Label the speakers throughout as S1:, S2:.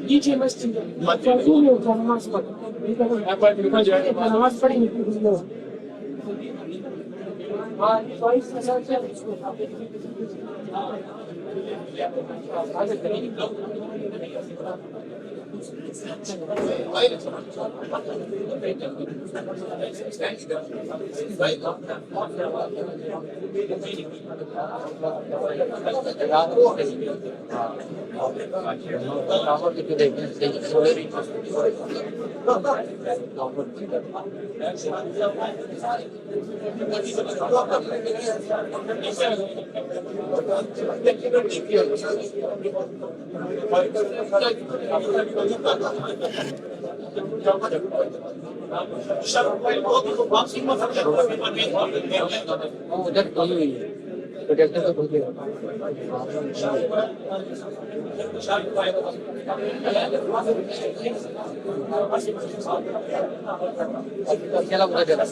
S1: नीचे मस्जिद नमाज पढ़ी उधर खोली हुई है प्रोटेक्टर तो खोल दिया चला उधर चला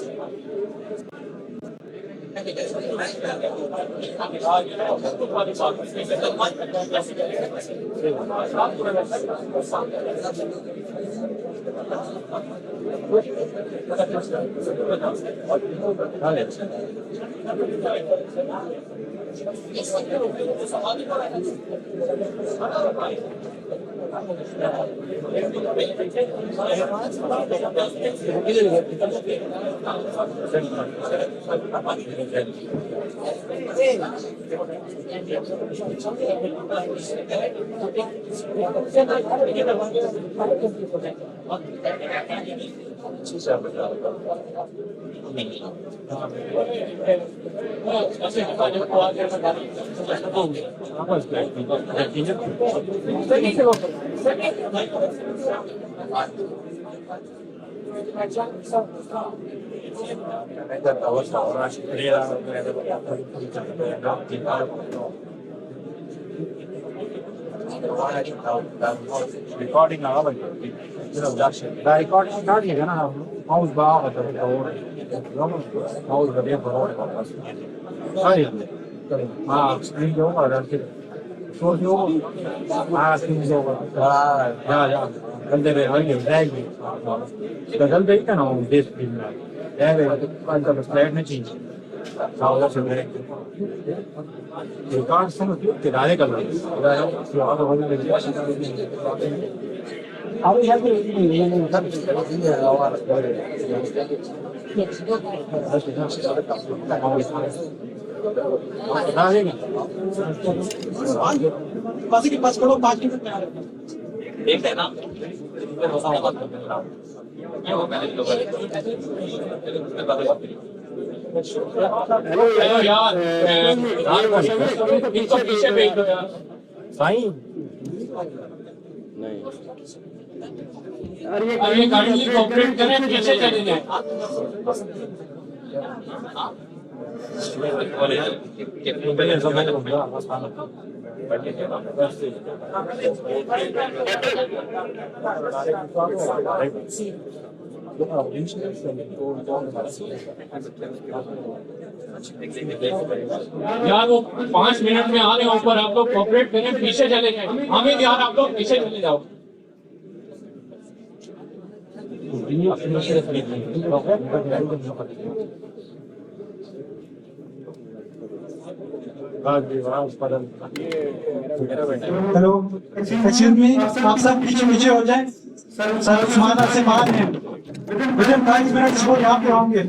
S1: रिकॉर्डिंग आवा रिकॉर्डिंग स्टार्ट किया ना माउस बाहर होता है माउस बढ़िया फॉरवर्ड हां स्क्रीन जो और तो जो हां स्क्रीन जो या बंदे में वही ड्रैग तो जल्दी ही ना देश स्क्रीन में ड्रैग पांच का स्लाइड में चेंज साउंड से मेरे रिकॉर्ड से के डाले कर अब यहाँ पे पास के पास करो 5 मिनट में आ रहे देख लेना ये हो पहले तो हेलो यार इनको पीछे भेज दो यार साईं नहीं अरे काइंडली कोऑपरेट करें पीछे चले जाए यार वो 5 मिनट में आ रहे हैं ऊपर आप लोग कोऑपरेट करें पीछे चले जाए हामिद यार आप लोग पीछे चले जाओ हेलो एक्सक्यूज मी आप सब पीछे पीछे हो जाए सर उस्मान से बाहर हैं विदिन 5 मिनट्स वो यहाँ पे होंगे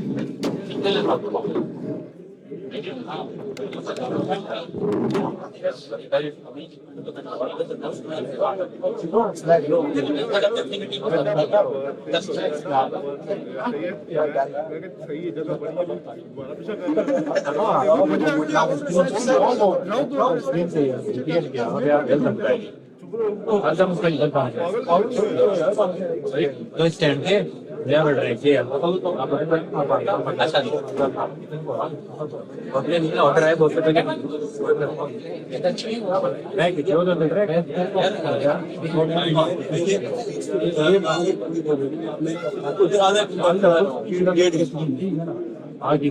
S1: तो स्टैंड के ड्राइवर ड्राइव अच्छा ऑर्डर है बहुत आगे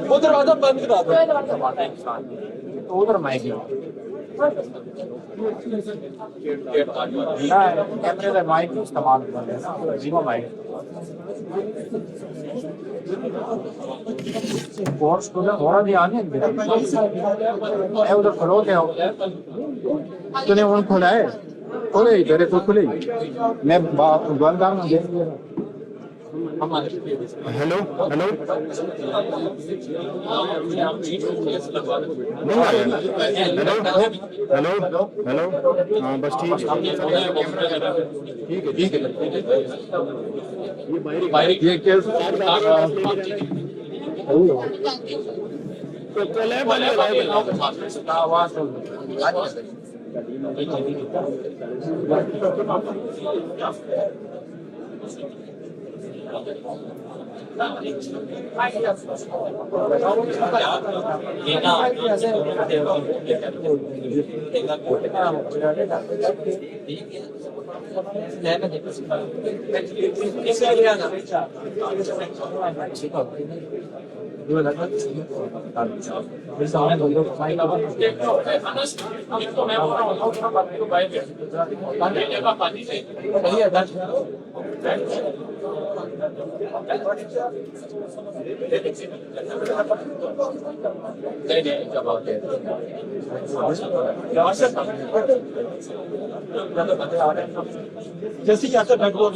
S2: वो दरवाजा बंद करा दो।
S1: उधर माइक कैमरे का माइक इस्तेमाल कर रहे हैं जीवा माइक कोर्स को थोड़ा ध्यान है मैं उधर खड़ो के तूने उन खोला है खोले तेरे को खुले मैं बात बंद कर
S3: hello hello hello hello hello हाँ बस ठीक है ठीक है ये केस
S1: आवाज
S2: जैसे क्या बैकवर्ड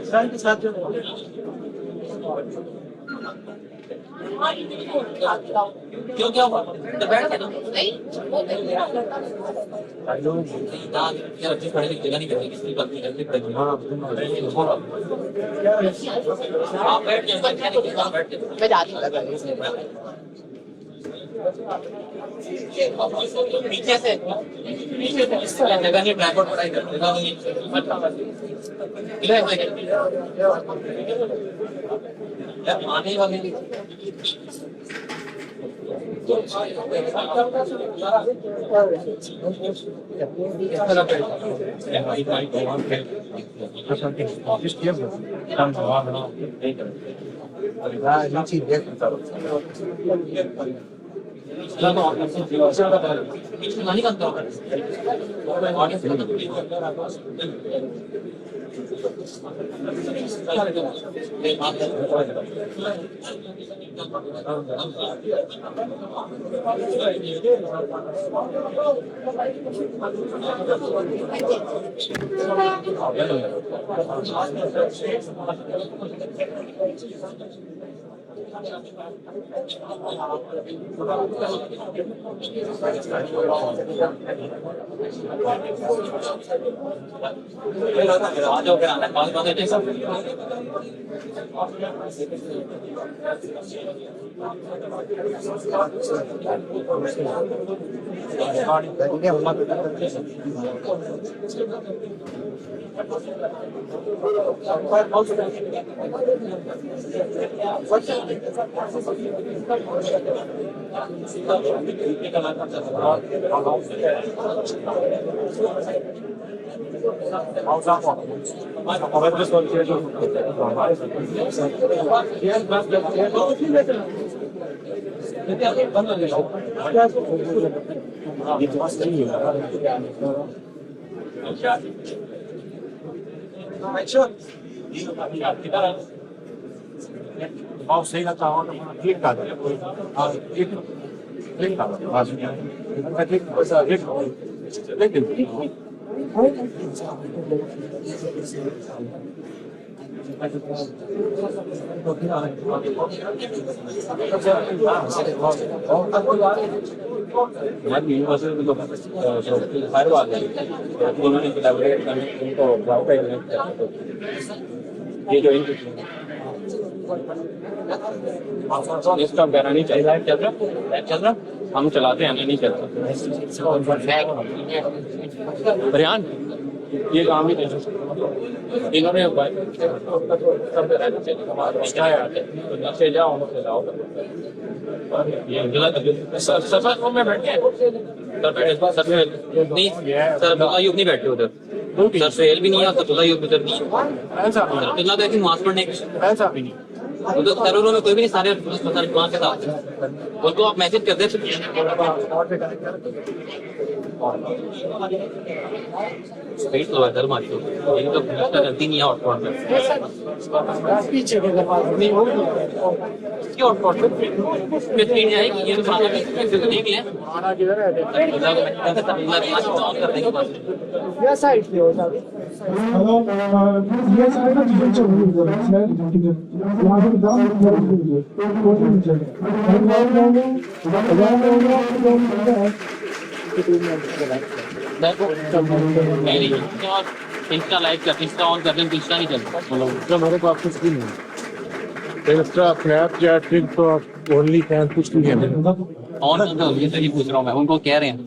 S2: साहिल के साथ क्यों क्या हुआ तो बैठ के नहीं यार जिस पढ़ने की जगह नहीं करती किसी बात नहीं करती पड़ेगी आप बैठ के बैठ के मैं जाती हूं पीछे से जगह नहीं ट्राइपॉड पढ़ाई कर देगा आने वाले आज हो गया कॉल बंद है सब
S1: Mau sei natal, clica, clica, clica, vai clicar, coisa, clica,
S2: इसका बैरा नहीं चल रहा है, चल रहा हम चलाते हैं नहीं चलता रियान ये काम ही इन्होंने नीचे जाओ सर में बैठ गए सर नहीं सर अयूब नहीं बैठे उधर सर सेल भी नहीं है अब्दुल्ला अयूब उधर नहीं अब्दुल्ला तो मास्क पढ़ने उधर सर उन्होंने कोई भी नहीं सारे वहाँ के साथ उनको आप मैसेज कर दे स्पीड तो इधर मारी तो ये तो गलती नहीं है हॉटस्पॉट में पीछे के नहीं हो इसकी हॉटस्पॉट में स्पीड जाएगी ये तो बात है देख ले आना किधर है ऑन कर देंगे
S4: या साइड पे हो जाए हेलो ये साइड में चल रही है यहां पे दाम
S2: इंस्टा लाइव कर इंस्टा ऑन कर दें इंस्टा नहीं चलता
S1: तो मेरे को कुछ भी नहीं Insta Snapchat TikTok only fan कुछ नहीं है
S2: ऑन कर ये सही पूछ रहा हूँ मैं उनको कह रहे हैं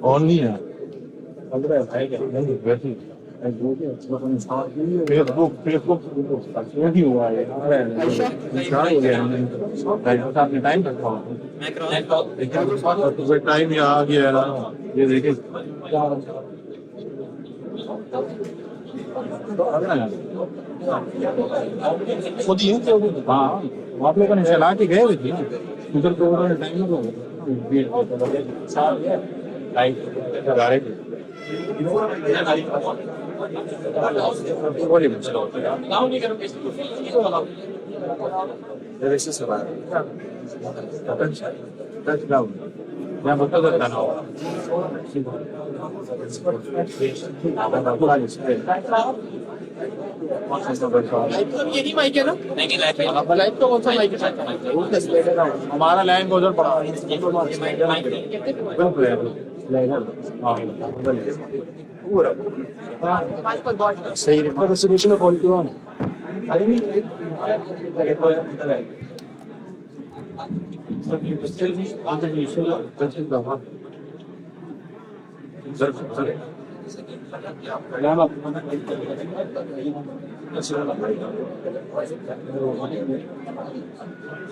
S1: ऑन नहीं है फेसबुक फेसबुक नहीं हुआ है टाइम टाइम आ गया है ना ये देखिए खुद ही हाँ आप लोगों ने चला के गए हुए थे उधर तो टाइम मैं बता देता ना
S4: यही माइक है ना
S2: नहीं लाइव
S4: लाइव तो कौन सा माइक है
S1: हमारा लाइन को उधर पड़ा सही रेजोल्यूशन कॉल किया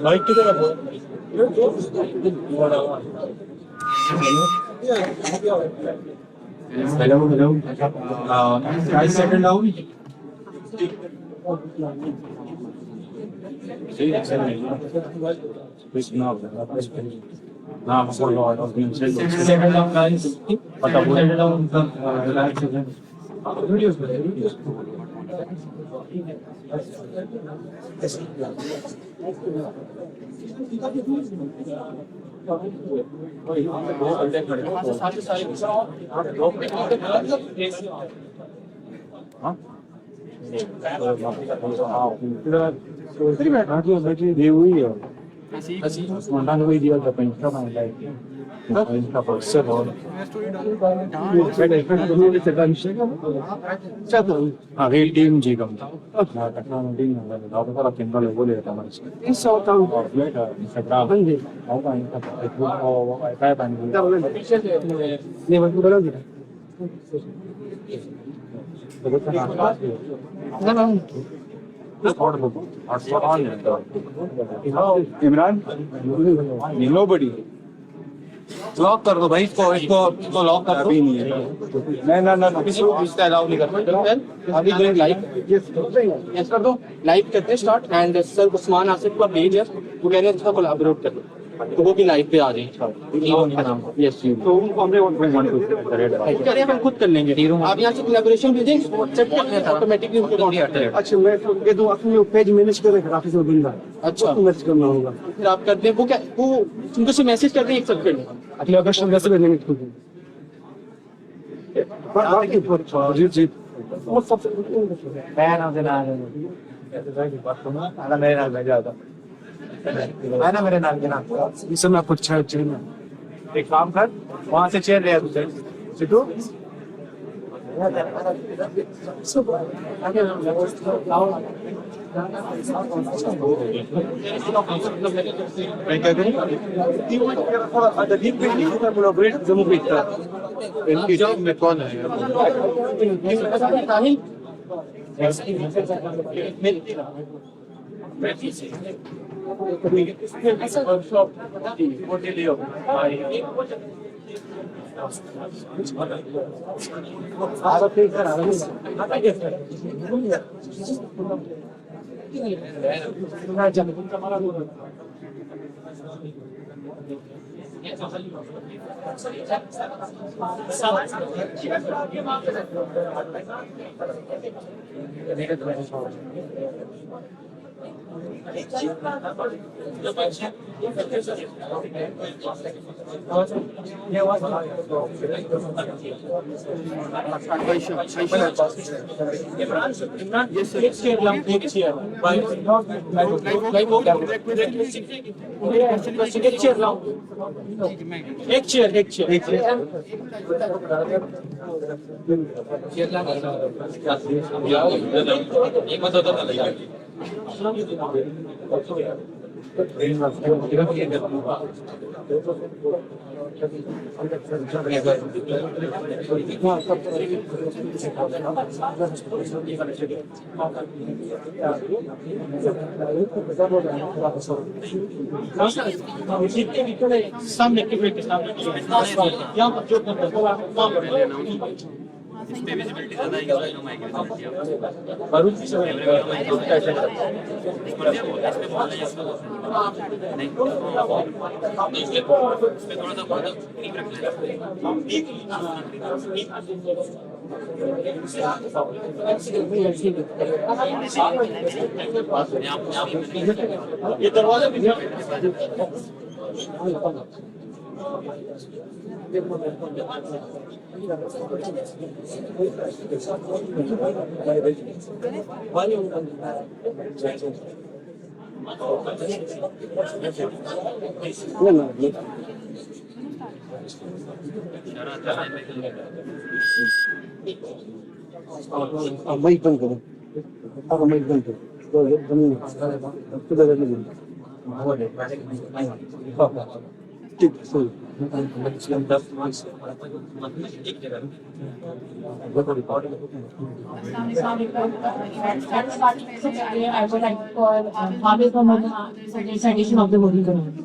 S1: माइक की तरफ हेलो हेलो 5 सेकंड आओ Sí, no, no, पता बोले वीडियोस आगे टीम जी कम बोले इमरान नोबडी लॉक कर दो भाई इसको लॉक कर दो ना इसका अलाउ नहीं करते अभी दोइंग लाइव यस कर दो लाइव करते start and sir Usman Asif का पेज है वो कह रहे हैं इसका कोलैबोरेट कर दो तो वो भी लाइव पे आ जाए यस तो उनको हमने कह रहे हैं हम खुद कर लेंगे आप यहाँ से कोलैबोरेशन भेजें व्हाट्सएप पे ऑटोमेटिकली उनको अच्छा मैं ये दो अपने पेज मैनेज कर रहे काफी सब बंदा अच्छा मैनेज करना होगा फिर आप कर दें वो क्या वो उनको से मैसेज कर दें एक सेकंड अगले अगस्त में वैसे भेजेंगे खुद जी जी वो सबसे मैं ना देना है मेरे नाल भेजा था है ना मेरे नाल के नाम इस समय आपको अच्छा चाहिए एक काम कर वहां से चेयर ले आ तुझे सिद्धू मैं क्या करूं कोलैबोरेट जम्मू पे इनकी टीम में कौन है एक चेयर सामने यहाँ पर जो
S2: इस पे विजिबिलिटी ज्यादा आएगी और कम आएगी
S1: बारूद की समय
S2: इस पे बोलना है इसको नहीं इस पे थोड़ा सा डीप रख लेना
S1: ये दरवाजा भी
S4: माइक बंद करो माइक बंद करो ठीक
S5: I would like for Bhabhi Kamal this edition of the Holy Community.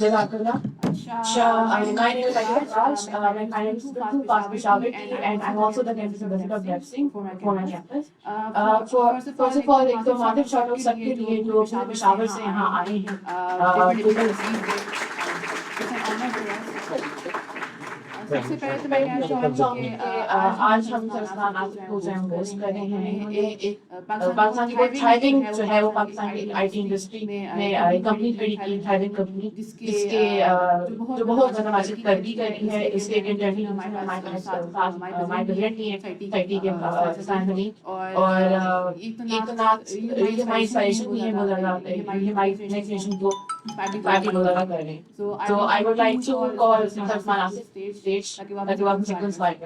S5: Jazakallah. I'm my name is Aida Raj. My parents are two past specialty, and I'm also the campus ambassador of Gapsing for my campus. First of all, एक तो Madhav short सबके लिए जो अपने पेशावर से यहाँ आए हैं,
S6: सबसे पहले तो मैं कहना चाहूँगी कि
S5: आज हम संस्थान आज प्रोग्राम होस्ट कर रहे हैं। पाकिस्तान की थ्राइविंग जो है वो पाकिस्तान की आईटी इंडस्ट्री में कंपनी खड़ी की थ्राइविंग कंपनी जिसके जो बहुत ज़्यादा मार्केट की तरक्की कर रही है। इसके एक इंटरव्यू हमारे साथ माइग्रेंट की है फैक्ट्री के फैमिली और एक तो ना ये हमारी इंस्पिरेशन भी है बहुत ज़्यादा ये हमारी नेक्स्ट को पार्टी बहुत ज़्यादा कर रहे हैं। So I would like to call Salman Asif stage that you are sequence like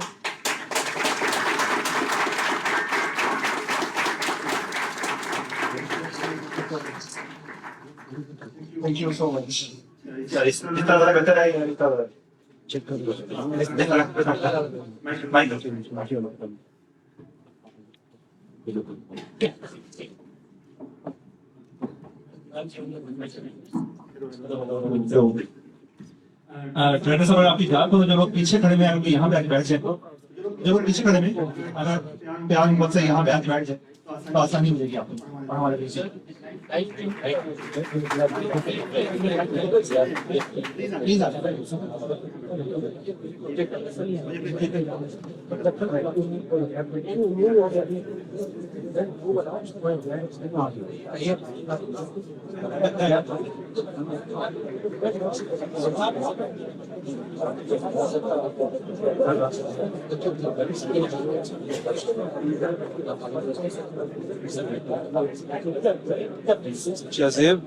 S1: Thank you so much. Kita betul ya kita. Check dulu. Mic.
S7: Trainer साहब आपकी जान तो जो लोग पीछे खड़े में अगर यहाँ बैठ जाए तो जो लोग पीछे खड़े में अगर प्यार मुझसे यहाँ बैठ जाए तो आसानी हो जाएगी आपको।
S1: हमारे पीछे प्लीज आ
S3: Shazib.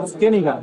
S1: Skinny guy.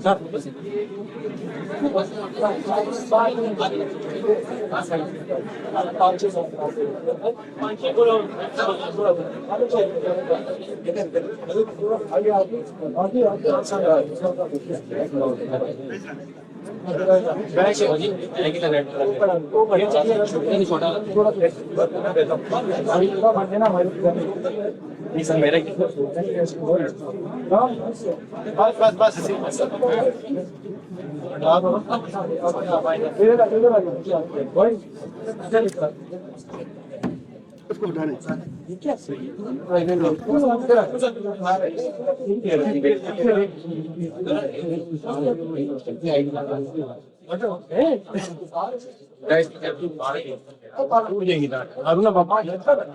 S1: अरुणा बाबा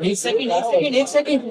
S1: एक सेकंड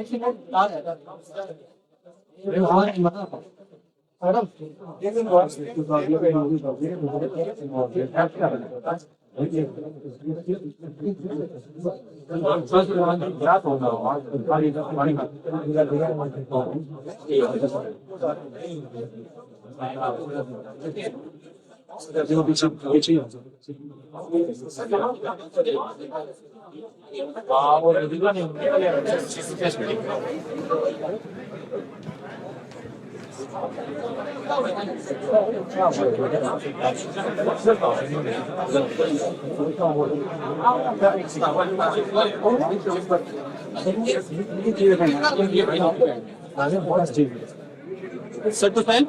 S2: सर्टिफाइड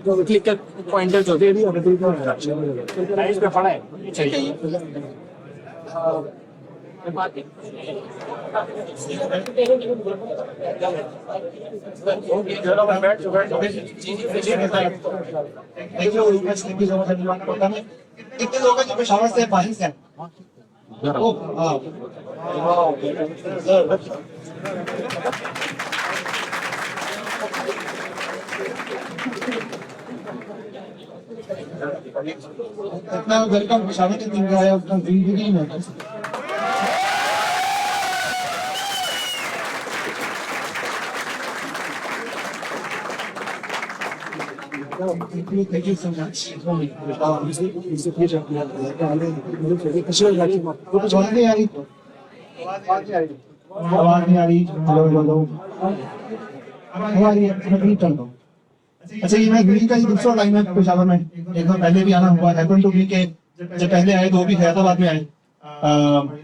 S2: क्लिक कर पॉइंटर जो दे दिया
S1: पे पड़ा है
S8: कितने लोग हैं जो पेशावर से बाहर से इतना वेलकम पेशावर के दिन का है उतना जिंदगी में Thank you so much. आवाज नहीं आ रही हेलो अच्छा ये मैं ग्रीन का ही दूसरा लाइन है पेशावर में एक बार पहले भी आना हुआ हैपन टू बी के जब पहले आए तो भी हैदराबाद में आए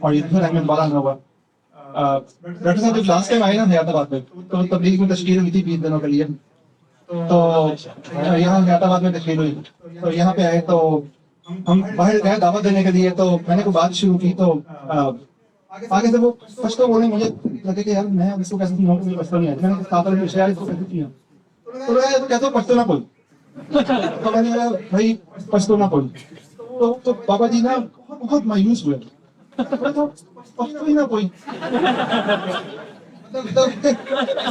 S8: और इधर लाइन में दोबारा आना हुआ डॉक्टर साहब जब लास्ट टाइम आए ना हैदराबाद में तो तबलीग में तशकील हुई थी 20 दिनों के लिए तो यहाँ हैदराबाद में तशकील हुई तो यहाँ पे आए तो हम बाहर गए दावत देने के लिए तो मैंने कोई बात शुरू की तो आगे से वो पश्तो बोले मुझे लगे कि यार मैं इसको कैसे सुनाऊं मुझे पश्तो नहीं आता मैंने कहा था शेयर इसको कैसे किया तो कहते हो पश्तो ना बोल तो मैंने कहा भाई पश्तो ना बोल तो बाबा जी ना बहुत मायूस हुए तो पश्तो ही ना कोई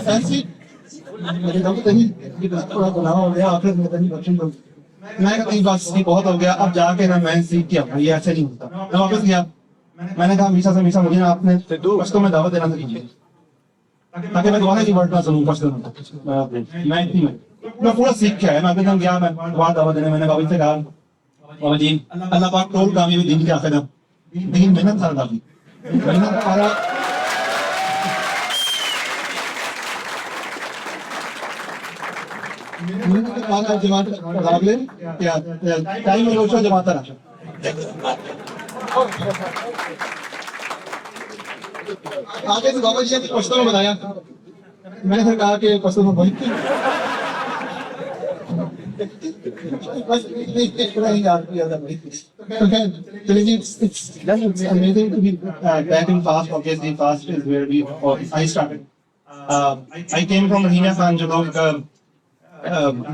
S8: ऐसी मेरे दावत नहीं ये थोड़ा बनावा हो गया आखिर में नहीं बच्चों को मैं कहता हूँ बस ये बहुत हो गया अब जाके ना मैं सीख किया ये ऐसे नहीं होता मैं वापस गया मैंने कहा मीशा से मीशा मुझे ना आपने पश्तो में दावत देना कीजिए ताकि मैं दोबारा की वर्ड ना सुनूं पश्तो में मैं इतनी मैं पूरा सीख के आया मैं अभी तक गया मैं दोबारा दावत देने मैंने बाबा से कहा बाबा जी अल्लाह पाक टोल कामयाबी दिन के आखिर दीन मेहनत सारा डाली मेहनत सारा जमात रागले या टाइम में रोशो जमात रहा आगे से बाबा जी ने पश्तो में बनाया मैंने फिर कहा कि पश्तो में बहुत बस इतना ही याद किया था भाई चलिए it's amazing to be back in fast obviously fast is where we I started I came from Rahina Khan जो लोग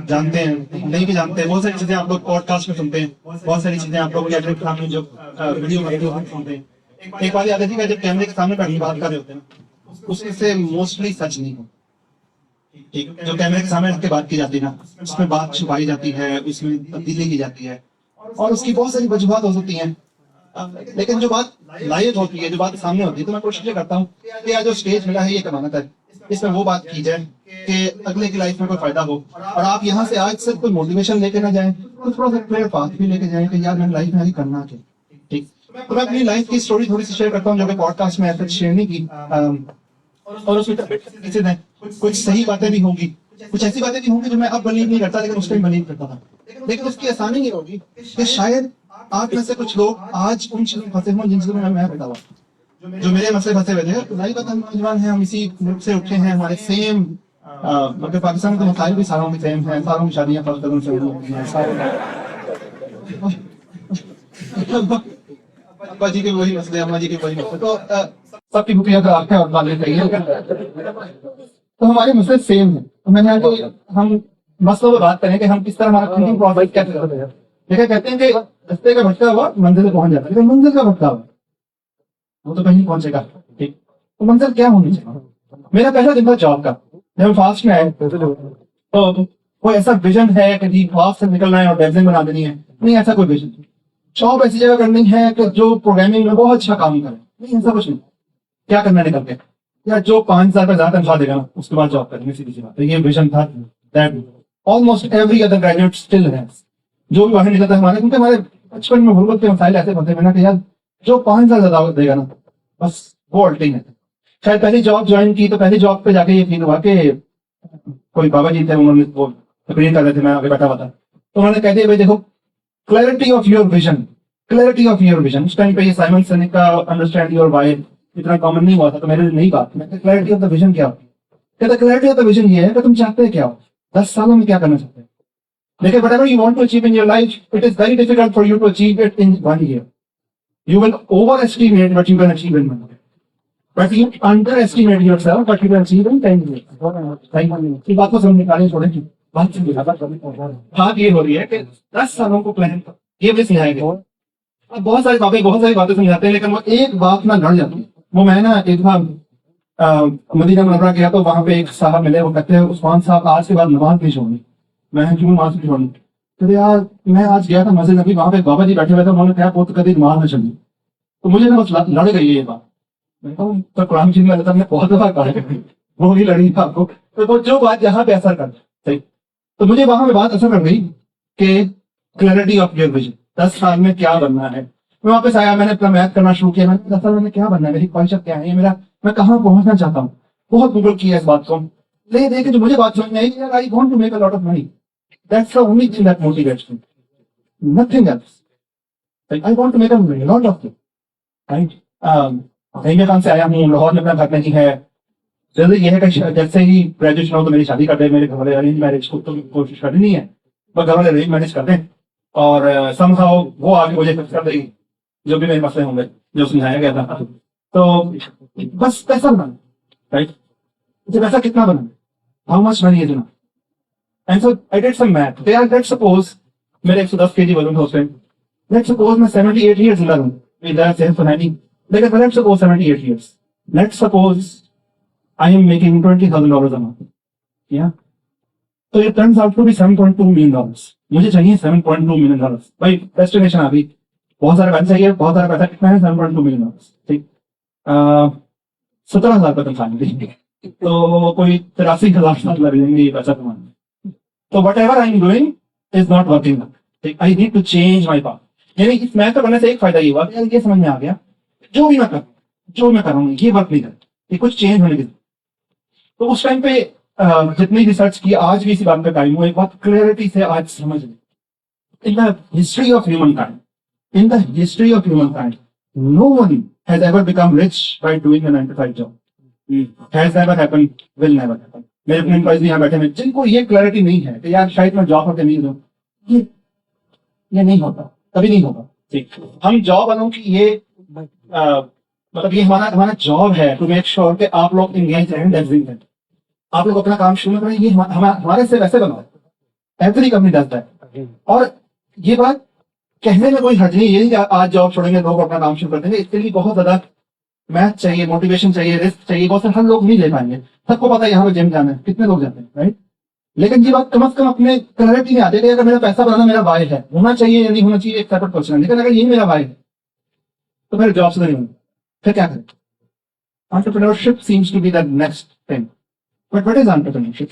S8: जानते हैं नहीं भी जानते हैं बहुत सारी चीजें आप लोग पॉडकास्ट में सुनते हैं बहुत सारी चीजें आप लोग कैटरिंग सामने जो वीडियो में सुनते हैं एक बात याद है कि जब कैमरे के सामने बैठ के बात कर रहे होते हैं उससे मोस्टली सच नहीं हो ठीक जो कैमरे के सामने रख के बात की जाती है ना उसमें बात छुपाई जाती है उसमें तब्दीली की जाती है और उसकी बहुत सारी वजूहत हो सकती हैं लेकिन जो बात लाइव होती है जो बात सामने होती है तो मैं कोशिश ये करता हूँ कि आज जो स्टेज मिला है ये कमाना है इसमें वो बात की जाए कि अगले की लाइफ में कोई फायदा हो और आप यहाँ से आज सिर्फ कोई मोटिवेशन लेके ना जाएं तो थोड़ा सा क्लियर पाथ भी लेके जाएं कि यार मैंने लाइफ में आगे करना क्या ठीक तो मैं अपनी लाइफ की स्टोरी थोड़ी सी शेयर करता हूँ जो कि पॉडकास्ट में ऐसे शेयर नहीं की और उसमें कुछ सही बातें भी होंगी कुछ ऐसी बातें भी होंगी जो मैं अब बिलीव नहीं करता लेकिन उस टाइम बिलीव करता था लेकिन उसकी आसानी ये होगी कि शायद आप में से कुछ लोग आज उन चीजों में फंसे हों जिन चीजों में मैं फंसा हुआ जो मेरे मसले फंसे हुए थे लाइक बात हम नौजवान हैं हम इसी मुल्क से उठे हैं हमारे सेम मतलब पाकिस्तान में तो मसाइल भी सारों में सेम हैं सारों में शादियां फर्ज कदम से हुई हैं अब्बा जी के वही मसले अम्मा जी के वही मसले तो सबकी बुकियां तो आपके और वाले सही है तो हमारे मसले सेम है तो मैंने तो हम मसलों पर बात करें कि हम किस तरह हमारा थिंकिंग प्रोसेस क्या करते हैं देखा कहते हैं कि रास्ते का भटका हुआ मंजिल पे पहुंच जाता है लेकिन मंजिल का भटका हुआ वो तो कहीं नहीं पहुंचेगा ठीक तो मंजिल क्या होनी चाहिए मेरा पहला दिन था जॉब का जब फास्ट में आए तो कोई ऐसा विजन है कि जी फास्ट से निकलना है और डेवलपिंग बना देनी है नहीं ऐसा कोई विजन जॉब ऐसी जगह करनी है कि जो प्रोग्रामिंग में बहुत अच्छा काम करे नहीं ऐसा कुछ नहीं क्या करना निकल के या जो 5 साल का ज्यादा तनख्वाह देगा ना उसके बाद जॉब करनी सीधी सी बात तो ये विजन था that almost every other graduate still has जो भी बाहर निकलता है हमारे क्योंकि हमारे बचपन में गुर्बत के मसाइल ऐसे बनते हैं कि यार जो 5 साल ज्यादा देगा ना बस वो अल्टिंग है शायद पहली जॉब ज्वाइन की तो पहली जॉब पे जाके ये फील हुआ कि कोई बाबा जी थे उन्होंने वो तकरीर कर रहे थे मैं आगे बैठा हुआ था तो उन्होंने कहते भाई देखो क्लैरिटी ऑफ योर विजन उस टाइम पे ये साइमन सिनेक का अंडरस्टैंड योर वाई इतना कॉमन नहीं हुआ था तो मेरे लिए नई बात क्लैरिटी ऑफ द विजन क्या होती है कहता क्लैरिटी ऑफ द विजन ये है कि तुम चाहते हैं क्या हो 10 सालों में क्या करना चाहते हैं देखिए whatever you want to achieve in your life it is very difficult for you to achieve it in 1 year you will overestimate what you can achieve in 1 year but you underestimate yourself what you can achieve in 10 years ये बात को समझ निकालें छोड़ें बात बात ये हो रही है कि 10 सालों को प्लान ये भी समझाया गया अब बहुत सारी बातें समझाते हैं लेकिन वो एक बात ना लड़ जाती वो मैं ना एक बार मदीना मुनव्वरा गया तो वहां पे एक साहब मिले वो कहते हैं उस्मान साहब आज के बाद नमाज नहीं छोड़नी मैं क्यों नमाज नहीं छोड़नी तो यार मैं आज गया था मस्जिद नबी वहां पे बाबा जी बैठे हुए थे उन्होंने कहा बहुत कभी नमाज न छोड़नी तो मुझे ना बस लड़ गई ये बात तो कुरान शरीफ में अल्लाह ने बहुत दफा कहा है वो ही लड़ी था आपको तो जो बात यहाँ पे असर कर सही तो मुझे वहां पे बात असर कर गई कि क्लैरिटी ऑफ योर विजन 10 साल में क्या बनना है मैं वापस आया मैंने अपना मैथ करना शुरू किया मैंने 10 साल में क्या बनना है मेरी ख्वाहिशत क्या है मेरा मैं कहाँ पहुंचना चाहता हूँ बहुत गूगल किया इस बात को ले देखे जो मुझे बात समझ में आई यार I want to make a lot of money that's the only thing that motivates me nothing else I want to make a lot of thing right कहाँ से आया हूँ लाहौर में अपना घर नहीं है जल्दी ये है कि जैसे ही ग्रेजुएशन हो तो मेरी शादी कर दे मेरे घर वाले अरेंज मैरिज को तो कोशिश करनी नहीं है पर घर वाले अरेंज मैरिज कर दें और समहाउ वो आगे मुझे फिक्स कर देगी जो भी मेरे मसले होंगे जो समझाया गया था तो बस पैसा बनाना राइट मुझे पैसा कितना बनाना how much money is enough and so I did some math they are let's suppose मेरे 110 केजी वजन था उसमें लेट्स सपोज मैं 78 इयर्स जिंदा हूं विद सेल्फ फनानी लेकिन let's suppose 78 years let's suppose I am making $20,000 a month या तो ये turns out to be $7.2 million मुझे चाहिए $7.2 million भाई डेस्टिनेशन आ गई बहुत सारा पैसा चाहिए बहुत सारा पैसा कितना है $7.2 million ठीक 17,000 का तनख्वाह मिलेगी तो कोई 83,000 लग जाएंगे ये पैसा कमाने तो whatever I am doing is not working ठीक I need to change my path यानी इस मैथ करने से एक फायदा ये हुआ कि ये समझ में आ गया जो मैं कर रहा हूँ ये वर्क नहीं कर ये कुछ चेंज होने की तो उस टाइम पे जितनी रिसर्च की आज भी इसी बात पे टाइम हुआ एक बात क्लियरिटी से आज समझ लें in the history of human kind no one has ever become rich by doing a 9 to 5 job has never happen will never happen मेरे अपने एम्प्लॉइज यहाँ बैठे हैं जिनको ये क्लैरिटी नहीं है कि यार शायद मैं जॉब करके नहीं दूँ ये नहीं होता कभी नहीं होगा ठीक हम जॉब वालों की ये मतलब ये हमारा जॉब है टू मेक श्योर कि आप लोग इंगेज रहें डेवलपमेंट आप लोग अपना काम शुरू करें ये हमारे से वैसे बनाओ एवरी कंपनी डज दैट और ये बात कहने में कोई हर्ज नहीं है कि आज जॉब छोड़ेंगे लोग अपना काम शुरू कर देंगे इसके लिए बहुत ज्यादा मैथ चाहिए मोटिवेशन चाहिए रिस्क चाहिए बहुत सारे हर लोग नहीं ले पाएंगे सबको पता है यहाँ पे जिम जाना है कितने लोग जाते हैं राइट लेकिन ये बात कम से कम अपने क्लैरिटी में आती है कि अगर मेरा पैसा बनाना मेरा वाय है होना चाहिए या नहीं होना चाहिए एक सेपरेट क्वेश्चन है लेकिन अगर ये मेरा वाय है तो मेरे जॉब से नहीं होंगे फिर क्या करें entrepreneurship seems to be the next thing but what is entrepreneurship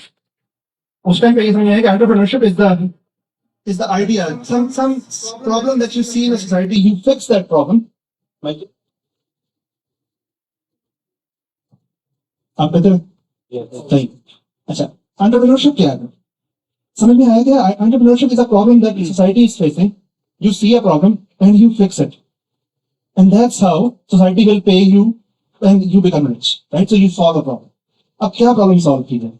S8: उस टाइम पे ये समझ आया कि entrepreneurship is the idea some problem that you see in a society you fix that problem like आप कहते हैं सही अच्छा एंटरप्रेन्योरशिप क्या है समझ में आया क्या entrepreneurship is a problem that society is facing you see a problem and you fix it and that's how society will pay you and you become rich right so you solve a problem अब क्या problem solve की जाए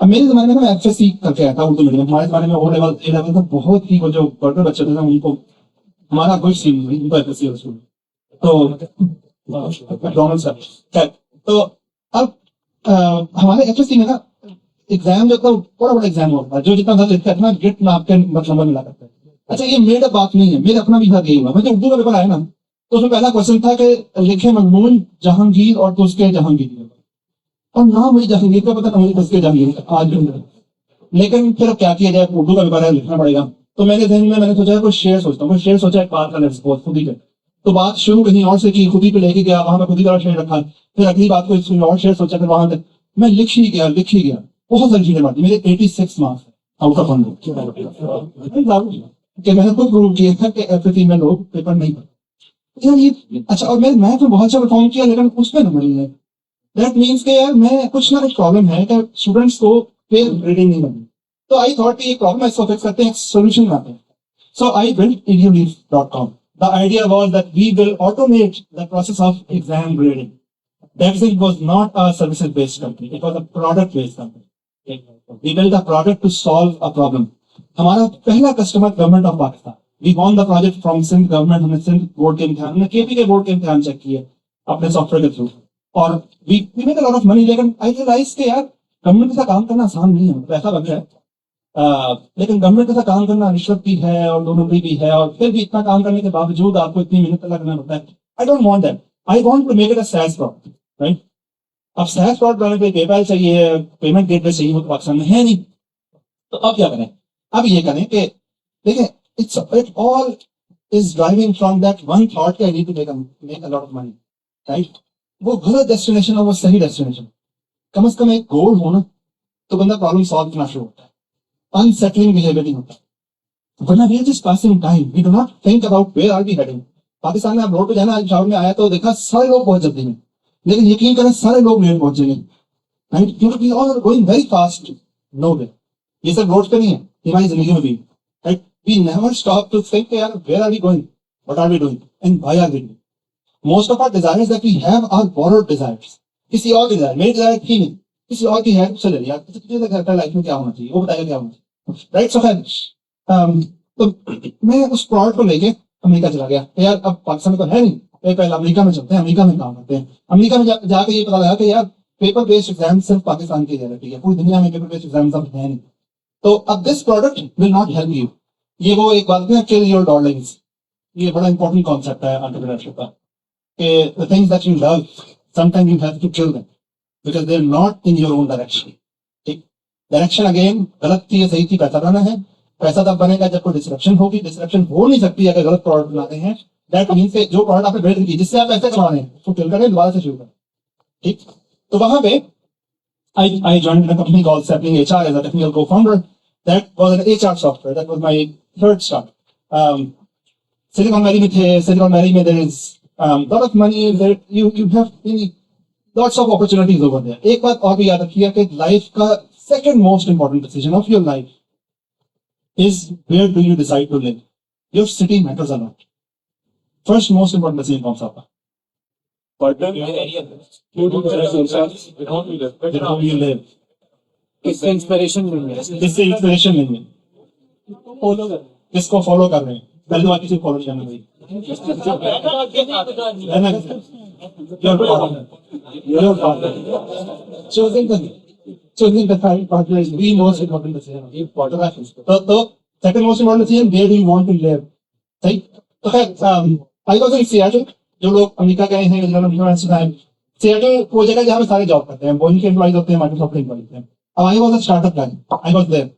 S8: अब मेरे जमाने में मैं FSc करके आया था उर्दू मीडियम हमारे जमाने में ओ लेवल ए लेवल का बहुत ही वो जो बड़े बच्चे थे ना उनको हमारा कोई सीन नहीं उनको एफएससी और स्कूल तो अब हमारे एफएससी में ना एग्जाम जो था बड़ा एग्जाम होता है जो जितना था लिखता है ना गेट में आपके नंबर मिला करता है अच्छा ये मेरा बात नहीं है मेरा अपना भी यही हुआ मैं जब उर्दू का पेपर आया ना तो उसमें पहला क्वेश्चन था कि लिखे मजमून जहांगीर और तो उसके जहांगीर और ना मुझे जहांगीर का पता ना मुझे उसके जहांगीर आज भी लेकिन फिर क्या किया जाए उर्दू का पेपर है लिखना पड़ेगा तो मेरे ध्यान में मैंने सोचा कोई शेर सोचता हूँ कोई शेर सोचा एक बात का लेट्स सपोज खुद ही पे तो बात शुरू कहीं और से की खुद ही पे लेके गया वहां पे खुद ही का शेर रखा फिर अगली बात को और शेर सोचा फिर वहां तक मैं लिख ही गया बहुत सारी चीजें बात मेरे 86 मार्क्स आउट ऑफ 100 कि मैंने खुद प्रूव किया था कि एफएससी में लोग पेपर नहीं पढ़ते यार ये अच्छा और मैंने मैथ में बहुत अच्छा परफॉर्म किया लेकिन उसमें नंबर नहीं है दैट मीन्स के यार मैं कुछ ना कुछ प्रॉब्लम है कि स्टूडेंट्स को फेयर ग्रेडिंग नहीं बनी तो आई थॉट कि ये प्रॉब्लम इसको फिक्स करते हैं सोल्यूशन लाते हैं so I built eduleaf.com the idea was that we will automate the process of exam grading Dexit was not a services based company it was a product based company we built a product to solve a problem हमारा पहला customer government of Pakistan we won the project from Sindh government हमने Sindh board के इम्तिहान हमने KP के board के इम्तिहान check किए अपने सॉफ्टवेयर के थ्रू और we made a lot of money लेकिन आई रियलाइज के यार गवर्नमेंट के साथ काम करना आसान नहीं है पैसा बन रहा है लेकिन गवर्नमेंट के साथ काम करना रिश्वत भी है और दोनों भी है और फिर भी इतना काम करने के बावजूद आपको इतनी मेहनत लगना होता है I don't want that I want to make it a SaaS product right अब SaaS प्रोडक्ट बनाने के लिए पेपैल चाहिए पेमेंट गेटवे चाहिए वो पाकिस्तान में है नहीं तो अब क्या करें अब ये करें कि देखिए it all is driving from that one thought कि I need to make a lot of money right वो गलत डेस्टिनेशन और वो सही डेस्टिनेशन कम से कम एक गोल हो ना तो बंदा प्रॉब्लम सॉल्व करना शुरू होता है अनसेटलिंग बिहेवियर नहीं होता वरना we are just passing time we do not think about where are we heading Pakistan में आप रोड पे जाना आज शावर में आया तो देखा सारे लोग बहुत जल्दी में लेकिन यकीन करें सारे लोग लेट पहुंचेंगे राइट क्योंकि we all are going very fast nowhere ये सब रोड पे नहीं है हमारी जिंदगी में भी right we never stop to think यार where are we going what are we doing and why are we doing most of our desires that we have are borrowed desires किसी और की डिजायर मेरी डिजायर थी नहीं किसी और की है चले यार किसी का कहता है लाइफ में क्या होना चाहिए वो बताएगा क्या होना चाहिए राइट सो तो मैं उस प्रोडक्ट को लेके अमेरिका चला गया यार अब पाकिस्तान में तो है नहीं पहले अमेरिका में चलते हैं अमेरिका में काम करते हैं अमेरिका में जाकर ये पता लगा कि यार पेपर बेस्ड एग्जाम सिर्फ पाकिस्तान की रियलिटी है पूरी दुनिया में पेपर बेस्ड एग्जाम सब है नहीं तो अब this product will not help you ये वो एक बात है किल योर डार्लिंग्स ये बड़ा इंपॉर्टेंट कॉन्सेप्ट है एंटरप्रेन्योरशिप का कि the things that you love sometimes you have to kill them because they are not in your own direction ठीक डायरेक्शन अगेन गलत थी या सही थी पैसा बनाना है पैसा तब बनेगा जब कोई डिस्ट्रप्शन होगी डिस्ट्रप्शन हो नहीं सकती अगर गलत प्रोडक्ट बनाते हैं दैट मींस से जो प्रोडक्ट आपने बिल्ड की जिससे आप पैसे कमा रहे हैं उसको किल करें दोबारा से शुरू करें ठीक तो वहां पे I joined a company called Sapling HR as a technical co-founder. That was an HR software. That was my third start. Silicon Valley में थे. Silicon Valley में there is lot of money. There you have lots of opportunities over there. एक बात और भी याद रखिए कि लाइफ का second most important decision of your life is where do you decide to live. Your city matters a lot. First most important decision कौन सा होगा? With whom you live.
S1: इससे इंस्पिरेशन मिलेंगे,
S8: किससे इंस्पिरेशन लेंगे, किसको फॉलो कर रहे हैं, पहले बात किसी फॉलो करना भाई your partner choosing the right partner is the most important decision. तो second most important decision, where do you want to live. सही. तो खैर I was in Seattle, जो लोग अमेरिका गए हैं, सिएटल वो जगह जहाँ पे सारे जॉब करते हैं, बोइंग के एम्प्लॉइज होते हैं, माइक्रोसॉफ्ट के एम्प्लॉइज होते हैं. अब I was a startup guy, I was there.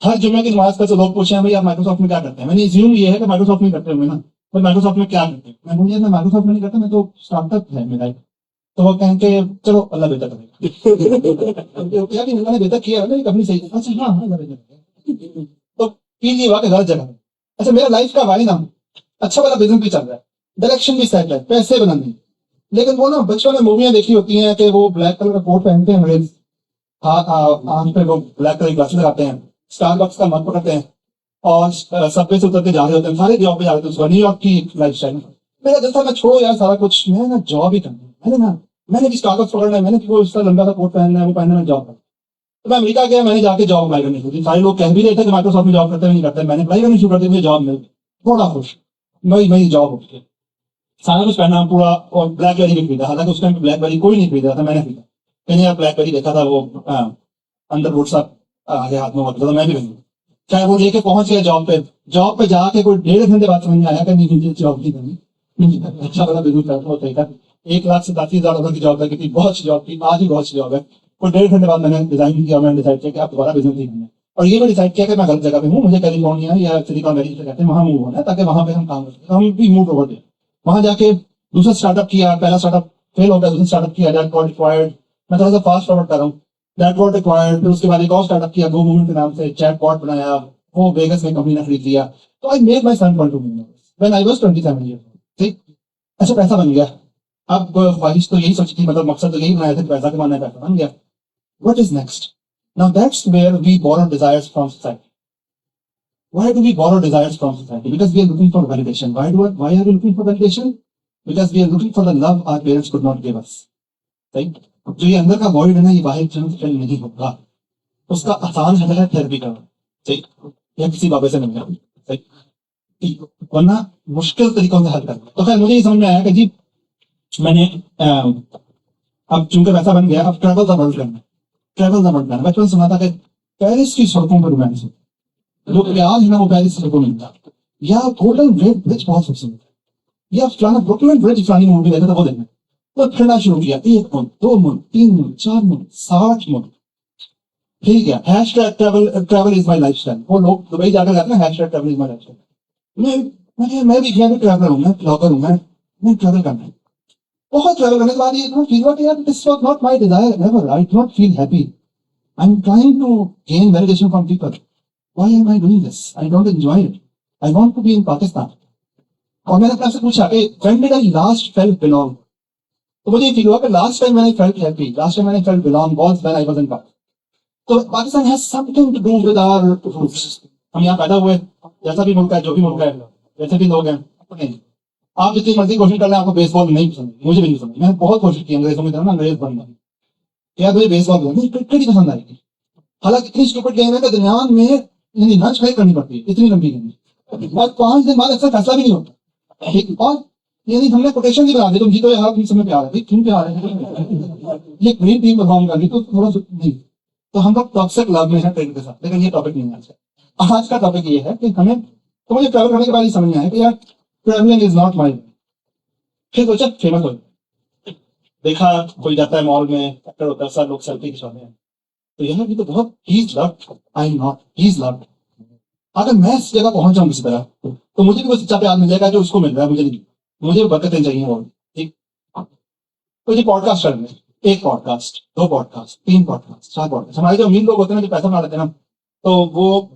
S8: हर जुम्मे की नमाज पर से लोग पूछे हैं भाई आप माइक्रोसॉफ्ट में क्या करते हैं. मैंने इज्यूम ये है कि माइक्रोसॉफ्ट में करते होंगे ना, तो माइक्रोसॉफ्ट में क्या करते हैं. मैं बोलिए मैं माइक्रोसॉफ्ट में नहीं करता, मैं तो स्टार्टअप है मेरा. तो वो कहेंगे चलो अल्लाह बेहतर करेगा. क्या मैंने बेहतर किया है ना, कंपनी सही. अच्छा हाँ हाँ अल्लाह बेहतर करेगा. तो फील ये हुआ कि गलत जगह है. अच्छा मेरा लाइफ का वाई ना अच्छा वाला बिजनेस भी चल रहा है, डायरेक्शन भी सेट है, पैसे बनाने, लेकिन वो ना बच्चों ने मूवियां देखी होती हैं कि वो ब्लैक कलर का कोट पहनते हैं, अंग्रेज आंख पे वो ब्लैक कलर की ग्लासेस लगाते हैं, स्टारबक्स का मग पकड़ते हैं और सबवे से उतरते जा रहे होते हैं, सारे जॉब पे जा रहे होते हैं. न्यूयॉर्क की लाइफ स्टाइल. मेरा दिल था मैं छोड़ो यार सारा कुछ, मैं ना जॉब ही करना है. मैंने भी स्टारबक्स पकड़ना है, मैंने भी वो उसका लंबा सा कोट पहनना है, वो पहनना है, जॉब करना. तो मैं अमेरिका गया, मैंने जाके जॉब अप्लाई करनी शुरू की. सारे लोग कह भी रहे थे कि माइक्रोसॉफ्ट में जॉब करते नहीं करते. मैंने अप्लाई करनी शुरू कर दी, मुझे जॉब मिल गई, थोड़ा खुश. वही जॉब हो गई, सारा कुछ पहना पूरा, और ब्लैकबेरी भी खरीदा. हालांकि उस टाइम ब्लैकबेरी कोई नहीं खरीद रहा था, मैंने खरीदा. मैंने यार ब्लैकबेरी देखा था, वो अंदर बोर्ड सा आगे हाथ में होता था, मैं भी खरीदा. चाहे वो लेके पहुंच गया जॉब पे जाके कोई 1.5 घंटे बाद समझ में आया कि नहीं मुझे जॉब नहीं करनी. अच्छा वाला बिजनेस करना होता है. 1,87,000 डॉलर की जॉब लगी थी, बहुत अच्छी जॉब थी, आज भी बहुत अच्छी जॉब है. कोई 1.5 घंटे बाद मैंने डिजाइन किया, मैंने डिसाइड किया कि आप दोबारा बिजनेस नहीं करना है. और ये भी डिसाइड किया कि मैं गलत जगह पे हूँ, मुझे कैलिफोर्निया या सिलिकॉन वैली कहते हैं वहां मूव होना है, ताकि वहां पे हम काम कर सकें. हम भी मूव ओवर. वहां जाके दूसरा स्टार्टअप किया, पहला स्टार्टअप फेल हो गया, दूसरा स्टार्टअप किया, दैट गॉट एक्वायर्ड. मैं थोड़ा सा फास्ट फॉरवर्ड कर रहा हूँ. That got acquired. फिर उसके बाद एक और स्टार्टअप किया, गो मूवमेंट के नाम से, चैटबॉट बनाया, वो वेगस में कंपनी ने खरीद लिया. तो I made my 7.2 million when I was 27 years old. ठीक. अच्छा पैसा बन गया. अब ख्वाहिश तो यही सोची थी, मतलब मकसद तो यही बनाया था, पैसा कमाना है, पैसा बन गया. What is next? Now that's where we borrow desires from society. Why do we borrow desires from society? Because we are looking for validation. Why are we looking for validation? Because we are looking for the love our parents could not give us. Right? जो ये अंदर का void है ना, ये बाहर जन्म से फिल नहीं होगा. उसका आसान हल है थेरेपी का. ठीक? या किसी बाबा से मिलना. ठीक? वरना मुश्किल तरीकों से हल करना. तो खैर मुझे ये समझ में आया कि जी मैंने अब चूंकि पैसा बन गया, अब ट्रैवल द वर्ल्ड करना. ट्रैवल द वर्ल्ड करना. बचपन सुना था कि पेरिस की सड़कों पर रोमांस होता है. जो प्याज है ना वो पेरिस से को मिलता, या गोल्डन ब्रिज बहुत खूबसूरत है, या फलाना ब्रुकलिन ब्रिज फलानी मूवी देखा था वो देखना. तो फिरना शुरू किया, 1 मुल्क, 2 मुल्क, 3 मुल्क, 4 मुल्क, 60 मुल्क. ठीक है. Travel is my life style. वो लोग दुबई जाकर कहते हैं travel is my life style. मैं भी किया, ट्रैवलर हूँ, मैं ब्लॉगर हूँ, मैं ट्रैवल करना है. बहुत ट्रैवल करने के बाद ये फील हुआ कि यार this was not my desire ever. I do not feel happy. I am trying to gain validation from people. Why am I doing this? I don't enjoy it. I want to be in Pakistan. और मैंने अपने से पूछा कि when did I last felt belong? तो मुझे feel हुआ कि last time when I felt happy, last time when I felt belong was when I was in Pakistan. तो Pakistan has something to do with our roots. हम यहाँ पैदा हुए, जैसा भी मुल्क है, जो भी मुल्क है, जैसे भी लोग हैं, अपने. आप जितनी मर्जी कोशिश कर लें, आपको बेसबॉल नहीं पसंद, मुझे भी नहीं पसंद. मैंने बहुत कोशिश की अंग्रेजों की तरह ना अंग्रेज बनना. क्या मुझे बेसबॉल मुझे क्रिकेट ही पसंद आएगी. हालांकि इतनी स्टूपिड गेम है कि दुनिया में लंच ब्रेक करनी पड़ती है, इतनी लंबी गेम. और 5 दिन बाद अक्सर फैसला भी नहीं होता. ठीक. और यानी हमने कोटेशन भी बना दी, तुम जीतो यार, तुम समय प्यार है, क्यों प्यार है, ये ग्रीन टीम परफॉर्म कर रही, तो थोड़ा नहीं. तो हम लोग टॉक्सिक लव में है ट्रेन के साथ. लेकिन ये टॉपिक नहीं है आज का. टॉपिक ये है कि हमें, तो मुझे ट्रैवल करने के बाद ये समझ में आया कि यार ट्रैवलिंग इज नॉट माई. फिर सोचा फेमस हो, देखा कोई जाता है मॉल में, एक्टर होता है, सब लोग सेल्फी खिंचवाते हैं. तो यहाँ भी तो बहुत he loved, I am not, he is loved. अगर मैं इस जगह पहुंच जाऊं किसी तरह, तो मुझे भी वो सच्चा प्यार मिल जाएगा जो उसको मिल रहा है, मुझे नहीं. मुझे बरकतें चाहिए और. ठीक. तो ये पॉडकास्ट करने, 1 पॉडकास्ट, 2 पॉडकास्ट, 3 पॉडकास्ट, 4 पॉडकास्ट. हमारे जो अमीर लोग होते हैं ना, जो पैसा बना लेते हैं ना, तो वो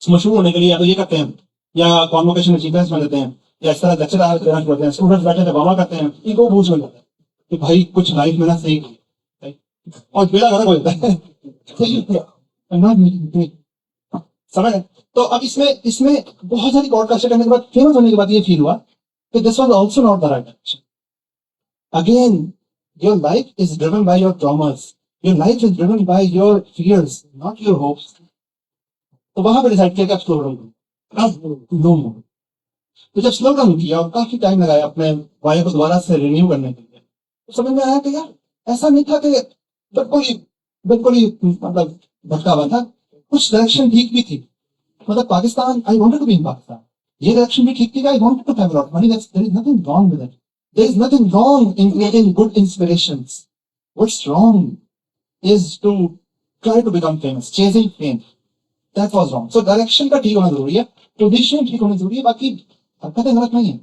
S8: मशहूर होने के लिए या तो ये करते हैं, या कॉन्वोकेशन अचीवमेंट्स में देते हैं, या इस तरह लेक्चर देना शुरू करते हैं. स्टूडेंट्स बैठे थे वाह करते हैं, इनको बूझ हो जाता है कि भाई कुछ लाइफ में ना सही. और बेड़ा गर्क हो जाता है. I'm not making it. समझ रहे? तो अब इसमें बहुत सारी पॉडकास्ट करने के बाद फेमस होने के बाद ये फील हुआ कि this was also not the right direction. Again your life is driven by your traumas, your life is driven by your fears, not your hopes. तो वहां पर डिसाइड किया कि आप स्लो डाउन करो, नो मोर. तो जब स्लो डाउन किया और काफी टाइम लगाया अपने वायु को दोबारा से रिन्यू करने के लिए, तो समझ में आया कि यार ऐसा नहीं था कि बिल्कुल ही मतलब भटका हुआ था. कुछ डायरेक्शन ठीक भी थी. मतलब Pakistan, I wanted to be in Pakistan. ये डायरेक्शन भी ठीक थी. I wanted to have a lot of money. There is nothing wrong with it. There is nothing wrong in creating good inspirations. What's wrong is to try to become famous, chasing fame. That was wrong. So direction का ठीक होना जरूरी है, position ठीक होनी जरूरी है. बाकी हरकतें गलत नहीं है,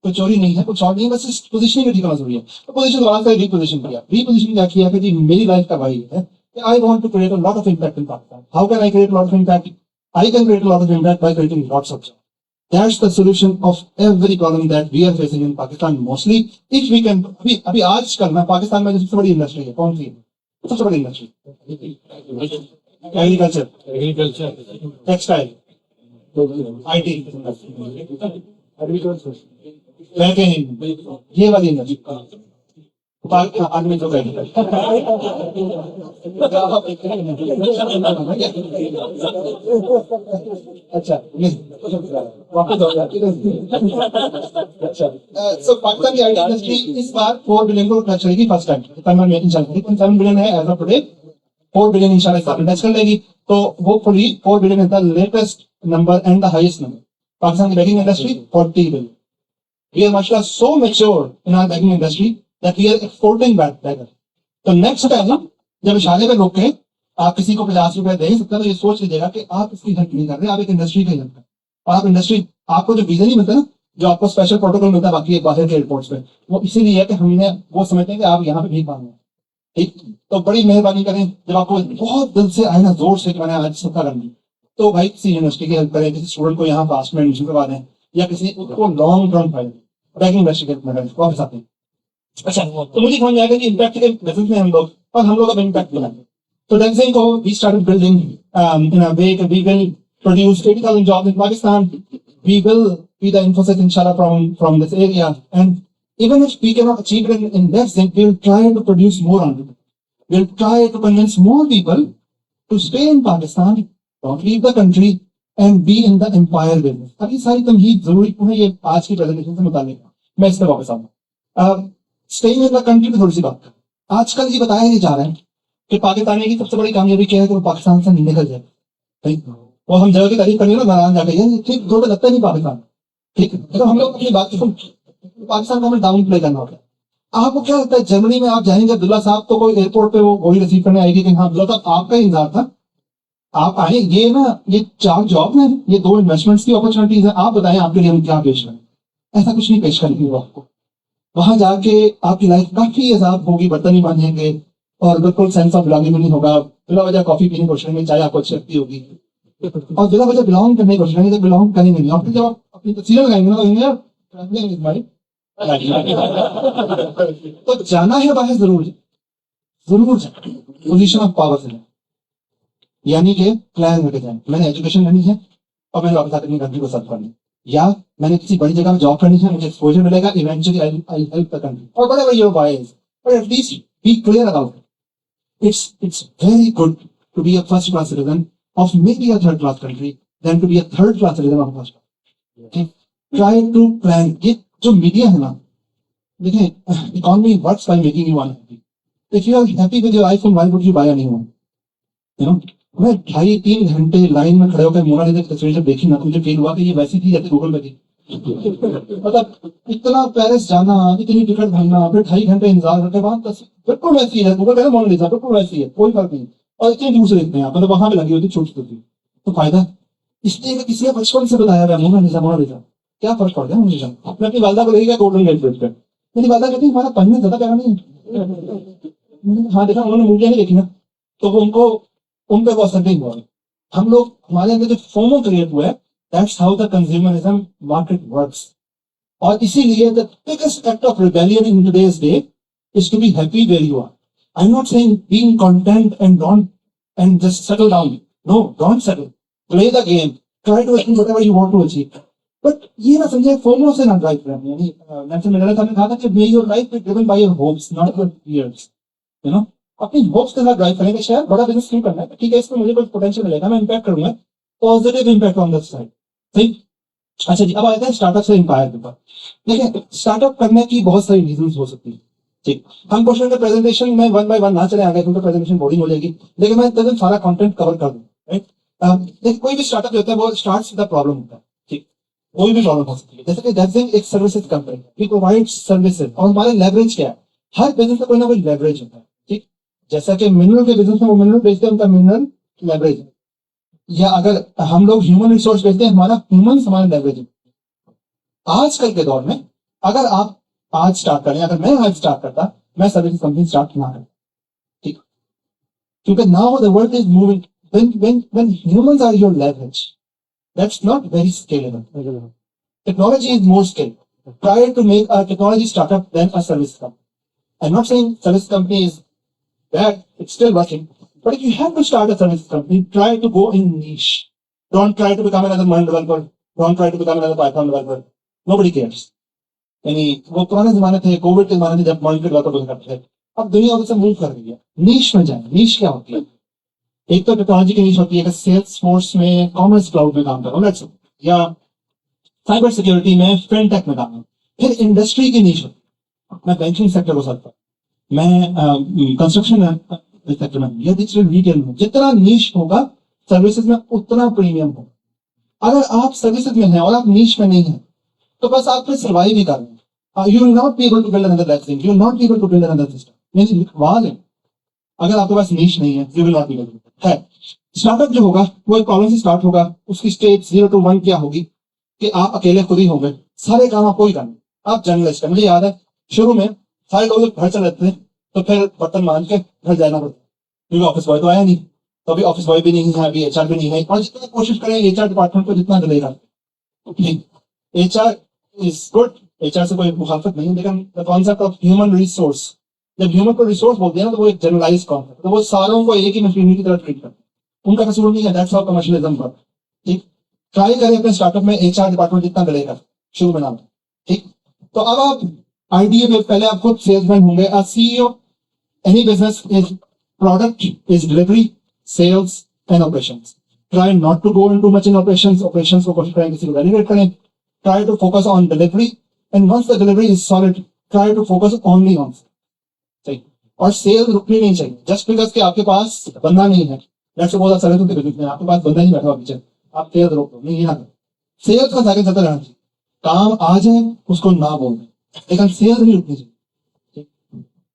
S8: कोई चोरी नहीं है, कुछ और नहीं है, बस इस पोजीशन में ठीक होना जरूरी है. तो पोजीशन दोबारा से रीपोजिशन किया. रीपोजिशन क्या किया कि जी मेरी लाइफ का भाई है, I want to create a lot of impact in Pakistan. How can I create a lot of impact? I can create a lot of impact by creating lots of jobs. That's the solution of every problem that we are facing in Pakistan mostly. If we can, अभी आज कल ना पाकिस्तान में जो सबसे बड़ी industry है कौन सी है? सबसे बड़ी इंडस्ट्री एग्रीकल्चर, टेक्सटाइल, IT, ये वाली इंडस्ट्री. आदमी जो अच्छा वापस हो जाती है. सो पाकिस्तान की आईटी इंडस्ट्री इस बार 4 बिलियन को टच करेगी फर्स्ट टाइम. सितंबर में इंशाल्लाह 7 बिलियन है एज ऑफ टुडे. 4 बिलियन इंशाल्लाह टच कर लेगी. तो hopefully 4 billion is the latest number and the highest number. Pakistan की banking industry 40 billion. We are माशाल्लाह so mature in our banking industry that we are exporting back better. तो next time जब इशारे पे रोक के आप किसी को 50 रुपए दे सकते हैं तो ये सोच लीजिएगा कि आप इसकी हेल्प नहीं कर रहे, आप एक इंडस्ट्री का हेल्प कर रहे. और आप इंडस्ट्री, आपको जो वीजा नहीं मिलता ना, जो आपको स्पेशल प्रोटोकॉल मिलता है बाकी बाहर के एयरपोर्ट्स पे, वो इसीलिए है कि हमने वो समझते हैं कि आप यहाँ पे भीख मांग रहे हैं. ठीक, तो बड़ी मेहरबानी करें. जब आपको बहुत दिल से आए ना जोर से कि मैंने आज सफा करनी, तो भाई किसी यूनिवर्सिटी की हेल्प करें, किसी स्टूडेंट को यहाँ पास में एडमिशन करवा दें, या किसी उसको लॉन्ग टर्म फायदा बैंकिंग इंडस्ट्री के हेल्प में करें. वापस आते हैं. अच्छा, तो मुझे समझ आएगा कि इम्पैक्ट के बिजनेस में हम लोग और हम लोग अब इम्पैक्ट बनाएंगे. तो डेंसिंग को we started building in a way कि we will produce 80,000 jobs in Pakistan. We will be the Infosys इंशाल्लाह from this area. And even if we can not achieve it in डेंसिंग, we will try to produce more on it. We will try to convince more people to stay in Pakistan, don't leave the country and be in the empire business. अब ये सारी तमहीद जरूरी क्यों है, ये आज की प्रेजेंटेशन से मुताबिक मैं इस पर वापस आऊंगा. स्टेइंग इन द कंट्री पे थोड़ी सी बात. आजकल ये बताया नहीं जा रहा है कि पाकिस्तान की सबसे बड़ी कामयाबी क्या है कि वो पाकिस्तान से निकल जाए. ठीक, वो हम जगह की तारीफ करेंगे ना नारायण जाके, यार ठीक दो लगता नहीं पाकिस्तान. ठीक, तो हम लोग अपनी बात पाकिस्तान को हमें डाउन प्ले करना होता है. आपको क्या लगता है जर्मनी में आप जाएंगे अब्दुल्ला साहब तो कोई एयरपोर्ट पे वो वही रिसीव करने आएगी कि हाँ अब्दुल्ला साहब आपका इंतजार था, आप आए. ये ना ये 4 जॉब है, ये 2 इन्वेस्टमेंट्स की अपॉर्चुनिटीज है, आप बताएं आपके लिए हम क्या पेश करें. ऐसा कुछ नहीं पेश करेंगे वो आपको. वहां जाके आपकी लाइफ काफी आजाद होगी, बर्तन नहीं बांधेंगे और बिल्कुल सेंस ऑफ बिलोंगिंग नहीं होगा. बिला वजह कॉफी पीने की कोशिश करेंगे, चाय आपको अच्छी लगती होगी, और बिला वजह बिलोंग करने की कोशिश करेंगे, जब बिलोंग करेंगे नहीं. और फिर जब आप अपनी तस्वीरें लगाएंगे ना तो जाना है बाहर, जरूर जाए, पोजीशन ऑफ पावर से जाए, यानी कि प्लान करके जाए. मैंने एजुकेशन करनी है और मैंने वापस आकर अपनी कंट्री को सर्व करनी है, या मैंने किसी बड़ी जगह में जॉब करनी है, मुझे एक्सपोजर मिलेगा, eventually I help the country और whatever your why is, but at least be clear about it. It's very good to be a first class citizen of maybe a third class country than to be a third class citizen of first class. Try to plan. ये जो media है ना, देखिए economy works by making you unhappy. If you are happy with your iPhone, why would you bye a new one? You know, मैं 2.5-3 घंटे line में खड़े होकर मोनालिसा की तस्वीर जब देखी ना, मुझे फील हुआ कि ये वैसी थी जैसे गूगल में थी. मतलब इतना पेरिस जाना, इतनी टिकट भरना, फिर 2.5 घंटे इंतजार करके बाद बिल्कुल वैसी है, गूगल कहना मोनालिसा बिल्कुल वैसी है, कोई फर्क नहीं. और इतनी दूर से देखते हैं आप, मतलब वहां पे लगी होती छोटी छोटी. तो फायदा इसलिए कि किसी ने बचपन से बताया हुआ मोनालिसा, क्या फर्क पड़ गया मोनालिसा. मैं अपनी वालदा को लेकर गोल्डन गेट ब्रिज पे, मेरी वालदा कहती है हमारा पढ़ने ज्यादा प्यारा नहीं है. हाँ देखा, उन्होंने मूवियां नहीं देखी ना, तो वो उन पे वो असर नहीं हुआ. हम लोग, हमारे अंदर जो फोमो क्रिएट हुआ है, that's how the consumerism market works. और इसीलिए the biggest act of rebellion in today's day is to be happy where you are. I am not saying being content and just settle down. No, don't settle. Play the game. Try to achieve whatever you want to achieve. But ये ना समझे FOMO से ना drive करें, यानी Nelson Mandela ने कहा था कि may your life be driven by your hopes, not your fears. You know, अपनी होप्स के साथ ड्राइव करेंगे, शायद बड़ा बिजनेस क्यों करना है, ठीक है, इसमें मुझे कोई पोटेंशियल मिलेगा, मैं इम्पैक्ट करूंगा, positive impact on the side. ठीक, अच्छा जी, अब आते हैं स्टार्टअप से एम्पायर के ऊपर। देखिए, स्टार्टअप करने की बहुत सारी रीजंस हो सकती है। ठीक, हम क्वेश्चन के प्रेजेंटेशन में वन बाय वन ना चले आगे, क्योंकि प्रेजेंटेशन बोरिंग हो जाएगी, लेकिन मैं तब सारा कंटेंट कवर कर दूं। राइट, देखिए कोई भी स्टार्टअप जो होता है वो स्टार्ट्स विद अ प्रॉब्लम होता है। ठीक, कोई भी प्रॉब्लम हो सकती है, जैसे कि दैट्स एक services company, we provide services, और हमारा लेवरेज क्या है, हर बिजनेस में कोई ना कोई लेवरेज होता है। ठीक, जैसा कि मिनरल के बिजनेस में वो मिनरल बेचते हैं, उनका मिनरल लेवरेज है, या अगर हम लोग ह्यूमन रिसोर्स बेचते हैं, हमारा ह्यूमन हमारा लेवरेज है। आजकल के दौर में अगर आप आज स्टार्ट करें, अगर मैं आज स्टार्ट करता, मैं सर्विस कंपनी स्टार्ट ना करूं। ठीक, क्योंकि now the world is moving, when humans are your leverage, that's not very scalable. Technology is more scalable. Try to make a technology startup than a service company. I'm not saying service company is bad, it's still working. But if you have to start a service company, try to go in niche. Don't try to become another MERN developer. Don't try to become another Python developer. Nobody cares. यानी वो पुराने जमाने थे, Covid के जमाने थे, जब MERN के डेवलपर करते थे, अब दुनिया उधर से मूव कर रही है, नीश में जाए। नीश क्या होती है? एक तो टेक्नोलॉजी की नीश होती है कि सेल्स फोर्स में, कॉमर्स क्लाउड में काम करो, या साइबर सिक्योरिटी में, फिनटेक में काम करो। फिर इंडस्ट्री की नीश होती है, मैं बैंकिंग सेक्टर हो सकता हूँ, मैं कंस्ट्रक्शन सेक्टर में, या डिजिटल रिटेल में। जितना नीश होगा सर्विसेज में, उतना प्रीमियम होगा। अगर आप सर्विसेज में हैं और आप नीश में नहीं हैं, तो बस आप सर्वाइव ही कर रहे हैं। You will not be able to build another thing, you will not be able to build another system. Means लिखवा लें, अगर आपके पास नीश नहीं है, you will not be able to. है स्टार्टअप जो होगा वो एक प्रॉब्लम से स्टार्ट होगा। उसकी स्टेज 0 to 1 क्या होगी कि आप अकेले खुद ही होंगे, सारे काम आपको ही करने, आप जर्नलिस्ट है। मुझे याद है शुरू में सारे लोग घर चले जाते थे, तो फिर बर्तन मान के घर जाना पड़ता, क्योंकि ऑफिस बॉय तो आया नहीं, तो अभी ऑफिस बॉय भी नहीं है, अभी HR भी नहीं है। और जितना कोशिश करें HR डिपार्टमेंट को जितना डलेगा, HR इज गुड, HR से कोई मुखालफत नहीं, लेकिन the concept of human resource, जब ह्यूमन को रिसोर्स बोलते हैं ना, तो वो एक जनरलाइज कॉन्सेप्ट है, तो वो सारों को एक ही मशीनरी की तरह ट्रीट करते हैं, उनका कसूर नहीं है। That's how commercialism work. ठीक, ट्राई करें अपने स्टार्टअप में HR डिपार्टमेंट जितना डलेगा शुरू में ना। ठीक, तो अब आप आइडिया में पहले आप खुद सेल्समैन होंगे। A CEO any business is product, is delivery, sales and operations. Try not to go into much in operations को कोशिश करें किसी को वैलिडेट करें। Try to focus on delivery, and once the delivery is solid, try to focus only on. सही, और sales रुकनी नहीं चाहिए। जस्ट बिकॉज कि आपके पास बंदा नहीं है, लेट्स सपोज आप सर्विस के बिजनेस में, आपके पास बंदा नहीं बैठा पीछे, आप सेल्स रोक दो, नहीं यहाँ सेल्स का साइकिल चलता रहना चाहिए। काम आ जाए उसको ना बोल दें, लेकिन सेल्स नहीं रुकनी चाहिए।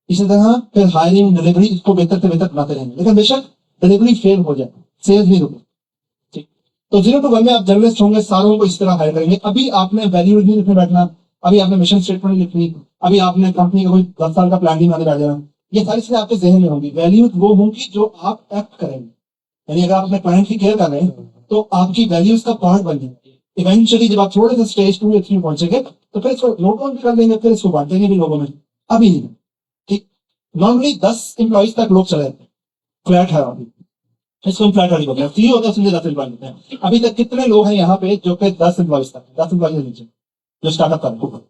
S8: इसी तरह फिर हायरिंग, डिलीवरी, इसको बेहतर से बेहतर बनाते रहेंगे, लेकिन बेशक डिलीवरी फेल हो जाए, सेल्स नहीं रुके। ठीक, तो 0 to 1 में आप जर्नलिस्ट होंगे, सारों को इस तरह हायर करेंगे। अभी आपने वैल्यू नहीं लिखने बैठना, अभी आपने मिशन स्टेटमेंट नहीं लिखनी, अभी आपने कंपनी का कोई 10 साल का प्लान नहीं बनाने बैठ जाना। ये सारी चीजें आपके जहन में होंगी। वैल्यूज वो होंगी जो आप एक्ट करेंगे, यानी अगर आप अपने क्लाइंट की केयर कर रहे हैं तो आपकी वैल्यूज का पार्ट बन जाएंगे। इवेंचुअली जब आप थोड़े से स्टेज 2 या 3 पहुंचेंगे, तो फिर इसको नोट ऑन कर लेंगे, फिर इसको बांटेंगे भी लोगों में, अभी नहीं। ठीक, नॉर्मली 10 एम्प्लॉइज तक लोग चले जाते हैं, फ्लैट है अभी, इसको फ्लैट वाली बोलते हैं। CEO होता है, उसमें 10 एम्प्लॉइज होते हैं। अभी तक कितने लोग हैं यहाँ पे जो कि 10 एम्प्लॉइज तक, 10 एम्प्लॉइज नीचे जो स्टार्टअप कर रहे हैं?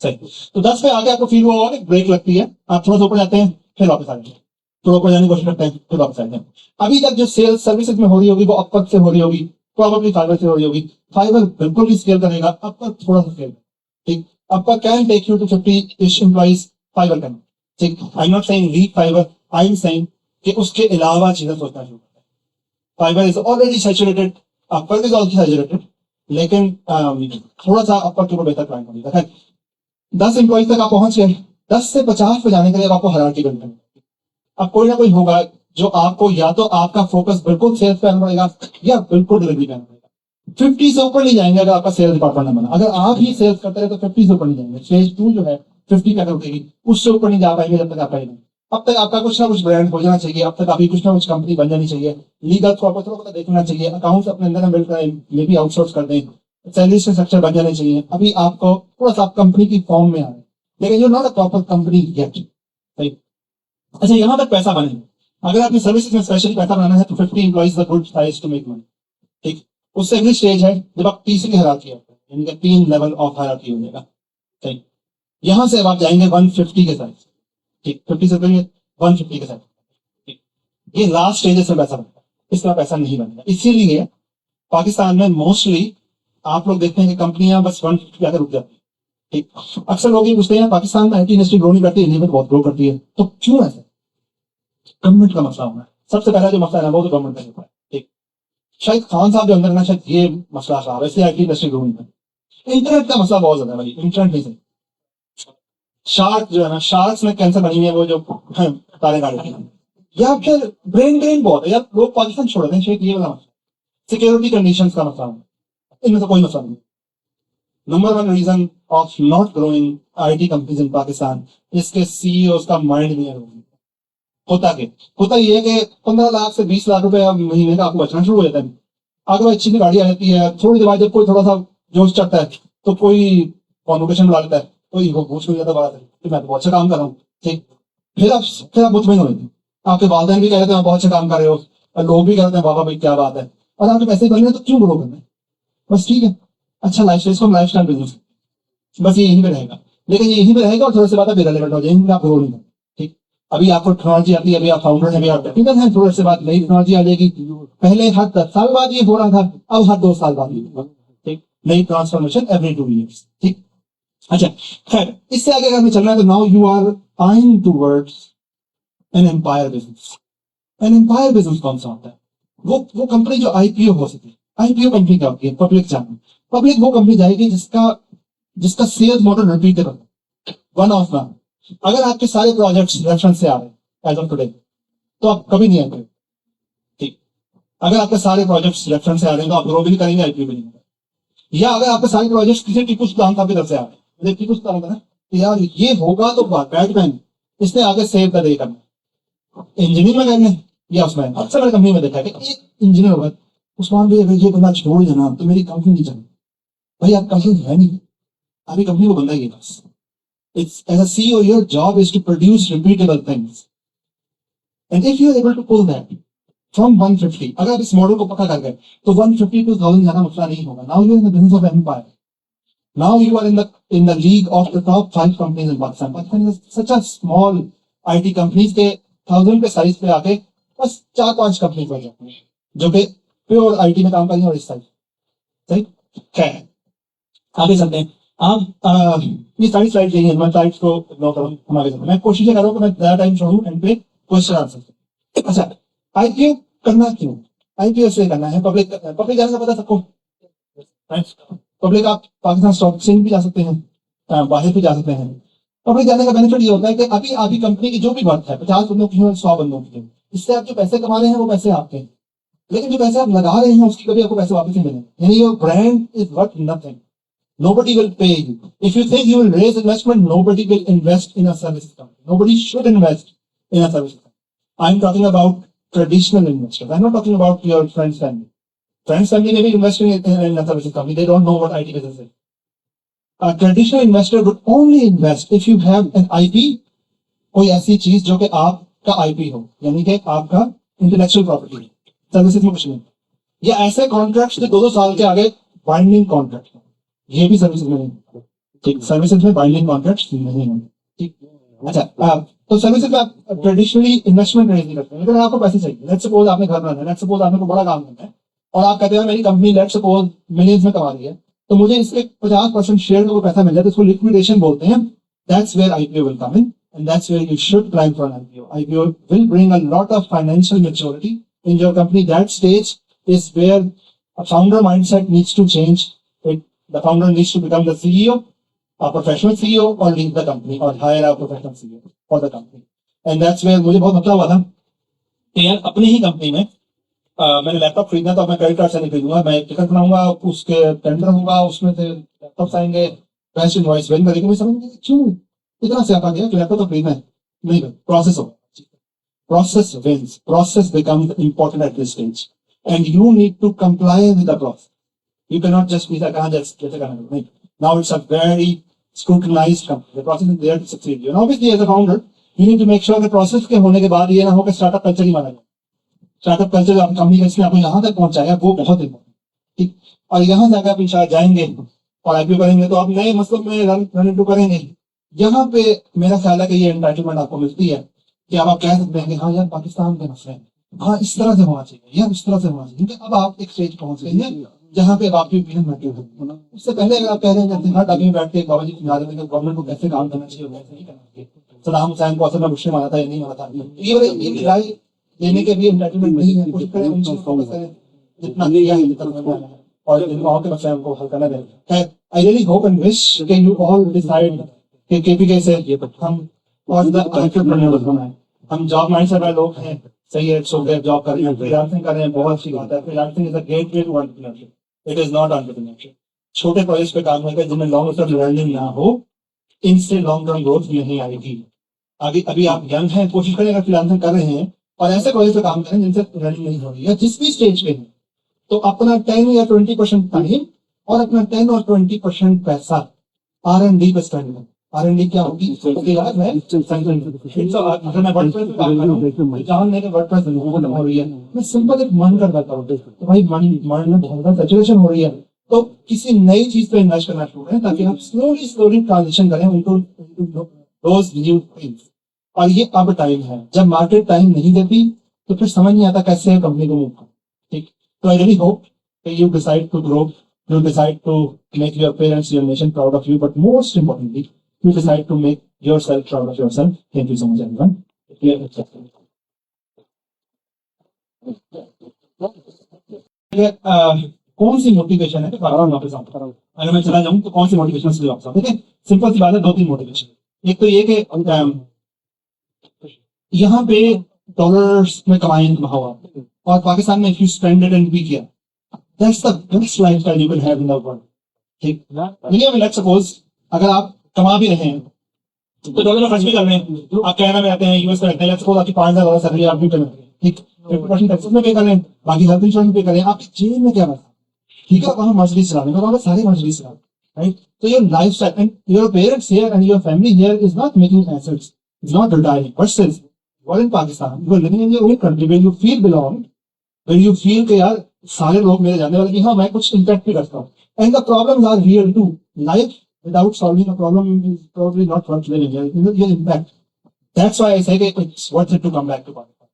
S8: सही, तो 10 पे आगे आपको फील हुआ और एक ब्रेक लगती है, आप थोड़ा सा ऊपर जाते हैं, फिर वापस आ जाते हैं, थोड़ा ऊपर जाने की कोशिश करते हैं, फिर वापस आ जाते हैं। अभी तक जो सेल्स सर्विसेज में हो रही होगी वो अपवर्क से हो रही होगी, प्रोबेबली फाइवर से हो रही होगी। फाइवर बिल्कुल भी स्केल करेगा, अपवर्क थोड़ा सा स्केल। ठीक, Upwork can take you to 50-ish employees, Fiverr can. ठीक, I am not saying leave Fiverr, I am saying कि उसके अलावा चीजें सोचना शुरू करें। Fiverr is already saturated, Upwork is also saturated, लेकिन थोड़ा सा अपवर्क के ऊपर बेहतर क्लाइंट होगी। 10 एम्प्लॉइज तक आप पहुंच गए, 10 से 50 पे जाने के लिए आपको हायरार्की करनी है। अब कोई ना कोई होगा जो आपको, या तो आपका फोकस बिल्कुल सेल्स पे आना पड़ेगा या बिल्कुल डिलीवरी पे आना पड़ेगा। 50 से ऊपर नहीं जाएंगे अगर आपका सेल्स डिपार्टमेंट ना बना। अगर आप ही सेल्स करते रहे तो 50 से ऊपर नहीं जाएंगे। स्टेज 2 जो है 50 पे रुकेगी, उससे ऊपर नहीं जा पाएंगे जब तक आप आएंगे। अब तक आपका कुछ ना कुछ ब्रांड हो जाना चाहिए, अब तक आपकी कुछ ना कुछ कंपनी बन जानी चाहिए, लीगल प्रॉपर देखना चाहिए, अकाउंट्स अपने अंदर बिल्ड करें, मे भी आउटसोर्स कर दें, सैलरी स्ट्रक्चर बन जाने चाहिए। अभी आपको थोड़ा सा कंपनी की फॉर्म में आ रहे, लेकिन you not a proper company yet. अच्छा, यहाँ तक पैसा बने, अगर आपने सर्विसेज में स्पेशली पैसा बनाना है तो 50 employees the good size to make money. ठीक, उससे अगली स्टेज है जब आप तीसरी हायरार्की है, यानी कि 3 लेवल ऑफ हायरार्की हो जाएगा। ठीक, यहां से अब आप जाएंगे 150 के साइज। ठीक, 50 से करेंगे 150 के साइज। ठीक, ये लास्ट स्टेज है, इसमें पैसा बनता है, इसमें पैसा नहीं बनता। इसीलिए पाकिस्तान में मोस्टली आप लोग देखते हैं कि कंपनियां बस 150 पे आकर रुक जाती है। ठीक, अक्सर लोग ये पूछते हैं पाकिस्तान में आईटी इंडस्ट्री ग्रो नहीं करती, इंडिया में बहुत ग्रो करती है, तो क्यों ऐसा? गवर्नमेंट का मसला होना है सबसे पहला जो मसला है ना, वो तो गवर्नमेंट का होता है। ठीक, शायद खान साहब जो अंदर ना, शायद ये मसला साहब इसलिए आईटी इंडस्ट्री ग्रो नहीं करती। इंटरनेट का मसला बहुत ज्यादा है भाई, इंटरनेट नहीं सही। शार्क जो है ना, शार्क्स में कैंसर बनी हुई है, वो जो तारे गाड़ी हैं, या फिर ब्रेन ड्रेन बहुत है यार, लोग पाकिस्तान छोड़ रहे हैं, शायद ये वाला मसला। सिक्योरिटी कंडीशन का मसला है, इनमें से कोई मसला नहीं। Number 1 reason of not growing IT companies in Pakistan, इसके सीईओ का माइंड नहीं है। होता ये है कि 15 लाख से 20 लाख रुपए महीने का आपको बचना शुरू हो जाता है। आगे भाई अच्छी गाड़ी आ जाती है, थोड़ी देर बाद जब कोई थोड़ा सा जोश चढ़ता है तो कोई कॉन्वोकेशन बुला लेता है, कोई ईगो बूस्ट हो जाता है बात है कि मैं तो बहुत अच्छा काम कर रहा हूँ। ठीक, फिर आप मुतमईन हो जाते हैं, आपके वालिदैन भी कहते हैं बहुत अच्छा काम कर रहे हो, और लोग भी कहते हैं बाबा भाई क्या बात है, और आपके पैसे करने हैं तो क्यों ग्रो करना है? बस ठीक है, अच्छा लाइफ स्टाइल बिजनेस, बस ये यहीं पे रहेगा। लेकिन ये यहीं पे रहेगा और थोड़े से बात आप इरेलेवेंट हो जाएंगे, आप ग्रो नहीं करेंगे। ठीक, अभी आपको टेक्नोलॉजी आती है, अभी आप फाउंडर हैं, अभी आप टेक्निकल हैं, थोड़े से बाद नई टेक्नोलॉजी आ जाएगी। पहले हर 10 साल बाद ये हो रहा था, अब हर 2 साल बाद ये होगा। ठीक, नई ट्रांसफॉर्मेशन एवरी 2 years। ठीक, अच्छा खैर, इससे आगे अगर हमें चलना है तो now you are eyeing towards an empire business. An empire business कौन सा होता है? वो कंपनी जो आईपीओ हो सकती है। आईपीओ कंपनी क्या होती है? पब्लिक जाने। पब्लिक वो कंपनी जाएगी जिसका sales model repeatable, one of one. अगर आपके सारे प्रोजेक्ट्स रेफरेंस से आ रहे हैं एज ऑफ टुडे, तो आप कभी नहीं आएंगे। ठीक, अगर आपके सारे प्रोजेक्ट्स रेफरेंस से आ रहे हैं तो आप ग्रो भी नहीं करेंगे, आईपीओ भी नहीं करेंगे। या अगर आपके सारे प्रोजेक्ट्स किसी टीपू सुल्तान साहब की तरफ से आ रहे हैं, टीपू सुल्तान होता है ना यार, ये होगा तो बैटमैन, इसने आगे सेव कर दे करना, इंजीनियर में करने या उसमें। अक्सर मैंने कंपनी में देखा है कि एक इंजीनियर होगा, उस्मान भाई अगर ये बंदा छोड़ देना तो मेरी कंपनी नहीं चलेगी। भाई आप कंपनी है नहीं, आपकी कंपनी को बंदा ही है बस। It's as a CEO, your job is to produce repeatable things, and if you are able to pull that from 150, अगर आप इस मॉडल को पक्का कर गए तो 150 to 1000 ज्यादा मसला नहीं होगा। Now you are in the business of empire. Now you are in the league of the top 5 companies in Pakistan. Pakistan is such a small IT companies के 1000 के साइज पे आके बस 4-5 कंपनी बन जाती हैं जो कि प्योर IT में काम कर रही हैं और इस साइज। सही, खैर आगे चलते हैं। आप ये सारी स्लाइड चाहिए, मैं स्लाइड्स को इग्नोर करूँ हमारे साथ। मैं कोशिश कर रहा हूँ कि मैं ज़्यादा टाइम छोड़ूं एंड पे क्वेश्चन आंसर। अच्छा, आईपीओ करना क्यों? आईपीओ इसलिए करना है, पब्लिक जाने का पता सबको। पब्लिक आप पाकिस्तान स्टॉक एक्सचेंज भी जा सकते हैं, बाहर भी जा सकते हैं। पब्लिक जाने का बेनिफिट ये होता है कि अभी आपकी कंपनी की जो भी वर्थ है 50 बंदों की हो, 100 बंदों की हो, इससे आप जो पैसे कमा रहे हैं वो पैसे आपके हैं, लेकिन जो पैसे आप लगा रहे हैं उसकी कभी आपको पैसे वापस नहीं मिलेंगे। यानी your brand is worth nothing. Nobody will pay you. If you think you will raise investment, nobody will invest in a services company. Nobody should invest in a services company. I'm talking about traditional investors. I'm not talking about your friend's family. Friend's family may be investing in a services company. They don't know what IT business is. A traditional investor would only invest if you have an IP, कोई ऐसी चीज जो कि आपका IP हो, यानी कि आपका इंटेलेक्चुअल प्रॉपर्टी, सर्विसेज में कुछ नहीं, या ऐसे कॉन्ट्रैक्ट्स जो 2-2 साल के आगे बाइंडिंग कॉन्ट्रैक्ट, ये भी सर्विसेज में नहीं। ठीक, सर्विसेज में बाइंडिंग कॉन्ट्रैक्ट्स नहीं होंगे। ठीक, अच्छा तो सर्विसेज में आप ट्रेडिशनली इन्वेस्टमेंट रेज नहीं करते, लेकिन आपको पैसे चाहिए। लेट्स सपोज आपने घर बनाना है, लेट्स सपोज आपने कोई बड़ा काम करना है और आप कहते हैं मेरी कंपनी लेट्स सपोज मिलियंस में कमा रही है, तो मुझे इसके 50% शेयर का कोई पैसा मिल जाए तो उसको लिक्विडेशन बोलते हैं। That's where IPO will come in and that's where you should plan for an IPO. IPO will bring a lot of financial maturity in your company. That stage is where a founder mindset needs to change. The founder needs to become the CEO, a professional CEO, or leave the company, or hire a professional CEO for the company. And that's where मुझे बहुत मतलब हुआ था कि यार अपनी ही company में मैंने लैपटॉप खरीदना तो मैं क्रेडिट कार्ड से नहीं खरीदूंगा, मैं टिकट बनाऊंगा, उसके टेंडर होगा, उसमें से लैपटॉप आएंगे, बेस्ट इनवॉइस वेन करेंगे। मैं समझ क्यों इतना से आ गया कि लैपटॉप तो खरीदना है, नहीं प्रोसेस होगा, process wins, process becomes important at this stage and you need to comply with the process. You cannot just be like, just now it's a very scrutinized company. The process is there to succeed you. And obviously, as a founder, you need to make sure कि process के होने के बाद ये ना हो कि startup culture ही माना जाए। स्टार्टअप कल्चर जो आपकी कंपनी का इसने आपको यहाँ तक पहुंचाया वो बहुत इंपॉर्टेंट, ठीक। और यहाँ से अगर आप इंशाल्लाह जाएंगे और आईपीओ करेंगे तो आप नए मसलों में रन इनटू करेंगे। यहाँ पे मेरा ख्याल है कि ये एंटाइटलमेंट आपको मिलती है कि अब आप कह सकते हैं कि हाँ यार पाकिस्तान के मसले हैं, हाँ इस तरह से होना चाहिए यार, इस तरह से होना चाहिए, क्योंकि अब आप एक स्टेज पहुंच गए हैं जहाँ पे अब आपकी ओपिनियन मैटर है। उससे पहले अगर आप कह रहे हैं हर आदमी बैठ के बाबा जी समझा रहे थे कि गवर्नमेंट को कैसे काम करना चाहिए वैसे नहीं करना चाहिए, सदाम हुसैन को असल में मुस्लिम माना था या नहीं माना था, ये राय लेने के भी एंटाइटलमेंट नहीं है। कोशिश करें उन चीजों को करें जितना नहीं है और जिन गाँव के मसले उनको हल करना है। आई रियली होप एंड विश कि यू ऑल डिसाइड कि केपीके से हम और एंटरप्रेन्योर्स बनाएं। हम जॉब माइंडसेट वाले लोग हैं, सही है, सो गए जॉब कर रहे हैं, फ्रीलांसिंग कर रहे हैं, बहुत अच्छी बात है। Freelancing is a gateway to entrepreneurship, it is not entrepreneurship. छोटे प्रोजेक्ट पे काम करके जिनमें लॉन्ग टर्म लर्निंग ना हो, इनसे लॉन्ग टर्म ग्रोथ नहीं आएगी। आगे अभी आप यंग हैं, कोशिश करें अगर फ्रीलांसिंग कर रहे हैं और ऐसे प्रोजेक्ट पे काम करें जिनसे लर्निंग नहीं हो रही है, जिस भी स्टेज पे है, तो अपना 10 या 20% टाइम और अपना 10 और 20% पैसा R&D पे स्पेंड करें। R&D क्या होगी? यार मैं अगर मैं वर्डप्रेस पे काम कर रहा हूं, जहां मेरे वर्डप्रेस लोगों हो रही है, मैं सिंपल एक मन कर देता हूं तो भाई मन में बहुत ज्यादा सैचुरेशन हो रही है, तो किसी नई चीज पे इन्वेस्ट करना शुरू करें ताकि आप स्लोली ट्रांजिशन करें इनटू दोस न्यू थिंग्स। और ये अब टाइम है, जब मार्केट टाइम नहीं देती तो फिर समझ नहीं आता कैसे कंपनी को मूव करें, ठीक। तो I really hope you decide to grow, you decide to make your parents, your nation proud of you, but most importantly, you decide to make yourself proud of yourself. Thank you so much, everyone. कौन सी motivation है वापस अगर मैं चला जाऊं तो कौन सी motivation से वापस ठीक है? सिंपल सी बात है, 2-3 मोटिवेशन। एक तो ये कि यहाँ पे डॉलर्स में कमाएं हुआ और पाकिस्तान में if you spend it and we किया, that's the best lifestyle you can have in the world, ठीक। लेट्स सपोज अगर आप कमा भी रहे हैं तो डॉलर में खर्च भी कर रहे हैं, आप कनाडा में रहते हैं, यूएस में रहते हैं, लेट्स सपोज आपकी $5,000 सैलरी आप भी पे ठीक, 50% टैक्सेस में पे कर रहे हैं, बाकी हेल्थ इंश्योरेंस पे कर रहे हैं, आप जेब में क्या रखा, ठीक है, वहां मर्सिडीज चला रहे हैं, वहां सारे मर्सिडीज चला रहे हैं, राइट। तो your lifestyle and your parents here and your family here is not making assets, is not retiring, but since you are in Pakistan, you are living in your own country where you feel belong, where you feel कि यार सारे लोग मेरे जानने वाले कि हाँ मैं कुछ इम्पैक्ट भी करता हूँ। And the problems are real too, life without solving a problem is probably not worth living, your impact, that's why I say it's worth it to come back to Pakistan.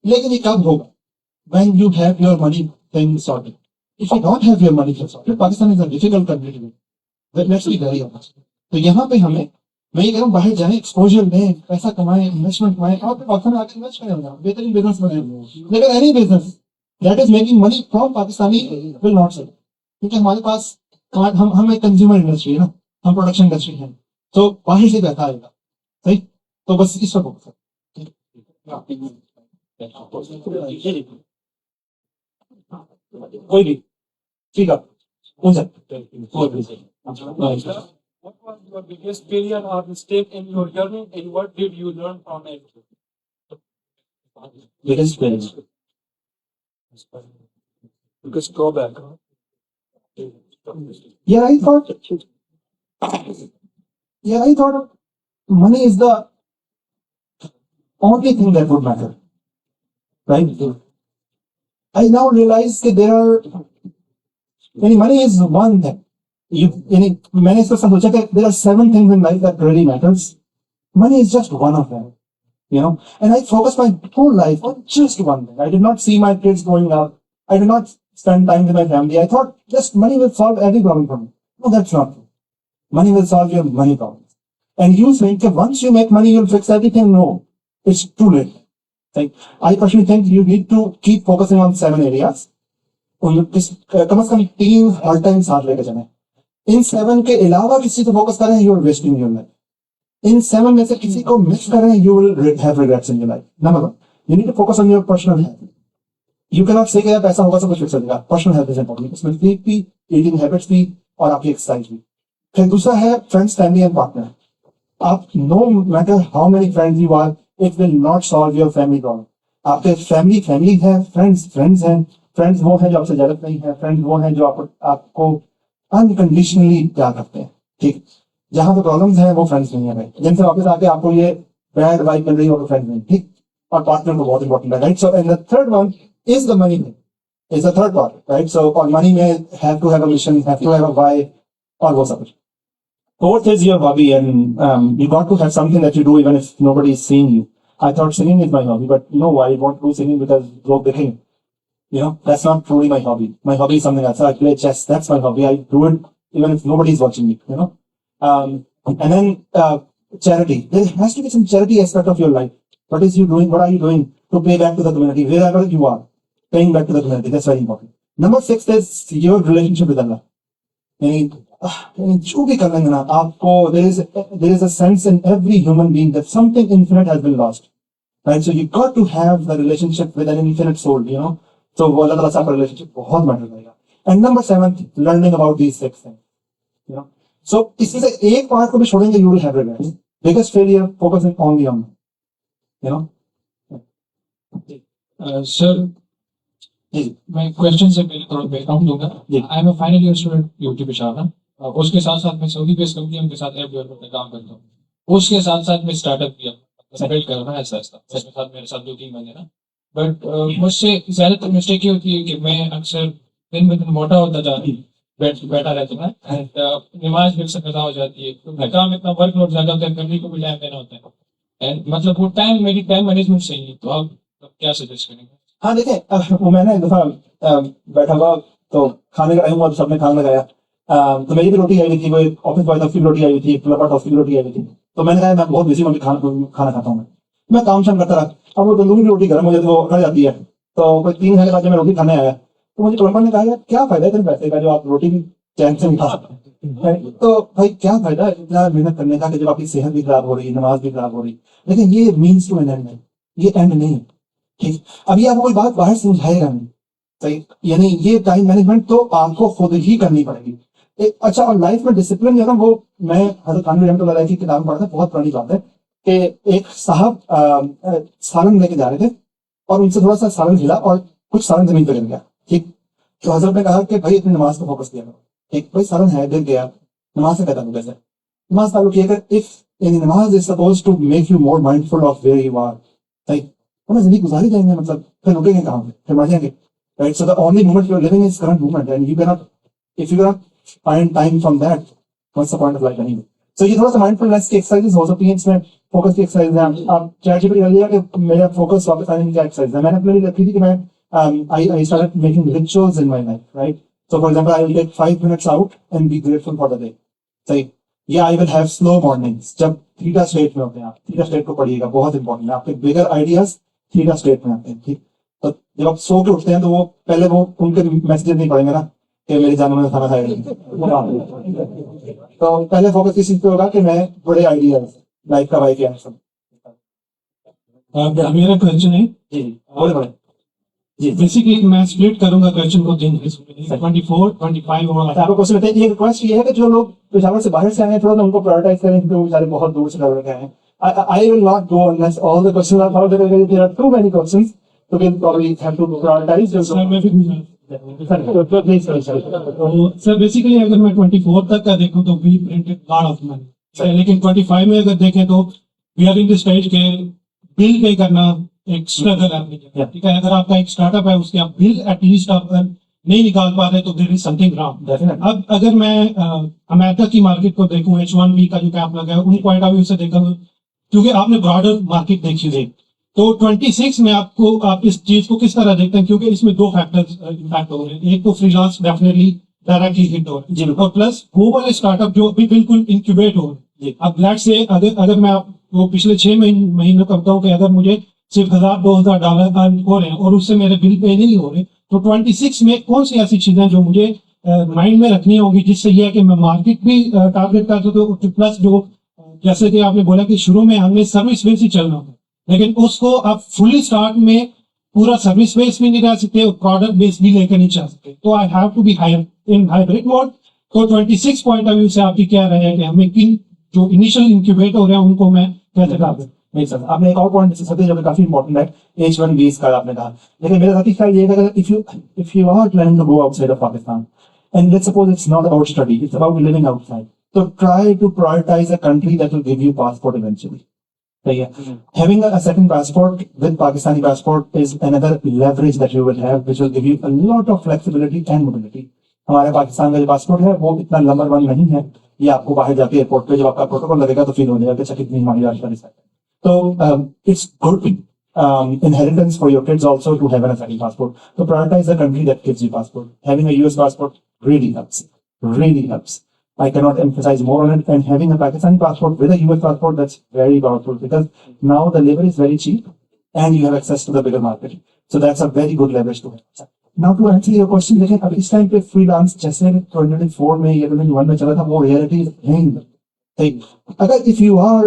S8: लेकिन ये कब होगा? When you have your money thing sorted. If you don't have your money thing sorted, Pakistan is a difficult country to live, let's be very honest. तो यहाँ पे हमें, मैं ये कह रहा हूँ, बाहर जाएं, एक्सपोजर लें, पैसा कमाएं, इन्वेस्टमेंट कमाएं और पाकिस्तान में आकर इन्वेस्ट करें, बेहतरीन बिजनेस बनाएं। लेकिन any business that is making money from Pakistani will not sell, क्योंकि हमारे पास हम एक कंज्यूमर इंडस्ट्री है ना, हम प्रोडक्शन इंडस्ट्री है, तो बाहर से पैसा आएगा, सही। तो बस इस पर कोई भी ठीक है।
S1: What was your biggest failure or mistake in your journey, and what did you learn from it?
S8: biggest failure,
S1: Biggest drawback.
S8: yeah, I thought money is the only thing that would matter, right? I now realize that there are, money is one thing. मैंने इसको सोचा कि there are 7 things in life that really matters. Money is just one of them, and I focused my whole life on just one thing. I did not see my kids growing up. I did not spend time with my family. I thought just money will solve every problem for me. No, that's not true. Money will solve your money problems. And you think that once you make money, you'll fix everything. No, it's too late. I personally think you need to keep focusing on 7 areas. कम से कम 3 हर time साथ लेकर जाना है। इन 7 के अलावा किसी को focus करें, you are wasting your life. इन 7 में से किसी को मिस करें, you will have regrets in your life. Number 1, you need to focus on your personal health. You cannot say कि यार पैसा होगा सब कुछ फिक्स हो जाएगा। Personal health is important. इसमें sleep भी, eating habits भी और आपकी एक्सरसाइज भी। फिर दूसरा है friends, family and partner. आप no matter how many friends you are, it will not solve your family problem. आपके family है, friends हैं, friends वो हैं जो आपसे जरूरत नहीं है, friends वो हैं जो आपको अनकंडीशनली प्यार करते हैं, ठीक। जहां पे प्रॉब्लम्स हैं वो फ्रेंड्स नहीं है भाई, जिनसे वापस आके आपको ये ब्रांड वाइब मिल रही है और फ्रेंड नहीं, ठीक, और पार्टनर को बहुत इंपॉर्टेंट है, right. So and the third one is the money thing, is the third part, right. So और मनी में have to have a mission, have to have a why, और वो सब. Fourth is your hobby, and you got to have something that you do even if nobody is seeing you. I thought singing is my hobby, but no, I want to do singing because लोग देखेंगे. You know, that's not truly my hobby. My hobby is something else. I play chess. That's my hobby. I do it even if nobody is watching me. You know, and then charity. There has to be some charity aspect of your life. What is you doing? What are you doing to pay back to the community wherever you are? Paying back to the community. That's very important. Number 6 is your relationship with Allah. जो भी कर लेंगे ना आपको, there is a sense in every human being that something infinite has been lost, right? So you got to have the relationship with an infinite soul, you know. So वो अल्लाह ताला से आपका relationship बहुत मैटर करेगा. And number 7, learning about these 6 things, you know. So इसमें से एक part को भी छोड़ेंगे, you will have regrets. Biggest failure focusing only on, you know.
S4: Sir मैं क्वेश्चन से पहले थोड़ा बैकग्राउंड दूंगा. I am a final year student UT Peshawar. उसके साथ साथ मैं सऊदी बेस्ड कंपनियों के साथ ऐप डेवलपमेंट में काम करता हूँ. उसके साथ साथ मैं स्टार्टअप भी बिल्ड कर रहा हूँ ऐसा उसके साथ मेरे साथ 2-3 बंदे ना. बट मुझसे ज्यादातर मिस्टेक ये होती है कि मैं अक्सर दिन ब दिन मोटा होता जा बैठा रहता है एंड नमाज फिर से पैदा हो जाती है. तो काम इतना वर्कलोड ज्यादा होता है, फैमिली को भी टाइम देना होता है एंड मतलब वो मेरी टाइम मैनेजमेंट सही नहीं. तो आप क्या सजेस्ट करेंगे?
S8: हाँ देखिए, वो मैंने एक दफा बैठा हुआ तो खाने का टाइम हुआ तो सबने खाना लगाया. तो मेरी भी रोटी आई हुई थी, वो ऑफिस बॉय की रोटी आई हुई थी, फ्लावर टॉफ की रोटी आई हुई थी. तो मैंने कहा मैं बहुत बिजी हूँ, खाना खाता हूँ. मैं काम शाम करता रहा. अब वो तंदूरी की रोटी गर्म हो जाती है, वो अकड़ जाती है. तो कोई 3 घंटे बाद जब मैं रोटी खाने आया तो मुझे प्लम्बर ने कहा यार क्या फायदा है तेरे पैसे का जो आप रोटी भी चैन से नहीं खा सकते. तो भाई क्या फायदा है इतना मेहनत करने का कि जब आपकी सेहत भी खराब हो रही है, नमाज भी खराब हो रही है. लेकिन ये मीन्स टू एन एंड है, ये एंड नहीं है, ठीक. अभी आपको कोई बात बाहर समझाएगा नहीं, सही. यानी ये टाइम मैनेजमेंट तो आपको खुद ही करनी पड़ेगी. अच्छा, और लाइफ में डिसिप्लिन जो है ना, वो मैं हज़रत थानवी रहमतुल्लाह अलैह की किताब में पढ़ा था. बहुत पुरानी बात है कि एक साहब सालन लेके जा रहे थे और उनसे थोड़ा सा सालन हिला और कुछ सालन जमीन पे गिर गया, ठीक. तो हजरत ने कहा कि भाई अपनी नमाज को फोकस किया करो. एक भाई सालन है, गिर गया, नमाज से कहता हूँ कैसे नमाज चालू किया कर. इफ यानी नमाज is suppose to make you more mindful of where you are, सही. उन्हें जिंदगी गुजारी जाएंगे, मतलब फिर रुकेंगे कहाँ पे, फिर मर जाएंगे, right. So the only moment you are living is current moment and you can not, if you can not find time from that, what's the point of life anyway? So ये थोड़ा सा mindfulness की exercises हो सकती हैं, इसमें focus की exercises हैं. आप ChatGPT कर लिया कि मेरा focus वापस आने की क्या exercise है. मैंने अपने लिए रखी थी कि मैं I started making rituals in my life, right? So for example, I will take 5 minutes out and be grateful for the day. सही. Yeah, I will have slow mornings. जब थीटा स्टेट में होते हैं आप, थीटा स्टेट को पढ़िएगा, बहुत important है. आपके बिगर आइडियाज थीटा स्टेट में आते हैं, ठीक. तो जब आप सो के उठते हैं तो वो पहले वो उनके मैसेजेस नहीं पढ़ेंगे ना कि मेरी जानों में खाना खाएगा. तो पहले फोकस इस चीज पे होगा कि मैं बड़े आइडियाज लाइफ का भाई क्या है सब.
S4: मेरा क्वेश्चन है
S8: जी बोले बड़े
S4: जी. बेसिकली मैं स्प्लिट करूंगा क्वेश्चन को 24, 25 और
S8: आपको क्वेश्चन होता है. ये रिक्वेस्ट ये है कि जो लोग पेशावर से बाहर से आए हैं थोड़ा उनको प्रायोरिटाइज करें क्योंकि वो बेचारे बहुत दूर से लड़ रहे हैं. I will not go unless all the questions are followed. There are too many questions, so we'll probably have to prioritize.
S4: Sir मैं भी सर बेसिकली अगर मैं 24 तक का देखूं तो we printed lot of money, लेकिन 25 में अगर देखें तो we are in the stage के बिल पे करना एक स्ट्रगल है, ठीक है. अगर आपका एक स्टार्टअप है उसके आप बिल एटलीस्ट आप नहीं निकाल पा रहे तो देयर इज समथिंग रॉन्ग. अब अगर मैं अमेरिका की मार्केट को देखूं, H1B का जो कैप लगा है उन पॉइंट ऑफ व्यू से देखा, क्योंकि आपने ब्रॉडर मार्केट देखी थी, तो 26 में आप इस चीज को किस तरह देखते हैं? क्योंकि इसमें 2 फैक्टर्स इम्पैक्ट हो रहे हैं. एक तो फ्रीलांस डेफिनेटली डायरेक्टली हिट हो रहे हैं और प्लस वो वाले स्टार्टअप जो अभी बिल्कुल इंक्यूबेट हो रहे हैं. अब लेट्स से अगर मैं आपको पिछले 6 महीने करता हूँ कि अगर मुझे सिर्फ $1,000-2,000 अर्न हो रहे हैं और उससे मेरे बिल पे नहीं हो रहे, तो 26 में कौन सी ऐसी चीजें जो मुझे माइंड में रखनी होगी जिससे यह है कि मैं मार्केट भी टारगेट कर सकूं, प्लस जो जैसे कि आपने बोला कि शुरू में हमने सर्विस बेस ही चलना होगा, लेकिन उसको आप फुली स्टार्ट में पूरा सर्विस बेस भी नहीं रह सकते और प्रोडक्ट बेस भी लेकर नहीं चल सकते. तो I have to be hire in hybrid mode. तो 26 पॉइंट ऑफ व्यू से आपकी क्या रहे कि हमें किन जो इनिशियल इंक्यूबेट हो रहे हैं उनको मैं कैसे कर दूं?
S8: नहीं सर, आपने एक और पॉइंट जो काफी इंपॉर्टेंट है, H1B का आपने कहा. लेकिन मेरा साथी ख्याल ये है कि if you are planning to go outside of Pakistan and let's suppose it's not about study, it's about living outside, so try to prioritize a country that will give you passport eventually. सही है. Having a second passport with Pakistani passport is another leverage that you will have, which will give you a lot of flexibility and mobility. हमारे पाकिस्तान का जो passport है वो इतना number 1 नहीं है. ये आपको बाहर जाके एयरपोर्ट पे जब आपका प्रोटोकॉल लगेगा तो फील हो जाएगा कि अच्छा कितनी हमारी राजधानी है. तो it's good inheritance for your kids also to have a second passport. So prioritize the country that gives you passport. Having a US passport really helps. Really helps. I cannot emphasize more on it. And having a Pakistani passport with a US passport, that's very powerful because now the labor is very cheap and you have access to the bigger market. So that's a very good leverage to have. Now to answer your question, लेकिन अब इस time पे freelance जैसे 2024 में या 2021 में चला था वो रियलिटी है. अगर if you are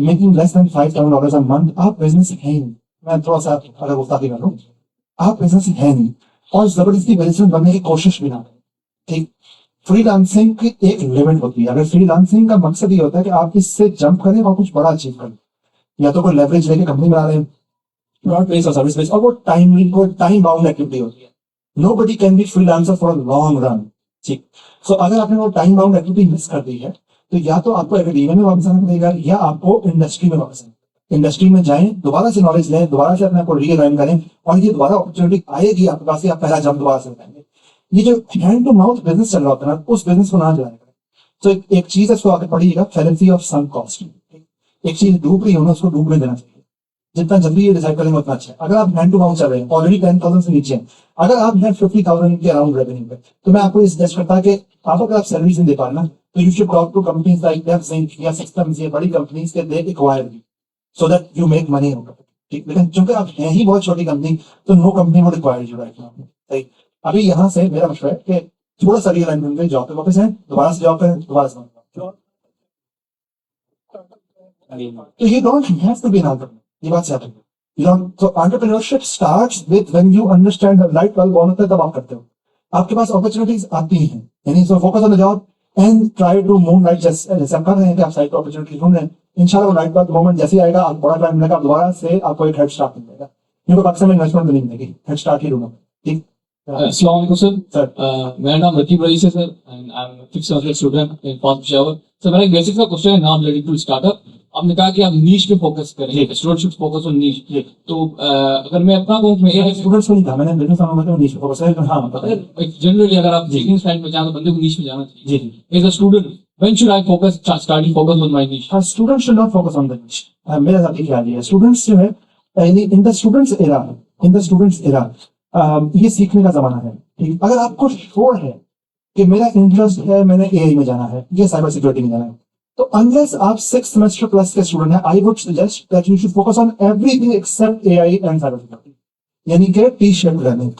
S8: making less than $5,000 a month, आप बिजनेस है नहीं. मैं थोड़ा सा अगर गुस्ताखी कर लूं, आप बिजनेस है नहीं और जबरदस्ती बिजनेस बनने की कोशिश भी ना करें. ठीक, फ्रीलांसिंग की एक लिमिट होती है. अगर फ्रीलांसिंग का मकसद ये होता है कि आप इससे जंप करें और कुछ बड़ा अचीव करें, या तो कोई लेवरेज लेके कंपनी बना रहे हैं, नॉट बेस्ड और सर्विस बेस्ड, और वो टाइम बाउंड एक्टिविटी होती है. Nobody can be freelancer for a long run. ठीक, सो अगर आपने वो टाइम बाउंड एक्टिविटी मिस कर दी है तो या तो आपको एकेडमिया में वापस आना पड़ेगा या आपको इंडस्ट्री में वापस आना. इंडस्ट्री में जाएं, दोबारा से नॉलेज लें, दोबारा से अपने आप को रीअलाइन करें और ये दोबारा अपॉर्चुनिटी आएगी आपके पास, आप पहला जंप दोबारा से लगाएंगे. ये जो हैंड टू माउथ बिजनेस चल रहा होता है ना, उस बिजनेस को ना चलाया करें. तो एक चीज है, उसको आगे पढ़िएगा, फैलेंसी ऑफ सम कॉस्ट. एक चीज डूब रही हो ना, उसको डूबने देना चाहिए. जितना जल्दी ये डिसाइड करेंगे उतना अच्छा है. अगर आप हैंड टू माउथ चल रहे हैं, ऑलरेडी 10,000 से नीचे हैं, अगर आप हैं 50,000 के अराउंड रेवेन्यू पे, तो मैं आपको ये सजेस्ट करता है कि आप अगर आप सर्विस नहीं दे पा रहे ना, तो you should talk to companies like Devsinc या सिस्टम्स, ये बड़ी कंपनीज के they acquire you so that you make money out of it. ठीक, लेकिन चूंकि आप हैं ही बहुत छोटी कंपनी, तो no company would acquire you right now. सही, अभी यहाँ से मेरा मशवरा है कि थोड़ा सा रीअलाइनमेंट में जॉब पे वापस आए, दोबारा से जॉब करें, दोबारा से. तो you don't have to be an entrepreneur. ये बात याद रखिए. So entrepreneurship starts with when you understand the light bulb on होता है तब आप करते हो. आपके पास अपॉर्चुनिटीज आती हैं, यानी so focus on the job and try to move right. जैसे आप कर रहे हैं कि आप साइड पर अपॉर्चुनिटी ढूंढ रहे हैं, इंशाल्लाह वो लाइट बल्ब मोमेंट जैसे आएगा, आप बड़ा टाइम मिलेगा, आप दोबारा से आपको एक हेड स्टार्ट मिलेगा. क्योंकि पाकिस्तान में इन्वेस्टमेंट नहीं मिलेगी, हेड स्टार्ट ही ढूंढना. ठीक,
S9: अस्सलाम वालेकुम सर. मेरा नाम रकीब रईस है sir and I M 5th semester student in pass Peshawar. Sir मेरा एक बेसिक सा क्वेश्चन है, नॉट रिलेटेड टू स्टार्टअप. आपने कहा कि आप नीश पे फोकस करें, स्टूडेंट शुड फोकस ऑन नीश. तो अगर मैं अपना कहूं, मैं एक
S8: स्टूडेंट्स को नहीं कहा मैंने, बिजनेस में नीश पे फोकस करें. हां, पता है
S9: जनरली अगर आप बिजनेस लाइन में जाना तो बंदे को नीश में जाना चाहिए. जी, as a student when should I focus, starting focus on my niche?
S8: Students should not focus on the niche. मेरा साथ ख्याल है, स्टूडेंट्स जो है इन द स्टूडेंट्स एरा ये सीखने का जमाना है. ठीक, अगर आपको श्योर है कि मेरा इंटरेस्ट है, मैंने एआई में जाना है या साइबर सिक्योरिटी में जाना है, तो अनलेस आप 6th semester प्लस के स्टूडेंट हैं, I would suggest that you should focus on everything except AI and cyber security. यानी कि T shape learning.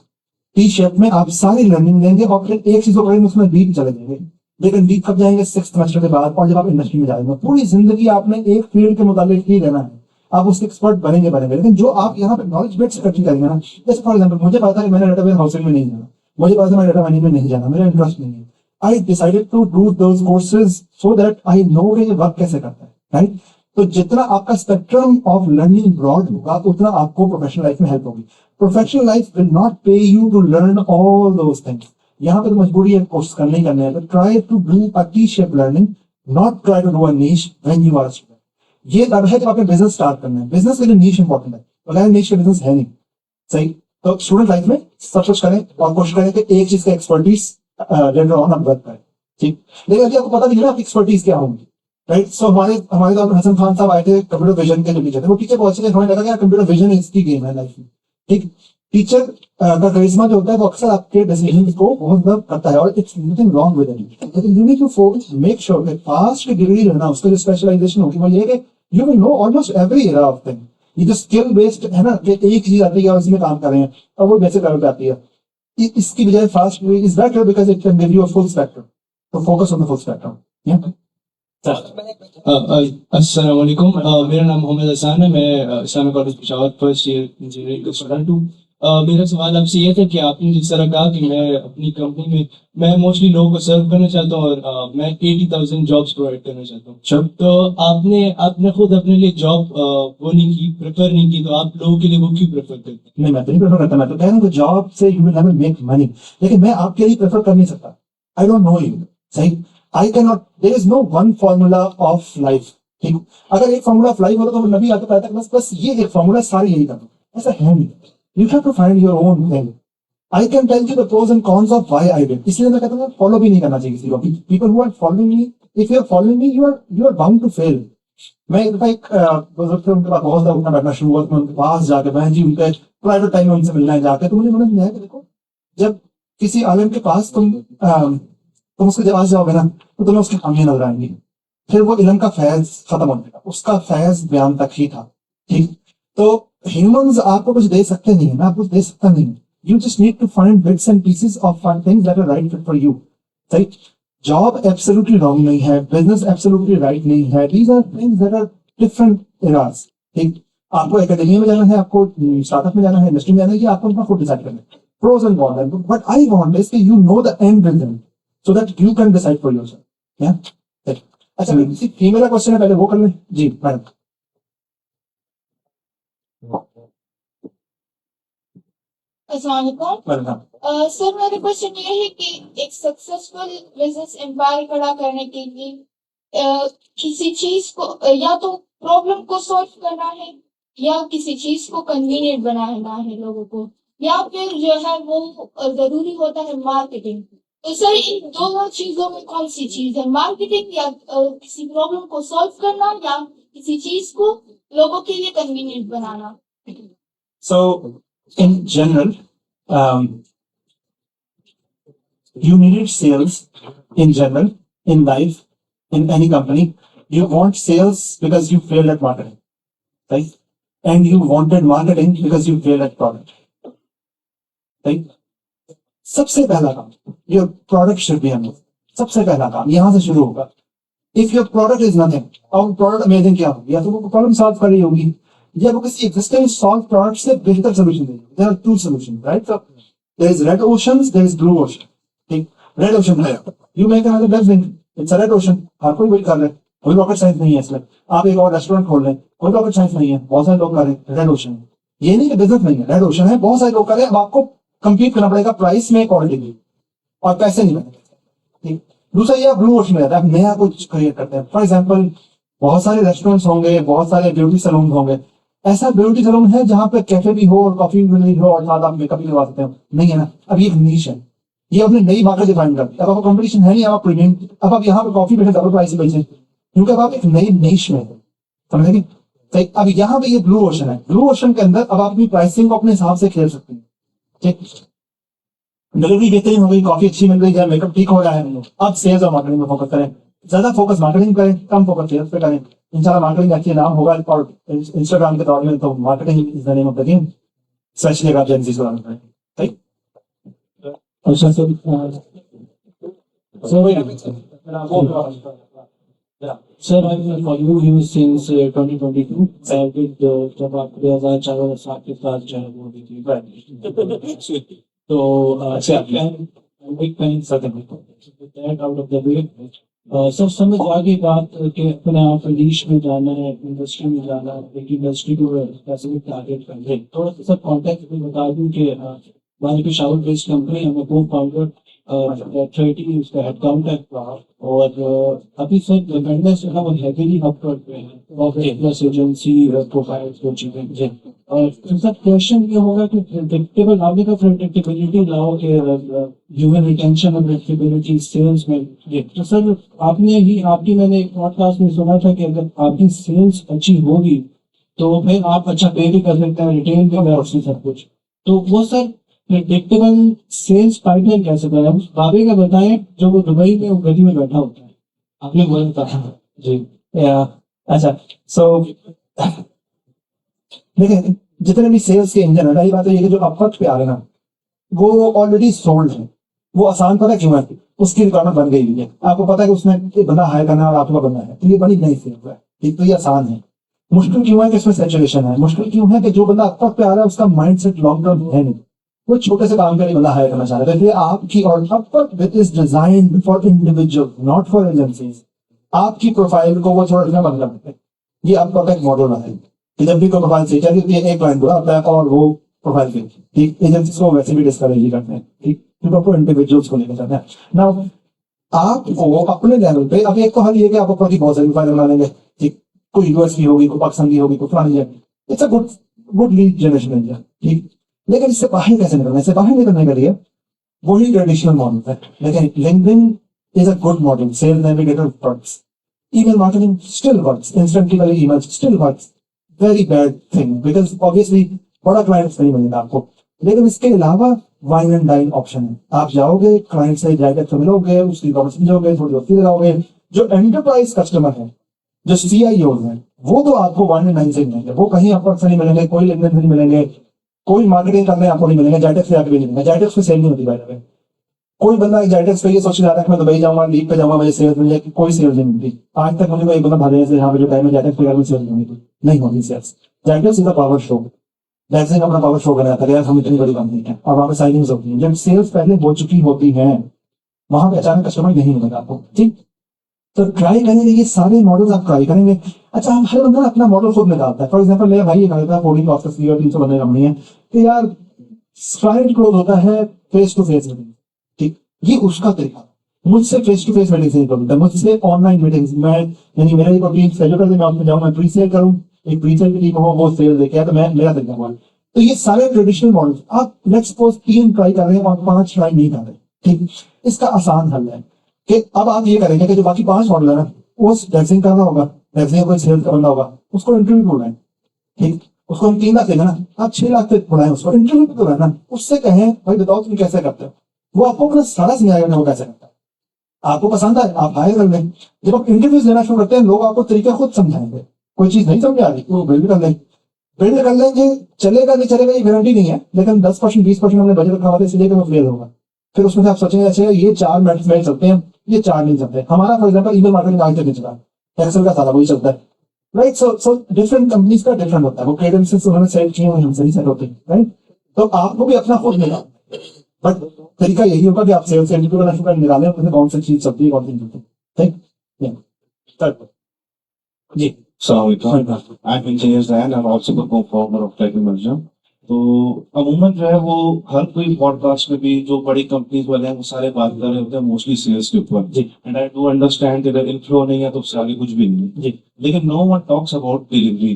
S8: T shape में आप सारी लर्निंग लेंगे और फिर एक चीज को करेंगे, उसमें डीप चले जाएंगे. लेकिन डीप कब जाएंगे? 6th semester के बाद, और जब आप इंडस्ट्री में जाएंगे. पूरी जिंदगी आपने एक फील्ड के मुताबिक ही रहना है, आप उसके एक्सपर्ट बनेंगे. लेकिन जो आप यहाँ पे नॉलेज बेस्ड इकट्ठी करेंगे ना, जैसे फॉर एग्जाम्पल मुझे पता है कि मैंने डाटा वेयर हाउसिंग में नहीं जाना, मुझे पता है मैं डाटा माइनिंग में नहीं जाना, मेरा इंटरेस्ट नहीं है. I decided to do those courses so that I know कि ये वर्क कैसे करता है. राइट, तो जितना आपका स्पेक्ट्रम ऑफ लर्निंग ब्रॉड होगा, उतना आपको प्रोफेशनल लाइफ में हेल्प होगी. Professional life will not pay you to learn all those things. यहाँ पे तो मजबूरी है कोर्स करने ही करने हैं, but try to do a T-shaped learning, not try to do a niche when you are a student. ये तब है जब आपने बिजनेस स्टार्ट करना है. बिजनेस के लिए नीश इंपॉर्टेंट है, बगैर नीश के बिजनेस है नहीं. सही, तो स्टूडेंट लाइफ में सब कुछ करें और कोशिश करें कि एक चीज का एक्सपर्टीज लेटर ऑन आप वर्क करें. ठीक, लेकिन अभी आपको पता भी है ना आपकी एक्सपर्टीज क्या होंगी. राइट, सो हमारे तो हसन खान साहब आए थे, कंप्यूटर विजन के जो टीचर थे, वो टीचर बहुत अच्छे थे. हमें लगा कि कंप्यूटर विजन इसकी गेम है लाइफ में. ठीक, टीचर का करिश्मा जो होता है वो अक्सर आपके डिसीजन को बहुत ज्यादा करता है और it's nothing wrong with it. लेकिन you need to focus, make sure कि फास्ट की डिग्री लेना, उसका जो स्पेशलाइजेशन होगी वो ये है कि you will know almost every area of thing. ये जो स्किल बेस्ड है ना, कि एक चीज आती है और उसी में काम कर रहे हैं और वो बेसिक लेवल पे आती है, इसकी बजाय FAST is better because it can give you a full spectrum. तो focus on the full spectrum.
S9: अस्सलाम वालेकुम. मेरा नाम मोहम्मद हसन है. मैं Islamic College Peshawar first year engineering का स्टूडेंट हूँ. मेरा सवाल आपसे ये था कि आपने जिस तरह कहा कि मैं अपनी कंपनी में मैं मोस्टली लोगों को सर्व करना चाहता हूँ और मैं 80,000 जॉब्स प्रोवाइड करना चाहता हूँ. तो आपने खुद अपने लिए जॉब वो नहीं की, प्रेफर नहीं की, तो आप लोगों के लिए वो क्यों प्रेफर करते हैं?
S8: नहीं, मैं तो नहीं प्रेफर करता. मैं तो कह रहा हूँ कि जॉब से you will never make money, लेकिन मैं आपके लिए प्रेफर कर नहीं सकता. आई डोंट नो यू. सही, I cannot, there is no one formula of life. ठीक, अगर एक फॉर्मूला अप्लाई होता तो नबी आता कहता बस बस ये एक फॉर्मूला सारे यही करना, ऐसा है नहीं। You have to find your own thing. I can tell you the pros and cons of why I did, इसलिए मैं कहता हूँ फॉलो भी नहीं करना चाहिए किसी को। People who are following me, if you are following me, you are bound to fail. मैं एक बुजुर्ग थे, उनके पास बहुत ज्यादा उठना बैठना शुरू हुआ, मैं उनके पास जाके मैं जी उनके प्राइवेट टाइम में उनसे मिलना है जाके, तो मुझे समझ आया कि देखो जब किसी आलिम के पास तुम उसके पास जाओगे ना तो तुम्हें उसकी खामियां नजर आएंगी, फिर वो इल्म का फैज खत्म हो जाएगा, उसका फैज बयान तक ही था। ठीक, तो ह्यूमंस आपको कुछ दे सकते नहीं है, मैं आपको कुछ दे सकता नहीं। You just need to find bits and pieces of things that are right fit for you. Right, job absolutely wrong नहीं है, बिजनेस एब्सोल्युटली राइट नहीं है, these are things that are different eras. ठीक, आपको एकेडमिया में जाना है, आपको स्टार्टअप में जाना है, इंडस्ट्री में जाना है, कि आपको अपना खुद डिसाइड करना है, pros and cons. But I want is कि you know the end result so that you can decide for yourself. या अच्छा, किसी फीमेल का क्वेश्चन है, पहले वो कर लें। जी मैडम।
S10: सर मेरा क्वेश्चन ये है कि एक सक्सेसफुल बिजनेस एम्पायर खड़ा करने के लिए किसी चीज को या तो प्रॉब्लम को सॉल्व करना है या किसी चीज को कन्वीनियंट बनाना है लोगों को, या फिर जो है वो जरूरी होता है मार्केटिंग। तो सर इन दोनों चीजों में कौन सी चीज है, मार्केटिंग या किसी प्रॉब्लम को सॉल्व करना या किसी चीज को लोगों के लिए convenient banana?
S8: So, in general, you needed sales in general, in life, in any company. You want sales because you failed at marketing, right? And you wanted marketing because you failed at product, right? सबसे पहला काम, your product should be amazing. सबसे पहला काम यहाँ से शुरू होगा। If your product is nothing, और product amazing क्या होगी? या तो वो प्रॉब्लम सॉल्व कर रही होगी, या वो किसी existing solved product से बेहतर solution देगी। There are two solutions, right? So there is red oceans, there is blue ocean. ठीक, red ocean है, you make another building, it's a red ocean, हर कोई वही कर रहा है, कोई रॉकेट साइंस नहीं है इसमें। आप एक और रेस्टोरेंट खोल लें, कोई रॉकेट साइंस नहीं है, बहुत सारे लोग कर रहे हैं, रेड ओशन है। ये नहीं कि बिजनेस नहीं है, रेड ओशन है, बहुत सारे लोग कर रहे हैं। अब आपको कंपीट करना पड़ेगा प्राइस में, क्वालिटी और पैसे नहीं मिलेंगे। ठीक, दूसरा ये ब्लू ओशन में रहता है, नया कुछ क्रिएट करते हैं। फॉर एग्जाम्पल, बहुत सारे रेस्टोरेंट्स होंगे, बहुत सारे ब्यूटी सैलून होंगे। ऐसा ब्यूटी सैलून है जहाँ पे कैफे भी हो और कॉफी भी मिल हो और साथ आप मेकअप भी करवा सकते हो, नहीं है ना? अब ये एक नीश है, ये अपने नई मार्केट डिफाइन करती है। अब आपको कंपटीशन है नहीं, अब आप प्रीमियम, अब आप यहाँ पे कॉफी बेचे डबल प्राइस में बेचे, क्योंकि अब आप एक नई नीश में हो, समझेंगे? तो अब यहाँ पे ये ब्लू ओशन है, ब्लू ओशन के अंदर अब आप अपनी प्राइसिंग को अपने हिसाब से खेल सकते हैं। ठीक, डिलीवरी बेहतरीन हो गई, कॉफी अच्छी मिल रही है, मेकअप ठीक हो रहा है, अब सेल्स और मार्केटिंग में फोकस करें। ज्यादा फोकस मार्केटिंग करें, कम फोकस सेल्स पे करें। इंशाल्लाह मार्केटिंग अच्छी नाम होगा, और इंस्टाग्राम के दौर में तो marketing is the name of the game, specially अगर आप जेन ज़ी को रन करें। ठीक,
S9: अच्छा sir, sir I follow you since 2022 जब आप 2004 के साथ जो है वो थी, तो सर समझ आ गई बात कि अपने आप नीश में जाना है, इंडस्ट्री में जाना है, लेकिन इंडस्ट्री को स्पेसिफिक टारगेट करना है। थोड़ा सा सर कॉन्टेक्ट में बता दूं कि हमारी पेशावर बेस्ड कंपनी, हम को फाउंडर 30 उसका हेडकाउंट है, और अभी सर वेंडर्स जो है वो हैवीली अपवर्ड पे हैं, ऑब्जेक्ट प्लस एजेंसी प्रोफाइल्स को चीजें। और सर क्वेश्चन ये होगा कि प्रेडिक्टेबल, आपने का प्रेडिक्टेबिलिटी लाओ कि ह्यूमन रिटेंशन और प्रेडिक्टेबिलिटी सेल्स में। तो सर आपकी मैंने एक पॉडकास्ट में सुना था कि अगर आपकी सेल्स अच्छी होगी तो फिर आप अच्छा पे भी कर सकते हैं, रिटेन भी कर सकते हैं सब कुछ। तो वो सर प्रेडिक्टेबल सेल्स पाइपलाइन कैसे बनाए, उस बाबे का बताएं जो वो दुबई में वो गली में बैठा होता है, आपने वो बताया जी।
S8: अच्छा, सो देखिए, जितने भी सेल्स के इंजन है, पहली बात तो ये कि जो अपवर्क पे आ रहे हैं ना, वो ऑलरेडी सोल्ड है। वो आसान पता क्यों है? उसकी रिक्वायरमेंट बन गई हुई है, आपको पता है कि उसने बंदा हायर करना है और आपका बंदा है, तो ये बड़ी नई सेल्स है। ठीक, तो ये आसान है। मुश्किल क्यों है कि इसमें सैचुरेशन है, मुश्किल क्यों है कि जो बंदा अपवर्क पे आ रहा है उसका माइंड सेट लॉन्ग टर्म है नहीं, वो छोटे से काम के लिए बंदा हायर करना चाह रहा है। इसलिए आपकी और Upwork is designed for individual, not for agencies. आपकी प्रोफाइल को वो थोड़ा मतलब है, ये आपका एक मॉडल है। जब भी कोई प्रोफाइल से चाहिए एक क्लाइंट को और वो प्रोफाइल पे, ठीक, एजेंसीज को वैसे भी डिस्करेज ही करते हैं, ठीक, क्योंकि आपको इंडिविजुअल्स को लेकर जाते हैं। नाउ आपको अपने लेवल पे, अब एक तो हल ये कि आप अपनी बहुत सारी प्रोफाइल बना लेंगे, ठीक, कोई यूएस की होगी, कोई पाकिस्तान की होगी, कोई फलानी है। It's a good lead generation India, ठीक। लेकिन इससे बाहर कैसे निकलना, इससे बाहर निकलने के लिए वही ट्रेडिशनल मॉडल है। लेकिन LinkedIn is a good model, sales navigator works, email marketing still works, instantly वाली email still works, very bad thing because obviously बड़ा क्लाइंट नहीं मिलेगा आपको। लेकिन इसके अलावा वाइन एंड डाइन ऑप्शन है, आप जाओगे क्लाइंट से जाकर मिलोगे, उसकी प्रॉब्लम समझोगे, थोड़ी दोस्ती लगाओगे। जो एंटरप्राइज कस्टमर है, जो CIO है, वो तो आपको वाइन एंड डाइन से मिलेंगे, वो कहीं आपको अक्सर नहीं मिलेंगे, कोई लिंक्डइन से नहीं मिलेंगे, कोई मार्केटिंग करने आपको नहीं मिलेंगे, जाइटेक्स से आके भी नहीं मिलेंगे। जाइटेक्स पे सेल नहीं होती बाय द वे। कोई बंदा जाइटेक्स पे ये सोच रहा है कि मैं दुबई जाऊंगा, लीग पे जाऊंगा, मुझे सेल्स मिल जाएगी, कोई सेल्स नहीं मिलती। आज तक मुझे कोई बंदा भागे से यहाँ पे जो टाइम है जाइटेक्स पे सेल्स नहीं होती sales. GITEX is a power show, that's अपना पावर शो बनाया था, हम इतनी बड़ी कंपनी है और वहां पे साइनिंग्स होती हैं। जब सेल्स पहले हो चुकी होती है वहां पे अचानक कस्टमर नहीं मिलेगा आपको, ठीक। तो ट्राई करेंगे, ये सारे मॉडल्स आप ट्राई करेंगे। अच्छा, हम हर बंदा अपना मॉडल खुद निकालता है। फॉर एग्जांपल मेरा भाई ये कहता है कोडिंग ऑफिस की और 300 बंदे कंपनी है कि यार क्लाइंट क्लोज होता है फेस टू फेस मीटिंग, ठीक। ये उसका तरीका, मुझसे फेस टू फेस मीटिंग नहीं करता, मुझसे ऑनलाइन मीटिंग्स। मैं यानी मेरा एक टीम शेड्यूल कर दे, मैं उसमें जाऊँ, मैं प्री सेल करूँ, एक प्री सेल की टीम हो, वो सेल देखे, तो मैं मेरा तरीका हुआ। तो ये सारे ट्रेडिशनल मॉडल्स आप लेट्स सपोज 3 ट्राई कर रहे हैं और 5 ट्राई नहीं कर रहे, ठीक। इसका आसान हल है कि अब आप ये करेंगे कि जो बाकी 5 मॉडल है ना, वो डेक्सिंग करना होगा, डेक्सिंग कोई सेल्स करना होगा, उसको इंटरव्यू बुलाएं, ठीक। उसको हम 3 लाख देंगे ना, आप 6 लाख तक बुलाएं, उसको इंटरव्यू पे बुलाना, उससे कहें भाई बताओ तुम कैसे करते हो, वो आपको अपना सारा समझाएगा वो कैसे करता है। आपको पसंद आए आप हायर कर लें। जब आप इंटरव्यूज लेना शुरू करते हैं लोग आपको तरीका खुद समझाएंगे। कोई चीज नहीं समझ आ रही वो बिल्ड कर लें, बिल्ड कर लेंगे, चलेगा नहीं चलेगा ये गारंटी नहीं है, लेकिन 10% 20% हमने बजट रखा हुआ था इसलिए वो फेल होगा। फिर उसमें से आप सोचेंगे अच्छा ये 4 मैट्रिक्स में चलते हैं, ये 4 नहीं चलते। हमारा फॉर एग्जांपल ईमेल मार्केटिंग आज तक नहीं चला, एक्सेल का सारा वही चलता है, राइट। सो डिफरेंट कंपनीज का डिफरेंट होता है, वो केडेंसेस उन्होंने सेट किए हुए हमसे नहीं सेट होते, राइट। तो आपको भी अपना खुद मिला, बट तरीका यही होगा कि आप सेल्स इंटरव्यू करना शुरू कर निकालें उसमें कौन सी चीज चलती है कौन सी नहीं चलती, ठीक। जी
S7: I'm engineers and I'm also the co-founder of Tech Emerger। तो अमूमन जो है वो हर कोई पॉडकास्ट में भी जो बड़ी कंपनीज वाले हैं वो सारे बात कर रहे होते हैं मोस्टली सेल्स के ऊपर, एंड आई डू अंडरस्टैंड कि अगर इनफ्लो नहीं है तो उससे आगे कुछ भी नहीं है, लेकिन no one talks about delivery.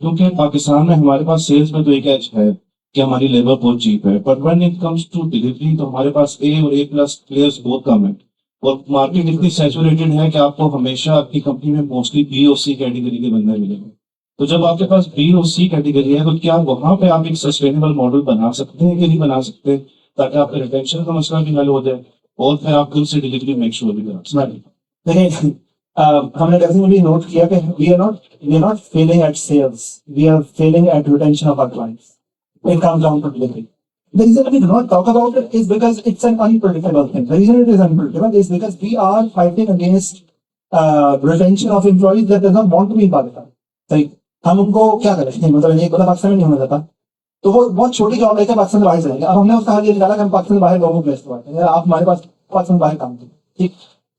S7: क्योंकि पाकिस्तान में हमारे पास सेल्स में तो एक एज है कि हमारी लेबर बहुत चीप है, but when it comes to delivery तो हमारे पास A और A+ प्लेयर्स बहुत कम है और मार्केट इतनी सैचुरेटेड है कि आपको हमेशा आपकी कंपनी में मोस्टली B और C कैटेगरी के बंदे मिलेंगे। तो जब आपके पास B और C कैटेगरी है तो क्या वहां पे आप एक सस्टेनेबल मॉडल बना सकते हैं कि नहीं बना सकते, ताकि आपका रिटेंशन का मसला भी हल हो जाए और फिर आप खुद से डिलीवरी मेक श्योर भी करा।
S8: देखिए हमने डेफिनेटली नोट किया कि we are not failing at sales, we are failing at retention of our clients. It comes down to delivery. The reason we do not talk about it is because it's an unpredictable thing. The reason it is unpredictable is because we are fighting against retention of employees that does not want to be in Pakistan. सही, हम उनको क्या करें, मतलब एक बंदा पाकिस्तान में नहीं होना चाहता तो वो बहुत छोटी जॉब लेकर पाकिस्तान से बाहर चलेंगे। अब हमने उसका हाल ये निकाला कि हम पाकिस्तान से बाहर लोगों को प्लेस करवाते हैं, आप हमारे पास पाकिस्तान से बाहर काम करें, ठीक।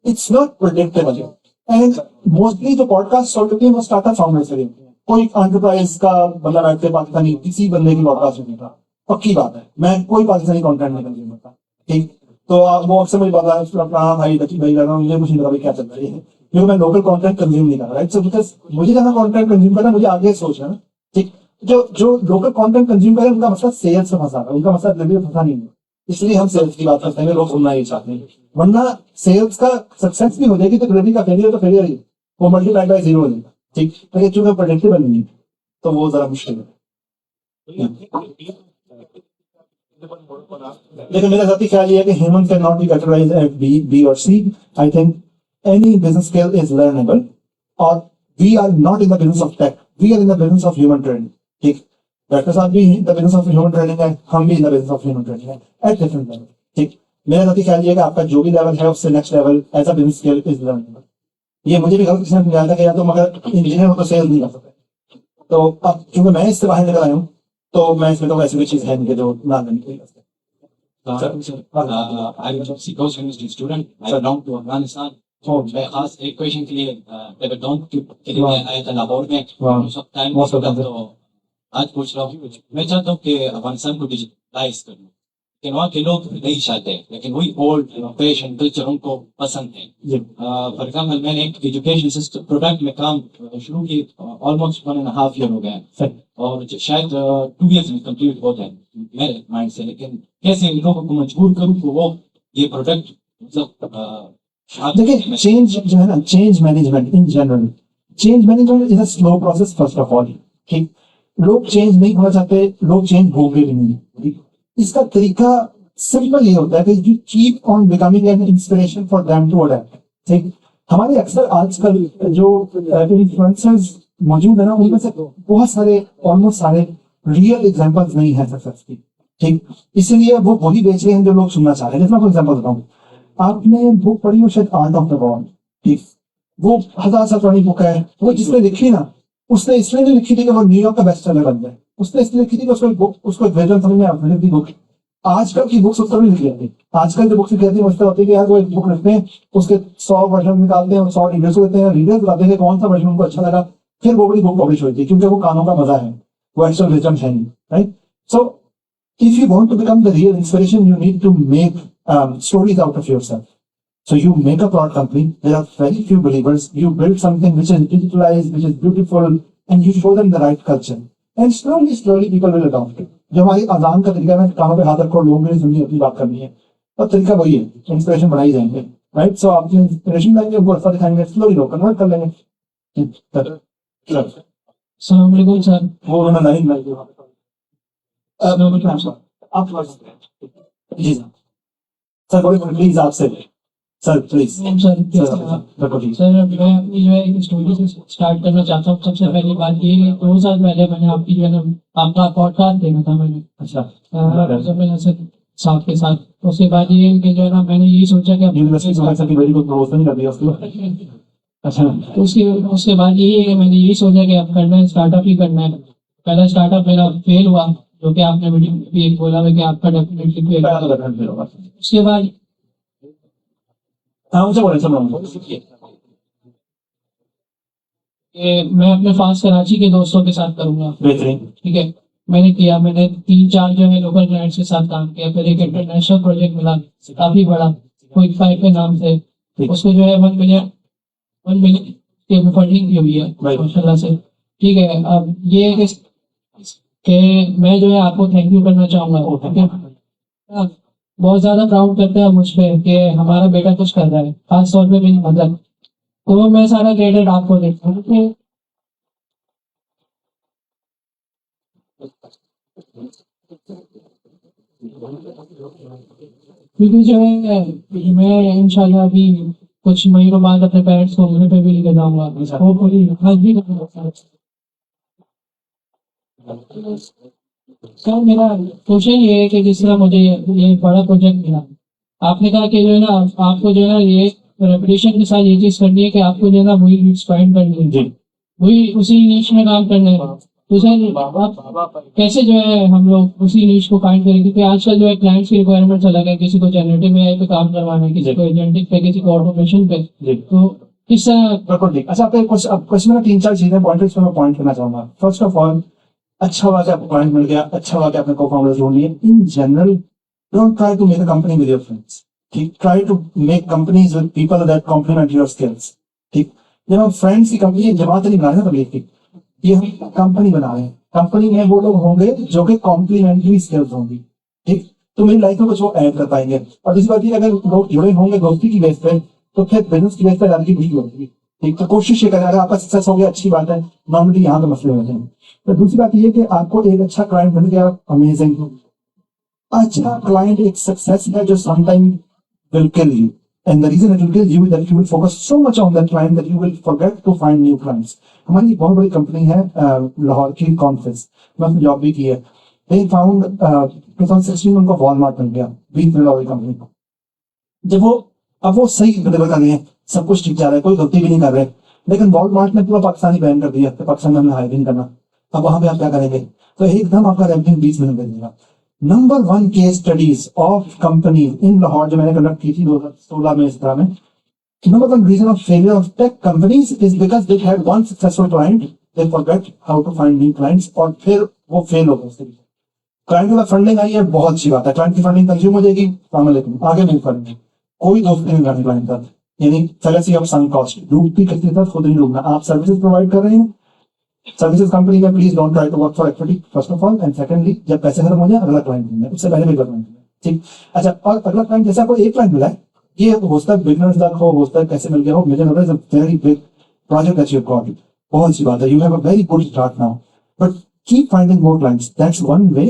S8: It's not predictable and mostly जो पॉडकास्ट होती है वो स्टार्टअप फाउंडर से होती है। कोई एंटरप्राइज का बंदा बैठ के पाकिस्तानी किसी बंदे की पॉडकास्ट नहीं था, पक्की बात है, मैं कोई पाकिस्तानी कंटेंट नहीं कंज्यूम करता, ठीक। तो वो अक्सर मुझे पता है हाँ भाई भाई कर रहा हूँ, मुझे कुछ नहीं पता क्या चल रहा है, क्योंकि मैं लोकल कंटेंट कंज्यूम नहीं कर रहा, राइट। सो बिकॉज मुझे जहाँ कंटेंट कंज्यूम करना मुझे आगे सोचना है, ठीक। जो लोकल कंटेंट कंज्यूम करें उनका मसला सेल्स में फंसा है, उनका मसला डिलीवरी में फंसा नहीं है, इसलिए हम सेल्स की बात करते हैं, लोग सुनना ही चाहते हैं। वरना सेल्स का सक्सेस भी हो जाएगी तो डिलीवरी का फेलियर तो फेलियर ही, वो मल्टीप्लाई बाय 0 हो जाएगा, ठीक। तो ये चूंकि प्रेडिक्टेबल नहीं है तो वो जरा मुश्किल है। लेकिन मेरा जाती ख्याल ये है कि human can not be categorised at B और C. I think any business skill is learnable और we are not in the business of tech, we are in the business of human training, ठीक। Doctor साहब भी in the business of human training है, हम भी in the business of human training है at different level, ठीक। मेरा जाती ख्याल ये है कि आपका जो भी लेवल है उससे next level as a business skill is learnable. ये मुझे भी गलत किसी ने समझाया था कि या तो मगर इंजीनियर हो तो सेल्स नहीं कर सकते, तो अब क्योंकि मैं इससे बाहर निकल आया हूँ तो मैं इसमें तो ऐसी कोई चीज है नहीं कि जो ना लेनी चाहिए।
S9: I'm a Sikos University student. I belong to Afghanistan. मैं खास एक क्वेश्चन के लिए डेवलपमेंट के लिए आया था लाहौर में, उस टाइम तो आज पूछ रहा हूँ। मैं चाहता हूँ कि अफगानिस्तान को डिजिटलाइज करना, कि वहाँ के लोग नहीं चाहते, लेकिन वही ओल्ड पेशेंट कल्चर उनको पसंद है। फॉर एग्जाम्पल मैंने एक एजुकेशन सिस्टम प्रोडक्ट में काम शुरू की, ऑलमोस्ट 1.5 ईयर हो गया है, और शायद 2 ईयर्स में कंप्लीट हो जाए मेरे माइंड से। लेकिन कैसे इन लोगों को मजबूर करूँ कि वो ये प्रोडक्ट मतलब
S8: देखिए, चेंज जो है ना, change management in general, change management is a slow process first of all. ठीक, लोग चेंज नहीं होना चाहते, लोग चेंज होंगे भी नहीं। ठीक, इसका तरीका सिंपल ये होता है कि you keep on becoming an inspiration for them to adapt. ठीक, हमारे अक्सर आजकल जो इन्फ्लुएंसर्स मौजूद है ना, उनमें से बहुत सारे, ऑलमोस्ट सारे रियल एग्जांपल्स नहीं है सक्सेस की। ठीक, इसलिए वो वही बेच रहे हैं जो लोग सुनना चाह रहे हैं। जैसे मैं आपको एग्जांपल बताऊं, आपने बुक पढ़ी हो शायद आर्ट ऑफ द वॉर। ठीक, वो 1000 साल पुरानी बुक है। वो जिसने लिखी ना, उसने इसलिए नहीं लिखी थी कि वो न्यूयॉर्क का बेस्ट सेलर बन जाए, उसने इसलिए लिखी थी कि उसको विजन समझ में आता थी बुक। आजकल की बुक्स उस तरह नहीं लिखी जाती। आजकल जो बुक्स लिखी जाती है वो इस तरह होती है कि यार वो एक बुक लिखते हैं, उसके 100 वर्जन निकालते हैं, 100 रीडर्स को देते हैं, रीडर्स बताते हैं कौन सा वर्जन उनको अच्छा लगा, फिर वो बड़ी बुक पब्लिश होती है, क्योंकि वो कानों का मजा है, वो एक्चुअल विजन है नहीं। Right, so if you want to become the real inspiration, you need to make stories out of yourself. So you make a product company, there are very few believers, you build something which is digitalized, which is beautiful, and you show them the right culture. And slowly people will adopt it. जो हमारी अजान का तरीका है, कानों पे हाथ रखो, लोगों ने सुननी अपनी बात करनी है, और तरीका वही है, इंस्पिरेशन बनाई जाएंगे। राइट, सो आप इंस्पिरेशन लाएंगे, वो रास्ता दिखाएंगे, स्लोली लोग कन्वर्ट कर लेंगे।
S9: अस्सलाम वालेकुम सर।
S8: वो उन्होंने नहीं लाई आप जी सर, बोलिए प्लीज, आपसे सर प्लीज।
S9: सर मैं अपनी जो है स्टोरी से स्टार्ट करना चाहता हूँ। सबसे पहली बात ये है, 2 साल पहले मैंने आपकी जो है ना आपका पॉडकास्ट देखा था मैंने।
S8: अच्छा,
S9: सर साथ के साथ उसके बाद ये कि जो है ना मैंने यही सोचा कि
S8: यूनिवर्सिटी की वेरी गुड प्रमोशन कर दिया उसको। अच्छा,
S9: तो उसके बाद यही है कि मैंने यही सोचा कि अब करना है, स्टार्टअप ही करना है। पहला स्टार्टअप मेरा फेल हुआ, जो कि आपने वीडियो में भी एक बोला है कि आपका डेफिनेटली फेल होगा। उसके बाद मैं अपने फास्ट कराची के दोस्तों के साथ करूंगा।
S8: बेहतरीन,
S9: ठीक है, मैंने 3-4 जो है लोकल क्लाइंट्स के साथ काम किया। फिर एक इंटरनेशनल प्रोजेक्ट मिला काफी बड़ा, क्विक 5 के नाम से, उसको जो है 1 मिलियन की फंडिंग की हुई है माशाल्लाह से। ठीक है, अब ये है कि मैं जो है आपको थैंक यू करना चाहूंगा। बहुत ज्यादा प्राउड करते हैं मुझ पे कि हमारा बेटा कुछ कर रहा है, खास तौर पे मेरी मदर। तो मैं सारा क्रेडिट आपको देता हूँ, क्योंकि जो है मैं इंशाल्लाह अभी कुछ महीनों बाद अपने पेरेंट्स को घूमने पे भी लेके जाऊंगा। वो पूरी सर मेरा क्वेश्चन ये है कि जिस तरह मुझे ये बड़ा प्रोजेक्ट मिला, आपने कहा कि जो है ना आपको जो है ना ये रेपुटेशन के साथ ये चीज करनी है कि आपको जो है ना वही नीच फाइंड करनी है, वही उसी नीच में काम करना है। तो सर आप कैसे जो है हम लोग उसी नीच को फाइंड करें, क्योंकि आजकल जो है क्लाइंट्स की रिक्वायरमेंट्स अलग है, किसी को जनरेटिव एआई पे काम करवाना है, किसी को एजेंटिक पे, किसी को ऑटोमेशन पे। तो किस तरह?
S8: अच्छा, आपके क्वेश्चन में 3-4 चीजें पॉइंट में पॉइंट करना चाहूंगा। फर्स्ट ऑफ ऑल, अच्छा हुआ कि आपको क्लाइंट मिल गया, अच्छा हुआ कि आपने को-फाउंडर्स ढूंढ लिए। In general, don't try to make a company with your friends. ठीक, try to make companies with people that complement your skills. ठीक, जब हम फ्रेंड्स की कंपनी जमात नहीं बना रहे तबलीग की, ये हम कंपनी बना रहे हैं। कंपनी में वो लोग होंगे जो कि कॉम्प्लीमेंट्री स्किल्स होंगी। ठीक, तो मेरी लाइफ में कुछ वो ऐड कर पाएंगे। और दूसरी बात ये, अगर लोग जुड़े होंगे दोस्ती की बेस पे, तो फिर बिजनेस की बेस पे ज्यादा की खुशी होगी। ठीक, तो कोशिश ये करें, अगर आपका सक्सेस हो गया अच्छी बात है, नॉर्मली यहाँ तो मसले होते हैं। तो दूसरी बात ये कि आपको एक अच्छा क्लाइंट मिल गया, अमेजिंग। अच्छा क्लाइंट एक सक्सेस है जो sometime will kill you, and the reason it will kill you is that you will focus so much on that client that you will forget to find new clients. हमारी बहुत बड़ी company है लाहौर की conference, मैं उसमें job भी की है। They found 2016 में उनको वॉलमार्ट मिल गया, $20 मिलियन कंपनी को। जब अब वो सही डिलीवर कर रहे हैं, सब कुछ ठीक जा रहा है, कोई गलती भी नहीं कर रहे, लेकिन वॉलमार्ट ने पूरा पाकिस्तानी बैन कर दिया, तो पाकिस्तान में हमने हायरिंग करना। अब वहां पे आप क्या करेंगे? तो एकदम आपका रेवेन्यू 20 मिलियन दे देगा। Number 1 case studies of company इन लाहौर जो मैंने कंडक्ट की थी 2016 में, इस तरह में, number 1 reason of failure of tech companies is because they had one successful client, they forget how to find new clients, और फिर वो फेल हो गए। क्लाइंट का फंडिंग आई है, बहुत अच्छी बात है, क्लाइंट की फंडिंग कंज्यूम हो जाएगी, आगे नहीं फंडिंग, कोई दोस्त नहीं करनी क्लाइंट का, यानी फेलेसी ऑफ सम कॉस्ट, डूबती किसके साथ खुद नहीं डूबना। आप सर्विसेज प्रोवाइड कर रहे हैं, सर्विसेज कंपनी में please don't try to work for equity first of all, and secondly जब पैसे खत्म हो जाए अगला क्लाइंट मिलना है, उससे पहले भी अगला क्लाइंट मिलना है, ठीक। अच्छा, और अगला क्लाइंट जैसे आपको एक क्लाइंट मिला है, ये हो सकता है बिगनर्स लक हो सकता है कैसे मिल गया हो, मुझे लग रहा है very big project that you got, बहुत सी बात है, you have a very good start now, but keep finding more clients, that's one way,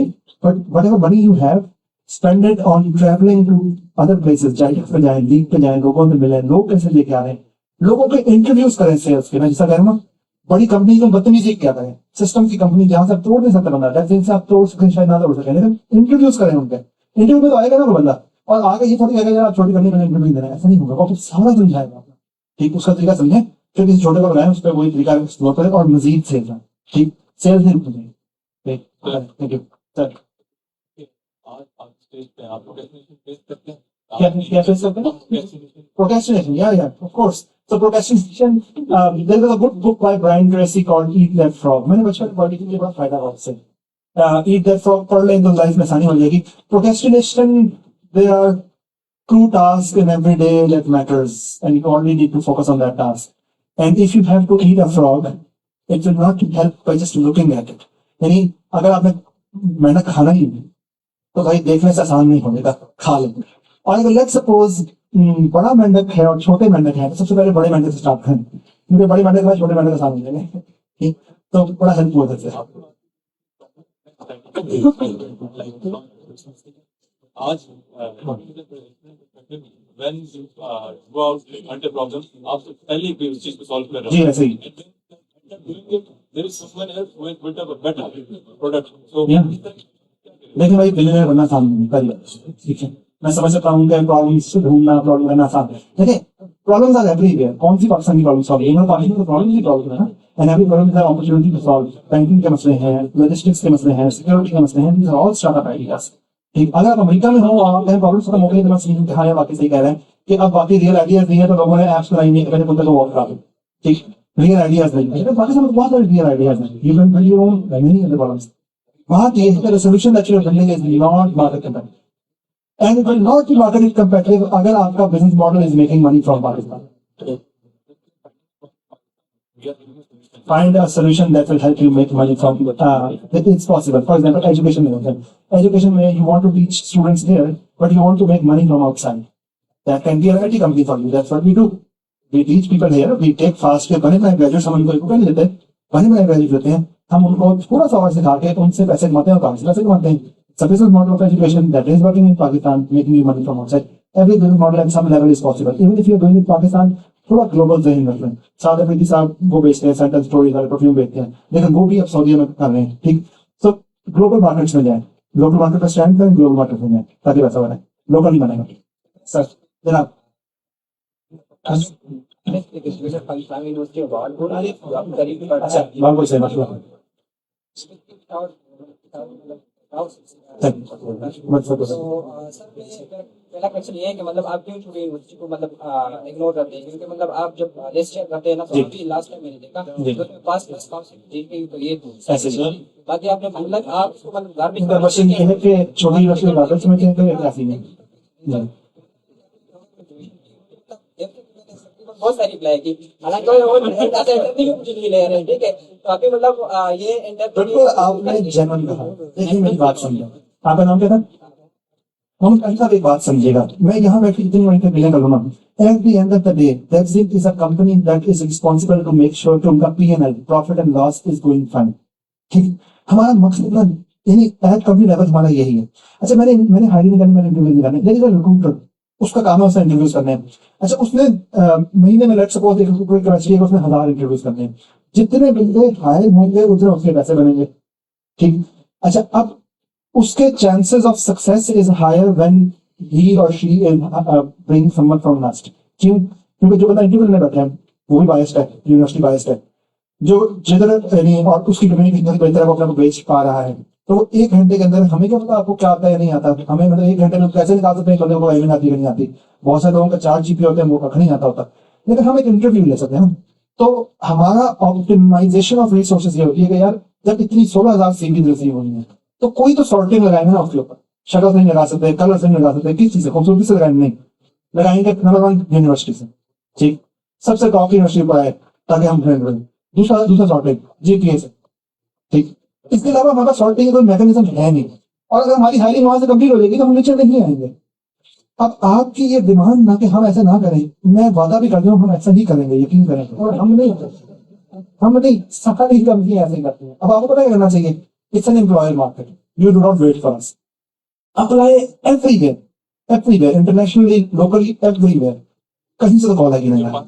S8: but whatever money you have spend it on traveling to other places, जाइट पे जाएं, league पे जाएं, लोगों से मिलें, लोग कैसे लेके आ रहे हैं, लोगों के इंटरव्यूज करें सेल्स के, मैं जैसा कह रहा हूँ बड़ी कंपनी में बदतमीजी क्या करें, सिस्टम की कंपनी जहां से आप तोड़ नहीं सकते बंदा, जिनसे आप तोड़ सकें शायद ना तोड़ सकें, लेकिन इंटरव्यूज करें उनके, इंटरव्यू में तो आएगा ना वो बंदा, और आगे ये थोड़ी कहेगा यार आप छोटी कंपनी में इंटरव्यू देना है, ऐसा नहीं होगा, वो सारा समझाएगा, ठीक, उसका तरीका समझें, फिर किसी छोटे को लगाएं, उस पर वही तरीका एक्सप्लोर करें और मजीद सेल्स, ठीक, सेल्स नहीं रुकनी, thank you sir. Procrastination, yeah, of course. So procrastination, there was a good book by Brian Tracy called Eat That Frog. मैंने बचपन में पढ़ी थी, मुझे बड़ा फायदा हुआ उससे। Eat That Frog पढ़ लें तो लाइफ में आसानी हो जाएगी। Procrastination, there are 2 tasks in every day that matters, and you only need to focus on that task. And if you have to eat a frog, it will not help by just looking at it. यानी अगर आपने मेंढक खाना ही नहीं तो भाई देखने से आसान नहीं होगा, खा लेंगे। और अगर लेट्स सपोज बड़ा मेंढक है और छोटे मेंढक है, तो सबसे पहले बड़े मेंढक से स्टार्ट करें, क्योंकि बड़े मेंढक के बाद छोटे मेंढक आसान हो जाएंगे, ठीक, तो बड़ा हेल्प हुआ था।
S1: आज when you go out under problems, आप पहले भी उस चीज को सॉल्व कर रहे हो,
S8: जी ऐसे ही,
S1: there is someone else who has built up a better product, so
S8: देखिए भाई बिलियनर बनना आसान नहीं है, ठीक है, मैं समझ सकता हूँ कि प्रॉब्लम्स ढूंढना, प्रॉब्लम करना आसान है, देखिए प्रॉब्लम्स आर एवरीवेयर, कौन सी पाकिस्तान की प्रॉब्लम सॉल्व है, पाकिस्तान में प्रॉब्लम ही प्रॉब्लम है ना, and every problem is an opportunity to solve, banking के मसले हैं, लॉजिस्टिक्स के मसले हैं, सिक्योरिटी के मसले हैं, these are all startup ideas, ठीक। अगर आप अमेरिका में हो और आप प्रॉब्लम खत्म हो गई तो मैं समझूं कि हाँ ये बाकी सही कह रहे हैं कि अब बाकी रियल आइडियाज नहीं है, तो लोगों ने ऐप्स बनाई नहीं, मैंने खुद को वर्क करा, ठीक, रियल आइडियाज नहीं है, पाकिस्तान में बहुत सारे रियल आइडियाज हैं, you can build your own many other problems, वहाँ की है solution that you are building is not market competitive, and it will not be market competitive अगर आपका business model is making money from Pakistan. Find a solution that will help you make money from it's possible. For example, education में होता है, education में you want to teach students here, but you want to make money from outside. That can be a IT company for you. That's what we do. We teach people here. We take fast बने बनाए graduates, हम उनको equipment लेते हैं, बने बनाए graduates लेते हैं, हम उनको थोड़ा सा और सिखा के उनसे पैसे कमाते हैं और काम से पैसे कमाते हैं। Successful model of education that is working in Pakistan, making you money from outside. Every business model at some level is possible. Even if you are doing it in Pakistan, थोड़ा ग्लोबल जहन रख लें। साथ अफरीदी साहब वो बेचते हैं, sentence stories और परफ्यूम बेचते हैं, लेकिन वो भी अब सऊदी में कर रहे हैं, ठीक। सो ग्लोबल मार्केट्स में जाएं, ग्लोबल मार्केट पर स्टैंड करें, ग्लोबल मार्केट में जाएं, ताकि पैसा बने, लोकल नहीं बनेगा। सर जनाब अच्छा बहुत कुछ है मतलब
S11: पहला क्वेश्चन ये है कि मतलब आप क्यों छोटी यूनिवर्सिटी को मतलब इग्नोर करते हैं, क्योंकि मतलब आप जब लिस्ट चेक करते हैं ना, तो अभी लास्ट टाइम मैंने देखा तो पास प्लस काउंसिल तो ये ऐसे बाकी आपने मतलब आप उसको मतलब गार्बेज
S8: क्वेश्चन ये है कि छोटी यूनिवर्सिटी गार्बेज में कैसी है,
S11: बहुत सारी रिप्लाई की, हालांकि वो ऐसा इंटरव्यू कुछ नहीं ले रहे हैं, ठीक है, तो अभी मतलब ये
S8: बिल्कुल आपने जेन्युइन कहा। देखिए मेरी बात समझो, आपका नाम क्या था? हम ऐसा एक बात समझिएगा, मैं यहाँ बैठ के इतनी बड़ी बिलियन करूँगा, at the end of the day that is a company that is responsible to make sure कि उनका P&L profit and loss is going fine, ठीक। हमारा मकसद ना यानी एट कंपनी लेवल हमारा यही है। अच्छा मैंने हायरिंग करनी, मैंने इंटरव्यू नहीं करनी, लेकिन रिक्रूटर उसका काम है उसने इंटरव्यूज करने हैं। अच्छा उसने महीने में लेट सपोज एक रिक्रूटर कैपेसिटी है, उसने 1000 इंटरव्यूज करने हैं, जितने बंदे हायर होंगे उतने उसके पैसे बनेंगे, ठीक। अच्छा अब उसके chances of success is higher when he or she is bring someone from last, क्यों? क्योंकि जो बंदा इंटरव्यू में बैठा है वो भी बायस्ड है, यूनिवर्सिटी बायस्ड है, जो जिधर यानी और उसकी कम्युनिटी बेहतर है वो अपने को बेच पा रहा है, तो 1 घंटे के अंदर हमें क्या पता आपको क्या आता है नहीं आता, हमें मतलब 1 घंटे में कैसे निकाल सकते हैं बंदे को आईमेल आती है नहीं आती। बहुत सारे लोगों का 4 GPA होते हैं, वो कख नहीं आता होता, लेकिन हम एक इंटरव्यू ले सकते हैं। तो हमारा ऑप्टिमाइजेशन ऑफ रिसोर्सेज ये होती है कि यार जब इतनी 16,000 सीवी रिसीव हुई है, तो कोई तो सॉर्टिंग लगाएंगे ना उसके ऊपर, शक्ल से नहीं लगा सकते, कलर से नहीं लगा सकते, किस चीज से, खूबसूरती से लगाएंगे नहीं, लगाएंगे नंबर 1 यूनिवर्सिटी से, ठीक, सबसे टॉप यूनिवर्सिटी पर आए ताकि हम ट्रेंड बने। दूसरा सॉर्टिंग जीपीए से, ठीक। इसके अलावा हमारा सॉर्टिंग का कोई मैकेनिज्म है नहीं, और अगर हमारी हायरिंग वहां से कंप्लीट हो जाएगी तो हम नीचे नहीं आएंगे। अब आपकी ये डिमांड ना कि हम ऐसा ना करें, मैं वादा भी करता हूँ हम ऐसा ही करेंगे, यकीन करें, और हम नहीं सारी कंपनियां ऐसे करती हैं। अब आपको पता क्या करना चाहिए, it's an employer market, you do not wait for us, apply everywhere, internationally, locally, everywhere, कहीं से तो कॉल आएगी नहीं यार,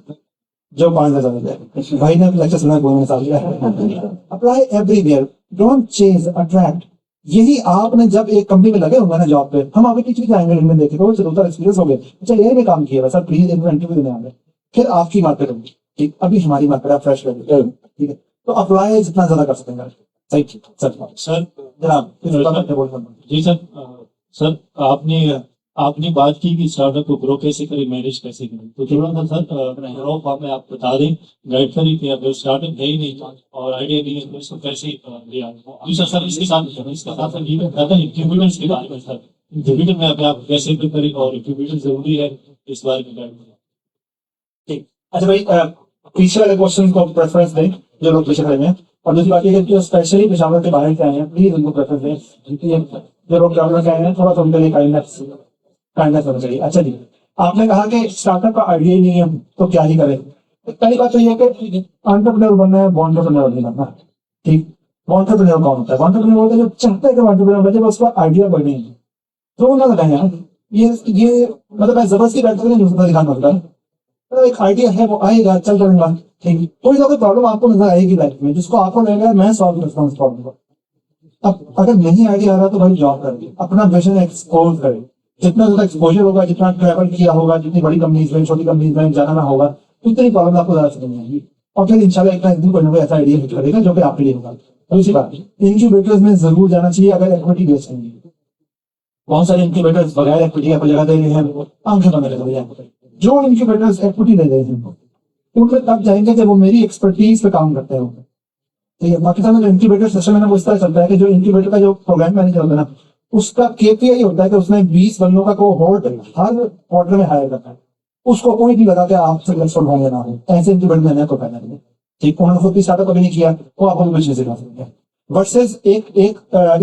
S8: जो 5,000 भाई ने लेक्चर सुना apply everywhere, don't chase, attract. यही आपने जब एक कंपनी में लगे होंगे ना जॉब पे, हम आपके पीछे जाएंगे, इनमें देखे तो चलो एक्सपीरियंस हो गया, अच्छा यही में काम किया सर, प्लीज इंटरव्यू देने आ गए, फिर आपकी मार्केट होगी, ठीक। अभी हमारी मार्केट है फ्रेश, ठीक है, तो अप्लाई जितना ज्यादा कर सकेंगे। Thank you sir. जनाब
S1: जी सर, सर आपने बात की कि स्टार्टअप को ग्रो कैसे करें, मैनेज कैसे करें, तो थोड़ा सा सर ग्रो हमें आप बता दें, गाइड करें कि अगर स्टार्टअप है ही नहीं और आइडिया नहीं है तो इसको कैसे लिया। दूसरा सर इसके साथ इंक्यूबेटर्स के बारे में, सर इंक्यूबेटर में अपने आप कैसे करें और इंक्यूबेटर जरूरी है, इस बारे में गाइड करें।
S8: ठीक, अच्छा भाई, पीछे वाले क्वेश्चन को प्रेफरेंस दें जो लोग पीछे खड़े हैं, और दूसरी बात ये कि स्पेशली पेशावर के बाहर से आए हैं, प्लीज उनको प्रेफरेंस दें, क्योंकि जो लोग ट्रैवलर के आए हैं थोड़ा सा उनके लिए काइंडनेस होना चाहिए। अच्छा जी, आपने कहा कि स्टार्टअप का आइडिया ही नहीं है तो क्या ही करें। पहली बात तो ये है कि एंटरप्रेन्योर बनना है, बॉन्टरप्रेन्योर नहीं बनना, ठीक। बॉन्टरप्रेन्योर कौन होता है? बॉन्टरप्रेन्योर होता है जो चाहता है कि बॉन्टरप्रेन्योर बने, उसका आइडिया कोई नहीं है तो ना लगाए यार, ये मतलब जबरदस्ती बैठकर नहीं हो सकता, दिखाना होता है, तो एक आइडिया है वो आएगा, चल करूंगा, ठीक। कोई ना कोई प्रॉब्लम आपको नजर आएगी लाइफ में जिसको आपको लगेगा मैं सॉल्व करता हूँ उस प्रॉब्लम को। अब अगर नहीं आइडिया आ रहा तो भाई जॉब करिए, अपना विजन एक्सपोज करें, जितना ज्यादा एक्सपोजर होगा, जितना ट्रैवल किया होगा, जितनी बड़ी कंपनीज में, छोटी कंपनीज में जाना ना होगा, उतनी प्रॉब्लम आपको ज्यादा समझ आएगी, और फिर इंशाल्लाह एक दिन कोई ना कोई ऐसा आइडिया हिट करेगा जो कि आपके लिए होगा। दूसरी बात, इनक्यूबेटर्स में जरूर जाना चाहिए अगर इक्विटी बेच चाहिए। बहुत सारे इनक्यूबेटर्स बगैर इक्विटी आपको जगह दे रहे हैं, आंखें बंद करके जो इनक्यूबेटर्स इक्विटी दे रहे हैं उनमें तब जाएंगे जब वो मेरी एक्सपर्टीज पे काम करते हैं, ठीक है। पाकिस्तान में जो इनक्यूबेटर सिस्टम है ना वो इस तरह चलता है कि जो इनक्यूबेटर का जो प्रोग्राम मैनेजर होता है ना, उसका केपीआई होता है कि उसने 20 बंदों का कोहोर्ट हर क्वार्टर में हायर करना है, उसको कोई नहीं लगा कि आप सक्सेसफुल होंगे ना हो, ऐसे इनक्यूबेटर में कोई फायदा नहीं है, ठीक। उन्होंने खुद भी स्टार्टअप कभी नहीं किया, वो आपको भी कुछ नहीं सिखा सकते। वर्सेज एक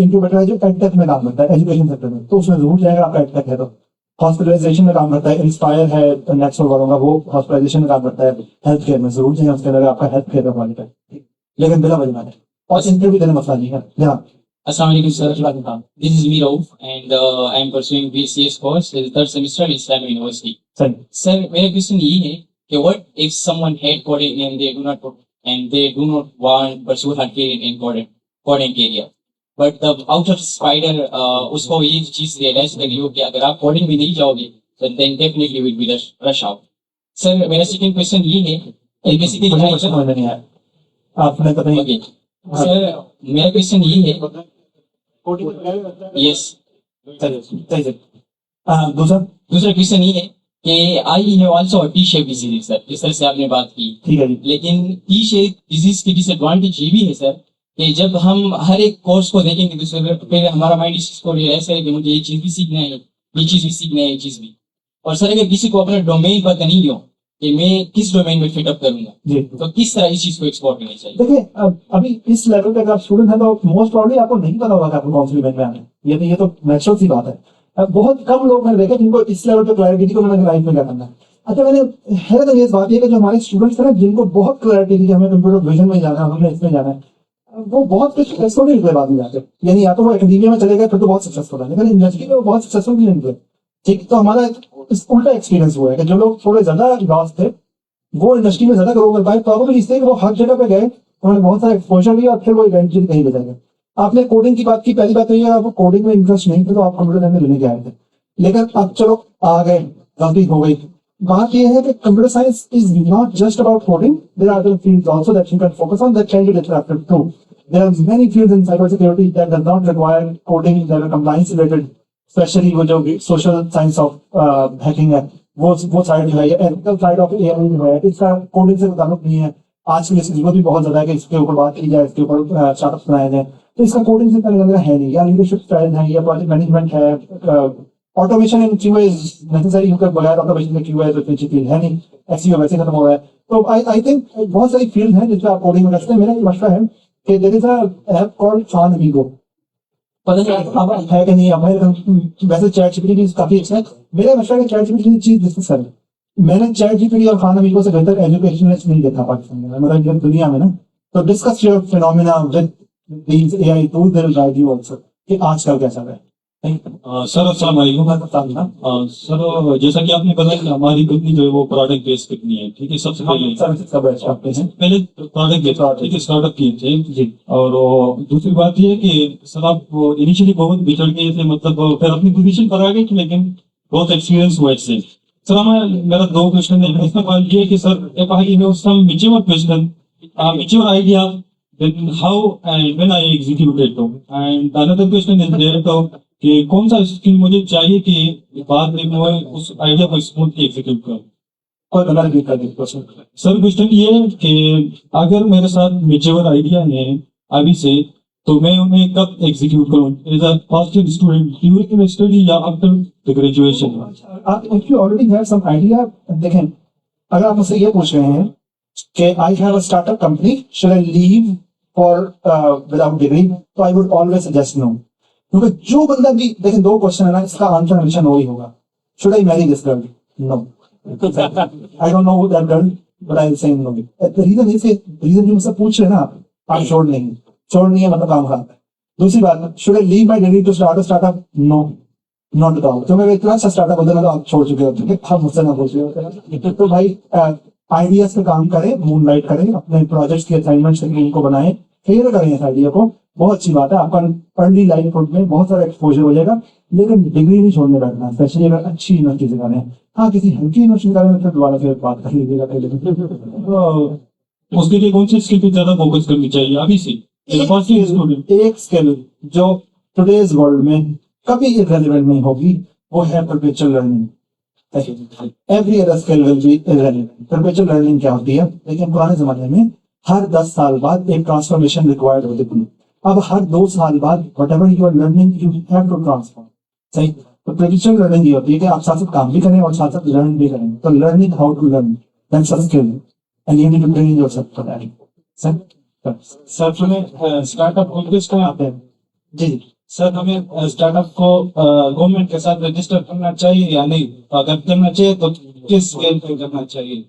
S8: इनक्यूबेटर है जो एडटेक में काम करता है, एजुकेशन सेक्टर में, तो उसमें जरूर जाएगा आपका एडटेक है तो। हॉस्पिटलाइजेशन में काम करता है, इंस्पायर है नेक्स्ट वालों का, वो हॉस्पिटलाइजेशन में काम करता है, हेल्थ केयर में जरूर चाहिए, उसके अंदर आपका हेल्थ केयर का क्वालिटी है, लेकिन बिना वजह है, और इंटरव्यू देने मसला नहीं है। हाँ,
S2: Assalamualaikum sir. This is me Rauf and I am pursuing BCS course in the third semester in Islam University. Sir, मेरा क्वेश्चन ये है कि what if someone hate coding and they do not want pursue her career in coding career, but the out of spider उसको ये चीज realize कर लियो कि अगर आप coding में नहीं जाओगे तो then definitely will be rush out. Sir, मेरा second question ये है कि basically
S8: नहीं है आपने पता नहीं।
S2: सर मेरा क्वेश्चन ये है, यस दूसरा क्वेश्चन ये है कि I have also T shape disease sir, जिस तरह से आपने बात की,
S8: ठीक है जी।
S2: लेकिन टी शेप डिजीज की डिसएडवांटेज ये भी है सर कि जब हम हर एक कोर्स को देखेंगे तो फिर हमारा माइंड इसको रियलाइज करे कि मुझे ये चीज भी सीखना है, ये चीज भी सीखना है, ये चीज भी। और सर अगर किसी को अपना डोमेन पता नहीं हो कि मैं किस डोमेन में फिटअप करूंगा तो किस तरह इस चीज को एक्सप्लोर करना चाहिए।
S8: देखिए अभी इस लेवल पे अगर आप स्टूडेंट हैं तो मोस्ट प्रॉब्ली आपको नहीं पता होगा कि आपको कौन सी डोमेन में आना है, ये तो नेचुरल सी बात है। बहुत कम लोग मैंने देखे जिनको इस लेवल पे क्लैरिटी को मैंने लाइफ में क्या करना है। अच्छा, मैंने हैरत अंगेज बात यह कि जो हमारे स्टूडेंट्स हैं ना जिनको बहुत क्लैरिटी थी कि हमें कंप्यूटर विजन में जाना है, हमें इसमें जाना है, वो बहुत कुछ सक्सेसफुल नहीं निकले बाद में जाके, यानी या तो वो एकेडमिया में चले गए फिर तो बहुत सक्सेसफुल है, लेकिन इंडस्ट्री में वो बहुत सक्सेसफुल नहीं निकले, ठीक। तो हमारा उल्टा एक्सपीरियंस हुआ है कि जो लोग थोड़े ज्यादा लॉस थे वो इंडस्ट्री में ज्यादा ग्रो कर पाए, प्रॉब्लम इसलिए कि वो हर जगह पे गए, उन्होंने बहुत सारा एक्सपोजर लिया और फिर वो इवेंचुअली कहीं पे जाएंगे। आपने कोडिंग की बात की, पहली बात तो ये आपको कोडिंग में इंटरेस्ट नहीं था तो आप कंप्यूटर साइंस लेने के आए थे, लेकिन अब चलो आ गए, गलती हो गई। बात यह है कि computer science is not just about coding, there are other fields also that you can focus on that can be attractive too. There are many fields in cyber security that does not require coding, that are compliance related, specially वो जो social science of hacking है वो side जो है, ethical side of AI जो है, इसका coding से ताल्लुक नहीं है। आज की जरूरत भी बहुत ज्यादा है कि इसके ऊपर बात की जाए, इसके ऊपर स्टार्टअप बनाए जाए। तो इसका कोडिंग सिस्टम लग रहा है नहीं, या लीडरशिप स्टाइल है, या प्रोजेक्ट मैनेजमेंट है, automation in QA is necessary, क्योंकि बगैर ऑटोमेशन के क्यूए तो अच्छी फील्ड है नहीं, एसईओ वैसे खत्म हो रहा है। तो आई थिंक बहुत सारी फील्ड हैं जिसमें आप कोडिंग में करते हैं। मेरा ये मशवरा है कि there is a app called Khanmigo, पता नहीं अब है कि नहीं, अब वैसे चैट जीपीटी काफी अच्छा है। मेरा मशवरा है कि चैट जीपीटी की चीज डिस्कस करें। मैंने चैट जीपीटी और खान अमीगो से बेहतर एजुकेशनिस्ट नहीं देखा पाकिस्तान में, मतलब दुनिया में ना। तो discuss your phenomena with these AI tools, they will guide you also कि आजकल क्या चल रहा है।
S4: सर अस्सलाम वालेकुम। सर जैसा कि आपने बताया कि हमारी कंपनी जो है वो प्रोडक्ट बेस्ड कंपनी है, ठीक है। सबसे पहले पहले प्रोडक्ट बेस्ड, ठीक है, स्टार्टअप किए थे जी। और दूसरी बात ये है कि सर आप इनिशियली बहुत बिछड़ गए थे, मतलब फिर अपनी पोजीशन पर आ गए, लेकिन बहुत एक्सपीरियंस हुआ इससे। सर हमें मेरा 2 क्वेश्चन है। इसका बात ये है कि सर एक आगे में उस समय mature question, mature idea, then how and when I executed them, and another question is there तो कि कौन सा स्किल मुझे चाहिए कि बाद में मैं उस आइडिया को स्मूथली एग्जीक्यूट करूं। और अगर भी कर क्वेश्चन सर, क्वेश्चन ये है कि अगर मेरे साथ मेच्योर आइडिया है अभी से, तो मैं उन्हें कब एग्जीक्यूट करूं, as a first year student, during study या after the graduation.
S8: If you already have some idea, देखें अगर आप मुझसे ये पूछ रहे हैं कि I have a startup company, should I leave for without degree, तो I would always suggest no. क्योंकि जो बंदा भी, देखें 2 क्वेश्चन है ना, इसका आंसर हमेशा नो ही होगा। Should I marry this girl? No. I don't know that girl, but I will say no. The reason is, reason जो मुझसे पूछ रहे हैं ना, आप छोड़ नहीं है मतलब काम खराब है। दूसरी बात, should I leave my degree to start a startup? No, not at all. तो मैं इतना अच्छा स्टार्टअप होता है तो आप छोड़ चुके होते हैं, हम मुझसे ना पूछ रहे होते। तो भाई आइडियाज पे काम करें, मूनलाइट करें, अपने प्रोजेक्ट्स की असाइनमेंट्स उनको बनाएं, फेल करें इस आइडिया को, बहुत अच्छी बात है। आपका अर्ली लाइफहुड में बहुत सारा एक्सपोजर हो जाएगा, लेकिन डिग्री नहीं छोड़ने बैठना, स्पेशली अगर अच्छी यूनिवर्सिटी से करें। हाँ, किसी हल्की यूनिवर्सिटी करें तो दोबारा फिर बात कर लीजिएगा पहले।
S4: तो उसके लिए कौन सी स्किल पे ज्यादा फोकस करनी चाहिए अभी से?
S8: एक स्किल जो टुडेज वर्ल्ड में कभी इररिलेवेंट नहीं होगी, वो है perpetual learning. Every other skill will be irrelevant. Perpetual learning क्या होती है? लेकिन पुराने जमाने में हर 10 साल बाद एक ट्रांसफॉर्मेशन रिक्वायर्ड होती थी। अब हर 2 साल बाद whatever you are learning you have to transform. सही। तो परपेचुअल लर्निंग ये होती है कि आप साथ साथ काम भी करें और साथ साथ लर्न भी करें। तो learning how to learn, that's a skill and you need to train yourself for that.
S4: Sir हमें स्टार्टअप को किस तरह आते हैं?
S8: जी
S4: सर, हमें स्टार्टअप को गवर्नमेंट के साथ रजिस्टर करना चाहिए या नहीं? अगर करना चाहिए तो किस स्केल पे करना चाहिए?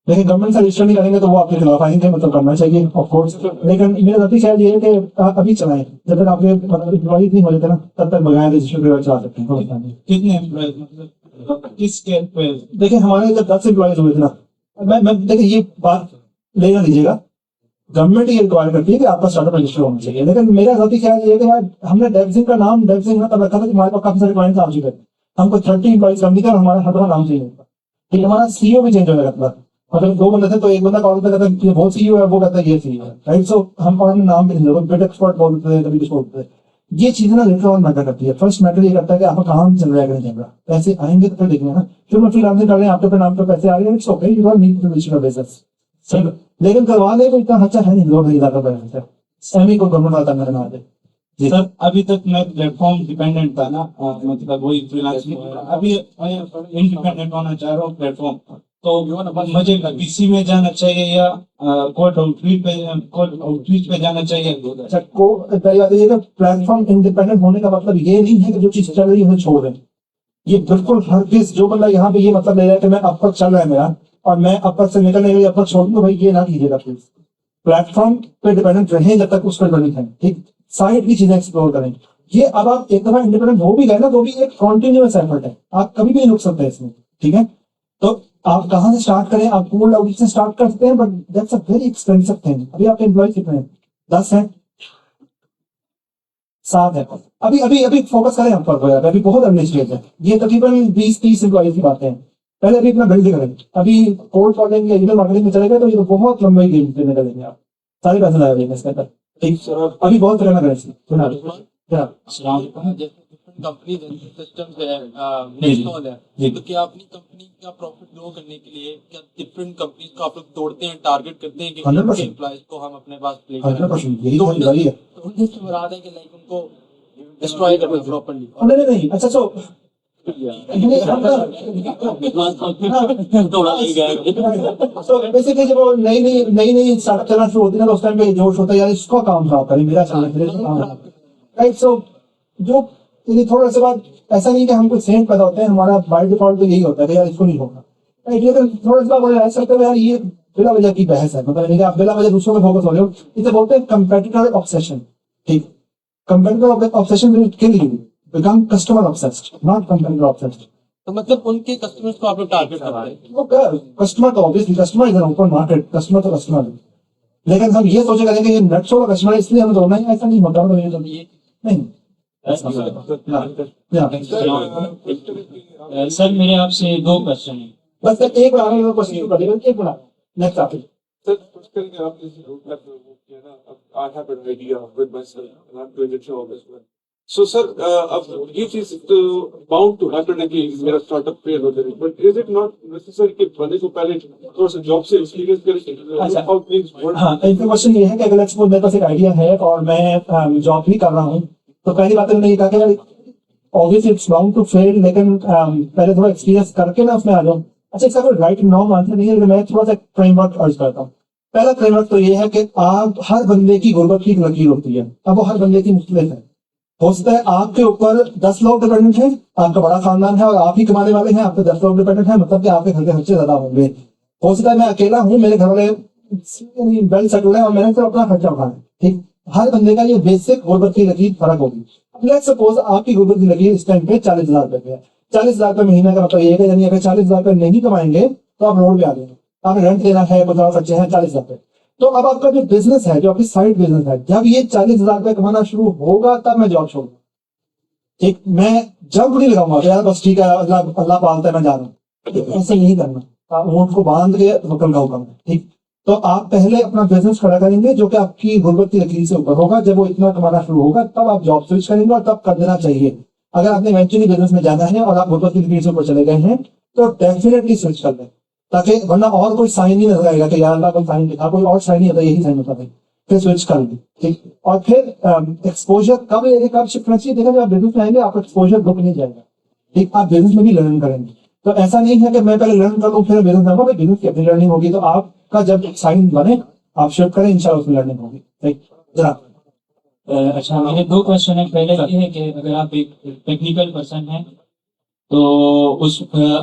S8: लेकिन गवर्नमेंट से रजिस्टर नहीं करेंगे तो वो आपके खिलाफ आएंगे, मतलब करना चाहिए ऑफ कोर्स। लेकिन मेरा जाती ख्याल ये है कि अभी चलाएं, जब तक आपके मतलब एम्प्लॉय नहीं हो जाते ना, तब तक बगैर रजिस्टर के चला सकते हैं।
S4: कितने एम्प्लॉय, मतलब किस स्केल पे?
S8: देखिए हमारे जब 10 एम्प्लॉयज हुए थे ना, मैं देखिए ये बात लेना लीजिएगा, गवर्नमेंट ये रिक्वायर करती है कि आपका स्टार्टअप रजिस्टर होना चाहिए। लेकिन मेरा जाती ख्याल ये है कि यार हमने डेवसिंग का नाम डेवसिंग ना तब रखा था कि हमारे पास काफी सारे क्लाइंट्स आ चुके थे, हमको 30 एम्प्लॉयज कम नहीं था, हमारा हर दफा नाम चेंज होता। ठीक, हमारा सीईओ भी चेंज हो जाता था। मतलब 2 बंदे थे तो एक बंदा कॉल पे कहता है वो सीईओ है, वो कहता है ये सीईओ है, राइट। सो हम और नाम भी नहीं, बिट एक्सपर्ट बोलते थे, कभी कुछ बोलते थे। ये चीजें ना लेटर ऑन मैटर करती है। फर्स्ट मैटर ये करता है कि आपका काम चल रहा है कि नहीं चल रहा। पैसे आएंगे तो फिर देखना ना, फिर मैं फ्रीलांसिंग कर रहे हैं, आपके नाम पे पैसे आ रहे हैं, it's okay, you don't need to register business. सही, लेकिन करवा ले, कोई इतना खर्चा है नहीं, 2,000 का पैसा है, सेमी को गवर्नमेंट वाला मेरे नाम पे।
S4: जी सर, अभी तक मैं प्लेटफॉर्म डिपेंडेंट था ना, मतलब वही फ्रीलांस में, अभी इंडिपेंडेंट होना चाह रहा हूँ प्लेटफॉर्म। तो मुझे पीसी में जाना चाहिए या कोड आउटरीच पे जाना चाहिए?
S8: अच्छा, प्लेटफॉर्म इंडिपेंडेंट होने का मतलब ये नहीं है कि जो चीज चल रही है उन्हें छोड़ दें। ये बिल्कुल हर किस जो बंदा यहाँ पे ये मतलब ले रहा है कि मैं अब तक चल रहा है मेरा और मैं अब तक से निकलने के लिए अब तक छोड़ दूं, भाई ये ना कीजिएगा प्लीज। प्लेटफॉर्म पे डिपेंडेंट रहें जब तक उस पर डिपेंडेंट है, ठीक। साइड की चीजें एक्सप्लोर करें। ये अब आप एक दफा इंडिपेंडेंट हो भी गए ना, तो भी एक कॉन्टिन्यूअस एफर्ट है, आप कभी भी नहीं रुक सकते इसमें, ठीक है। तो आप कहाँ से स्टार्ट करें? आप कोल्ड आउटरीच से स्टार्ट कर सकते हैं, but that's a very expensive thing. अभी आपके एम्प्लॉय कितने हैं? 10 हैं, 7 है। अभी अभी अभी फोकस करें हम पर, अभी बहुत अर्ली स्टेज है। ये तकरीबन 20-30 एम्प्लॉयज की बातें हैं। पहले अभी अपना बिल्ड करें। अभी कोल्ड कॉलिंग या ईमेल मार्केटिंग में चले गए तो ये तो बहुत लंबे गेम पे निकलेंगे, आप सारे पैसे लगाएंगे इसके अंदर, ठीक। अभी बहुत करना करें
S2: कंपनी सिस्टम है, नेशनल है, तो क्या अपनी कंपनी का प्रॉफिट ग्रो करने के लिए क्या डिफरेंट कंपनीज को आप लोग तोड़ते हैं, टारगेट करते हैं कि
S8: 100%
S2: एम्प्लॉयज को हम अपने पास ले
S8: 100% यही तो है।
S2: तो
S11: उनसे मुराद है कि लाइक उनको डिस्ट्रॉय करना प्रॉपर्ली।
S8: नहीं नहीं, अच्छा सो तो बेसिकली जब वो नई स्टार्टअप चलना शुरू होती है ना, तो उस टाइम पे जोश होता है यार इसको काम खराब करें, मेरा काम राइट। सो जो थोड़ा सा बाद ऐसा नहीं कि हम कोई सेंट पैदा होते हैं, हमारा बाय डिफॉल्ट तो यही होता है कि यार इसको नहीं होगा राइट। लेकिन थोड़ा सा मुझे ऐसा लगता है यार ये बिला वजह की बहस है, मतलब नहीं कि आप बिला वजह दूसरों पे फोकस हो रहे हो। इसे बोलते हैं कंपेटिटर ऑब्सेशन। ठीक, competitor obsession will kill you, become customer obsessed, not competitor obsessed.
S11: तो मतलब उनके कस्टमर्स को आप लोग टारगेट कर रहे हैं?
S8: वो कस्टमर तो obviously customer is an open market, customer तो कस्टमर है। लेकिन हम ये सोचे करेंगे ये नट्स वाला कस्टमर इसलिए हमें दौड़ना है, ऐसा नहीं होता। तो ये नहीं
S9: सर मेरे आपसे 2 क्वेश्चन है।
S8: बस एक बार क्वेश्चन कर देगा, एक बार नेक्स्ट टॉपिक।
S12: सर कुछ करेंगे आप जैसे रोडमैप वो किया ना, अब I have an idea with my self and I am going to show off this one. So sir अब ये चीज तो बाउंड टू हैपन है कि मेरा स्टार्टअप फेल हो जाए, but is it not necessary कि बंदे को पहले थोड़ा सा जॉब से एक्सपीरियंस करें? How things work.
S8: हाँ, एक क्वेश्चन ये है कि अगर लेट्स सपोज मेरे पास एक आइडिया है और मैं जॉब भी कर रहा हूँ, तो पहली बात मैंने ये कहा कि obviously it's bound to fail, लेकिन पहले थोड़ा एक्सपीरियंस करके ना उसमें आ जाऊँ। अच्छा, इसका कोई राइट नॉर्म आंसर नहीं है, लेकिन मैं थोड़ा सा फ्रेमवर्क अर्ज करता हूँ। पहला फ्रेमवर्क तो ये है कि आप हर बंदे की गुर्बत की एक लकीर होती है। अब वो हर बंदे की मुख्तलिफ है। हो सकता है आपके ऊपर 10 लोग डिपेंडेंट हैं, आपका बड़ा खानदान है और आप ही कमाने वाले हैं, आप पे 10 लोग डिपेंडेंट हैं, मतलब कि आपके घर के खर्चे ज्यादा होंगे। हो सकता है मैं अकेला हूँ, मेरे घर वाले वेल सेटल्ड है और मैंने सिर्फ अपना खर्चा उठाना है। ठीक, हर बंदे का ये बेसिक गुर्बत की लकीर फर्क होगी। अब लेट्स सपोज आपकी गुर्बत की लकीर इस टाइम पे 40,000 रुपए है। 40,000 रुपए महीना का मतलब ये है, यानी अगर 40,000 रुपए नहीं कमाएंगे तो आप रोड पे आ जाएंगे, आपने रेंट देना है, कुछ और खर्चे हैं 40,000 रुपए। तो अब आपका जो बिजनेस है, जो आपकी साइड बिजनेस है, जब ये 40,000 रुपए कमाना शुरू होगा तब मैं जॉब छोड़ूंगा। ठीक, मैं जब नहीं लगाऊंगा यार बस ठीक है अल्लाह पालता है मैं जा रहा हूँ, ऐसे नहीं करना। ऊँट को बांध के वकल का हुक्म है। ठीक, तो आप पहले अपना बिजनेस खड़ा करेंगे जो कि आपकी गुर्बत की लकीर से ऊपर होगा। जब वो इतना कमाना शुरू होगा तब आप जॉब स्विच करेंगे और तब कर देना चाहिए। अगर आपने इवेंचुअली बिजनेस में जाना है और आप गुर्बत की लकीर से ऊपर चले गए हैं तो डेफिनेटली स्विच कर दें, ताकि वरना और कोई साइन नहीं नजर आएगा कि यार अल्लाह कोई साइन लिखा, कोई और साइन नहीं होता, यही साइन होता है। फिर स्विच कर दी। ठीक, और फिर एक्सपोजर कब लेके कब शिफ्ट करना चाहिए। देखा जब आप बिजनेस में आएंगे आपका एक्सपोजर रुक नहीं जाएगा। ठीक, आप बिजनेस में भी लर्न करेंगे। तो ऐसा नहीं है कि मैं पहले लर्न कर लूँ फिर बिजनेस आऊंगा, बिजनेस की अपनी लर्निंग होगी। तो आपका जब साइन बने आप शिफ्ट करें, इंशाल्लाह उसमें लर्निंग होगी। ठीक, जरा
S9: अच्छा मेरे 2 क्वेश्चन है। पहले ये है कि अगर आप एक टेक्निकल पर्सन हैं तो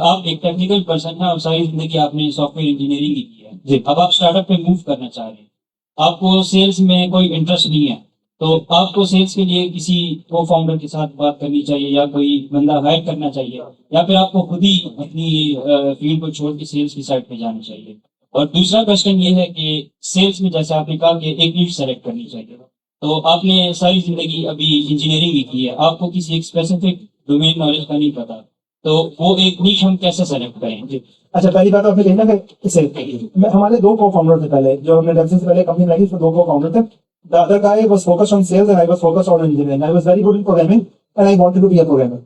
S9: आप एक टेक्निकल पर्सन हैं और सारी जिंदगी आपने सॉफ्टवेयर इंजीनियरिंग की है जी। अब आप स्टार्टअप पे मूव करना चाह रहे हैं, आपको सेल्स में कोई इंटरेस्ट नहीं है, तो आपको सेल्स के लिए किसी को फाउंडर के साथ बात करनी चाहिए या कोई बंदा हायर करना चाहिए, या फिर आपको खुद ही अपनी फील्ड को छोड़ के सेल्स की साइड पे जाना चाहिए। और दूसरा क्वेश्चन ये है कि सेल्स में जैसे आपने कहा कि एक नीश सेलेक्ट करनी चाहिए, तो आपने सारी जिंदगी अभी इंजीनियरिंग ही की है, आपको किसी एक स्पेसिफिक डोमेन नॉलेज का नहीं पता, तो वो एक नीश हम कैसे सेलेक्ट करें?
S8: अच्छा, पहली बात आपने देखना कि हमारे 2 को-फाउंडर थे पहले, जो हमने डेवलपर से पहले कंपनी लगी, उसमें 2 को-फाउंडर थे। The other guy was focused on sales and I was focused on engineering. I was very good in programming and I wanted to be a programmer.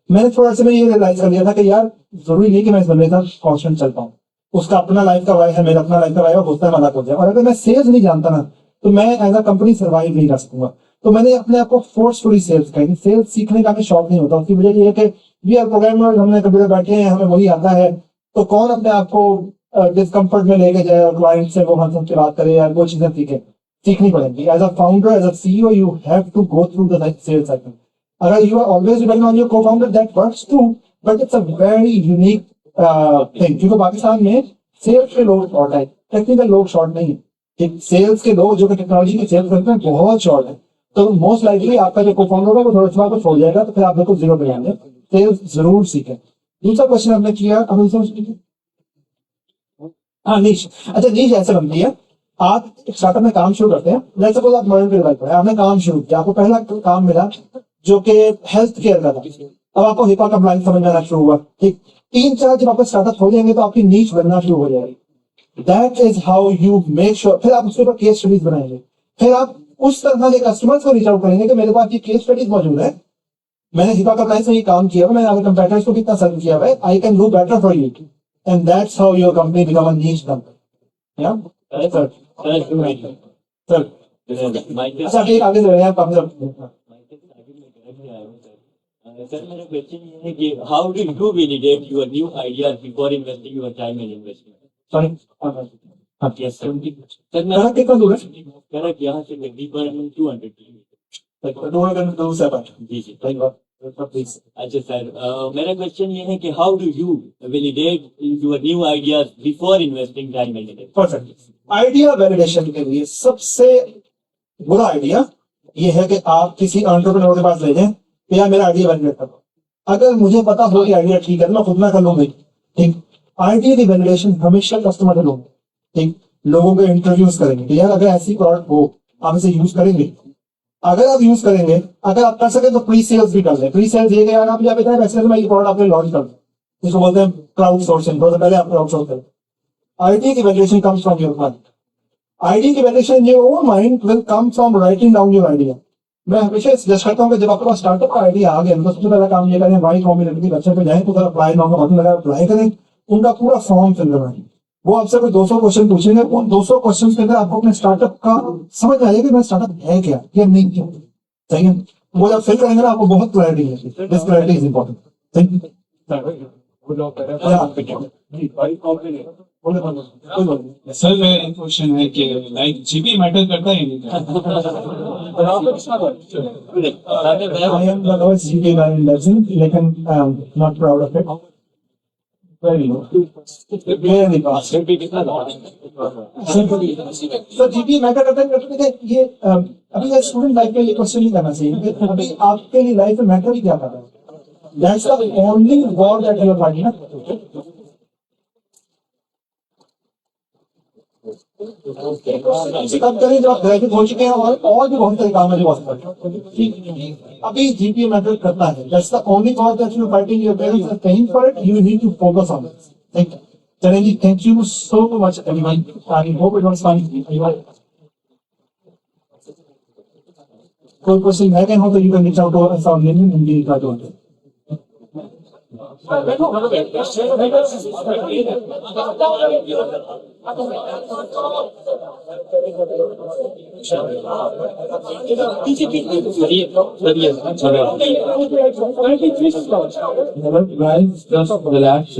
S8: मैंने थोड़ा सा ये रियलाइज कर लिया था कि यार जरूरी नहीं कि मैं इस बंदे के साथ कांस्टेंट चल पाऊँ। उसका अपना लाइफ का वाई है, मेरा अपना लाइफ का वाई है, होता है मजाक हो जाए। और अगर मैं सेल्स नहीं जानता ना तो मैं एज अ कंपनी सर्वाइव नहीं कर सकूंगा। तो मैंने अपने आप को फोर्सफुली सेल्स करी। सेल्स सीखने का हमें शौक नहीं होता। उसकी वजह ये है कि वी आर प्रोग्रामर, हमने कंप्यूटर बैठे हैं, हमें वही आता है, तो कौन अपने आप को डिस्कम्फर्ट में लेके जाए और क्लाइंट से वो हंस के बात करे, यार वो चीजें सीखनी पड़ेगी। As a founder, as a CEO, you have to go through the sales cycle. अगर you are always depending on your co-founder, that works too, but it's a very unique thing, क्योंकि पाकिस्तान में सेल्स के लोग short है, technical लोग short नहीं है। Sales के लोग जो कि टेक्नोलॉजी की सेल्स करते हैं बहुत शॉर्ट है। तो मोस्ट लाइकली आपका जो को-फाउंडर होगा वो थोड़ा सा आपको छोड़ जाएगा, तो फिर आप बिल्कुल जीरो पे जाएंगे। सेल्स जरूर सीखें। दूसरा क्वेश्चन आपने किया, हाँ नीश। अच्छा, नीश ऐसे बनती है, आप स्टार्टअप में काम शुरू करते हैं, लेट्स सपोज आप मॉडर्न ट्रेड पर आपने काम शुरू किया, आपको पहला काम मिला जो कि हेल्थ केयर का था। अब आपको हिपा कंप्लायंस समझ में आना शुरू हुआ। ठीक, 3-4 जब आपका स्टार्टअप हो जाएंगे तो आपकी नीश बनना शुरू हो जाएगी। That is how you make sure. फिर आप उसके ऊपर केस स्टडीज बनाएंगे, फिर आप उस तरह के कस्टमर्स को रीच आउट करेंगे कि मेरे पास ये केस स्टडीज मौजूद है, मैंने हिपा कंप्लायंस में ये काम किया है, मैंने अपने कंपेटिटर्स को कितना सर्व किया है, I can do better for you, and that's how your company become a niche company. या सर अच्छा ठीक आगे चले आप
S13: सर मेरा क्वेश्चन ये है कि how do you validate your new ideas before investing your time and investment?
S8: Sorry
S13: yes sir
S8: sir मेरा कितना दूर है
S13: करेक्ट यहाँ से तकरीबन 200 किलोमीटर।
S8: दूर से बात
S13: जी जी अच्छा सर मेरा क्वेश्चन ये है कि how do you validate your new ideas before investing time and investment?
S8: Perfect. Idea validation के लिए सबसे बुरा आइडिया ये है कि आप किसी एंटरप्रेन्योर के पास ले जाएं कि यार मेरा आइडिया वैलिडेट करो। अगर मुझे पता हो कि आइडिया ठीक है मैं खुद ना कर लूंगी। ठीक, आइडिया की वैलिडेशन हमेशा कस्टमर से लोग ठीक लोगों के इंटरव्यूज करेंगे कि यार अगर ऐसी प्रोडक्ट हो आप इसे यूज करेंगे। अगर आप यूज करेंगे, अगर आप कर सके तो प्री सेल्स भी कर लें। प्री सेल्स ये कि यार आप इतने पैसे में ये प्रोडक्ट आपने लॉन्च कर दें, इसको बोलते हैं क्राउड सोर्सिंग। तो पहले आप क्राउड सोर्स करें। आइडिया की validation comes from your mind. Idea की validation in your own mind will come from writing down your idea. मैं हमेशा सजेस्ट करता हूँ कि जब आपके पास स्टार्टअप का आइडिया आ गया तो सबसे पहला काम ये करें वाई कॉम्बिनेटर की वेबसाइट पे जाएं तो अप्लाई नाउ का बटन लगा अप्लाई करें। उनका पूरा फॉर्म फिल करवाएं। वो आपसे कोई 200 क्वेश्चन पूछेंगे। उन 200 क्वेश्चन के अंदर आपको अपने स्टार्टअप का समझ में आ जाएगा कि मेरा स्टार्टअप है क्या या नहीं क्या। सही है, वो जब फिल करेंगे ना आपको बहुत क्लैरिटी है। This clarity is important. Thank you.
S4: Sir मेरा क्वेश्चन है कि लाइक जीपी मैटर करता है नहीं?
S8: I am the lowest GPA guy in Leipzig, लेकिन I am not proud of it. Very low. Very fast. So GPA matter करता है कि ये अभी स्टूडेंट लाइफ में ये क्वेश्चन नहीं करना चाहिए। अभी आपके लिए लाइफ में मैटर ही क्या कर रहा है? That's the only war that you are fighting. अब करें जब आप ग्रेजुएट हो चुके हैं और भी बहुत सारे काम है जो बहुत अभी जीपीए मैटर करता है। That's the only cause that you are fighting. Your parents are paying for it. You need to focus on this. Thank you चलेंगे। Thank you so much everyone. I hope it was fun. कोई question है हो तो you can reach out to us on LinkedIn and we try to answer.
S1: Guys, just relax.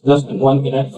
S1: Just 1 minute.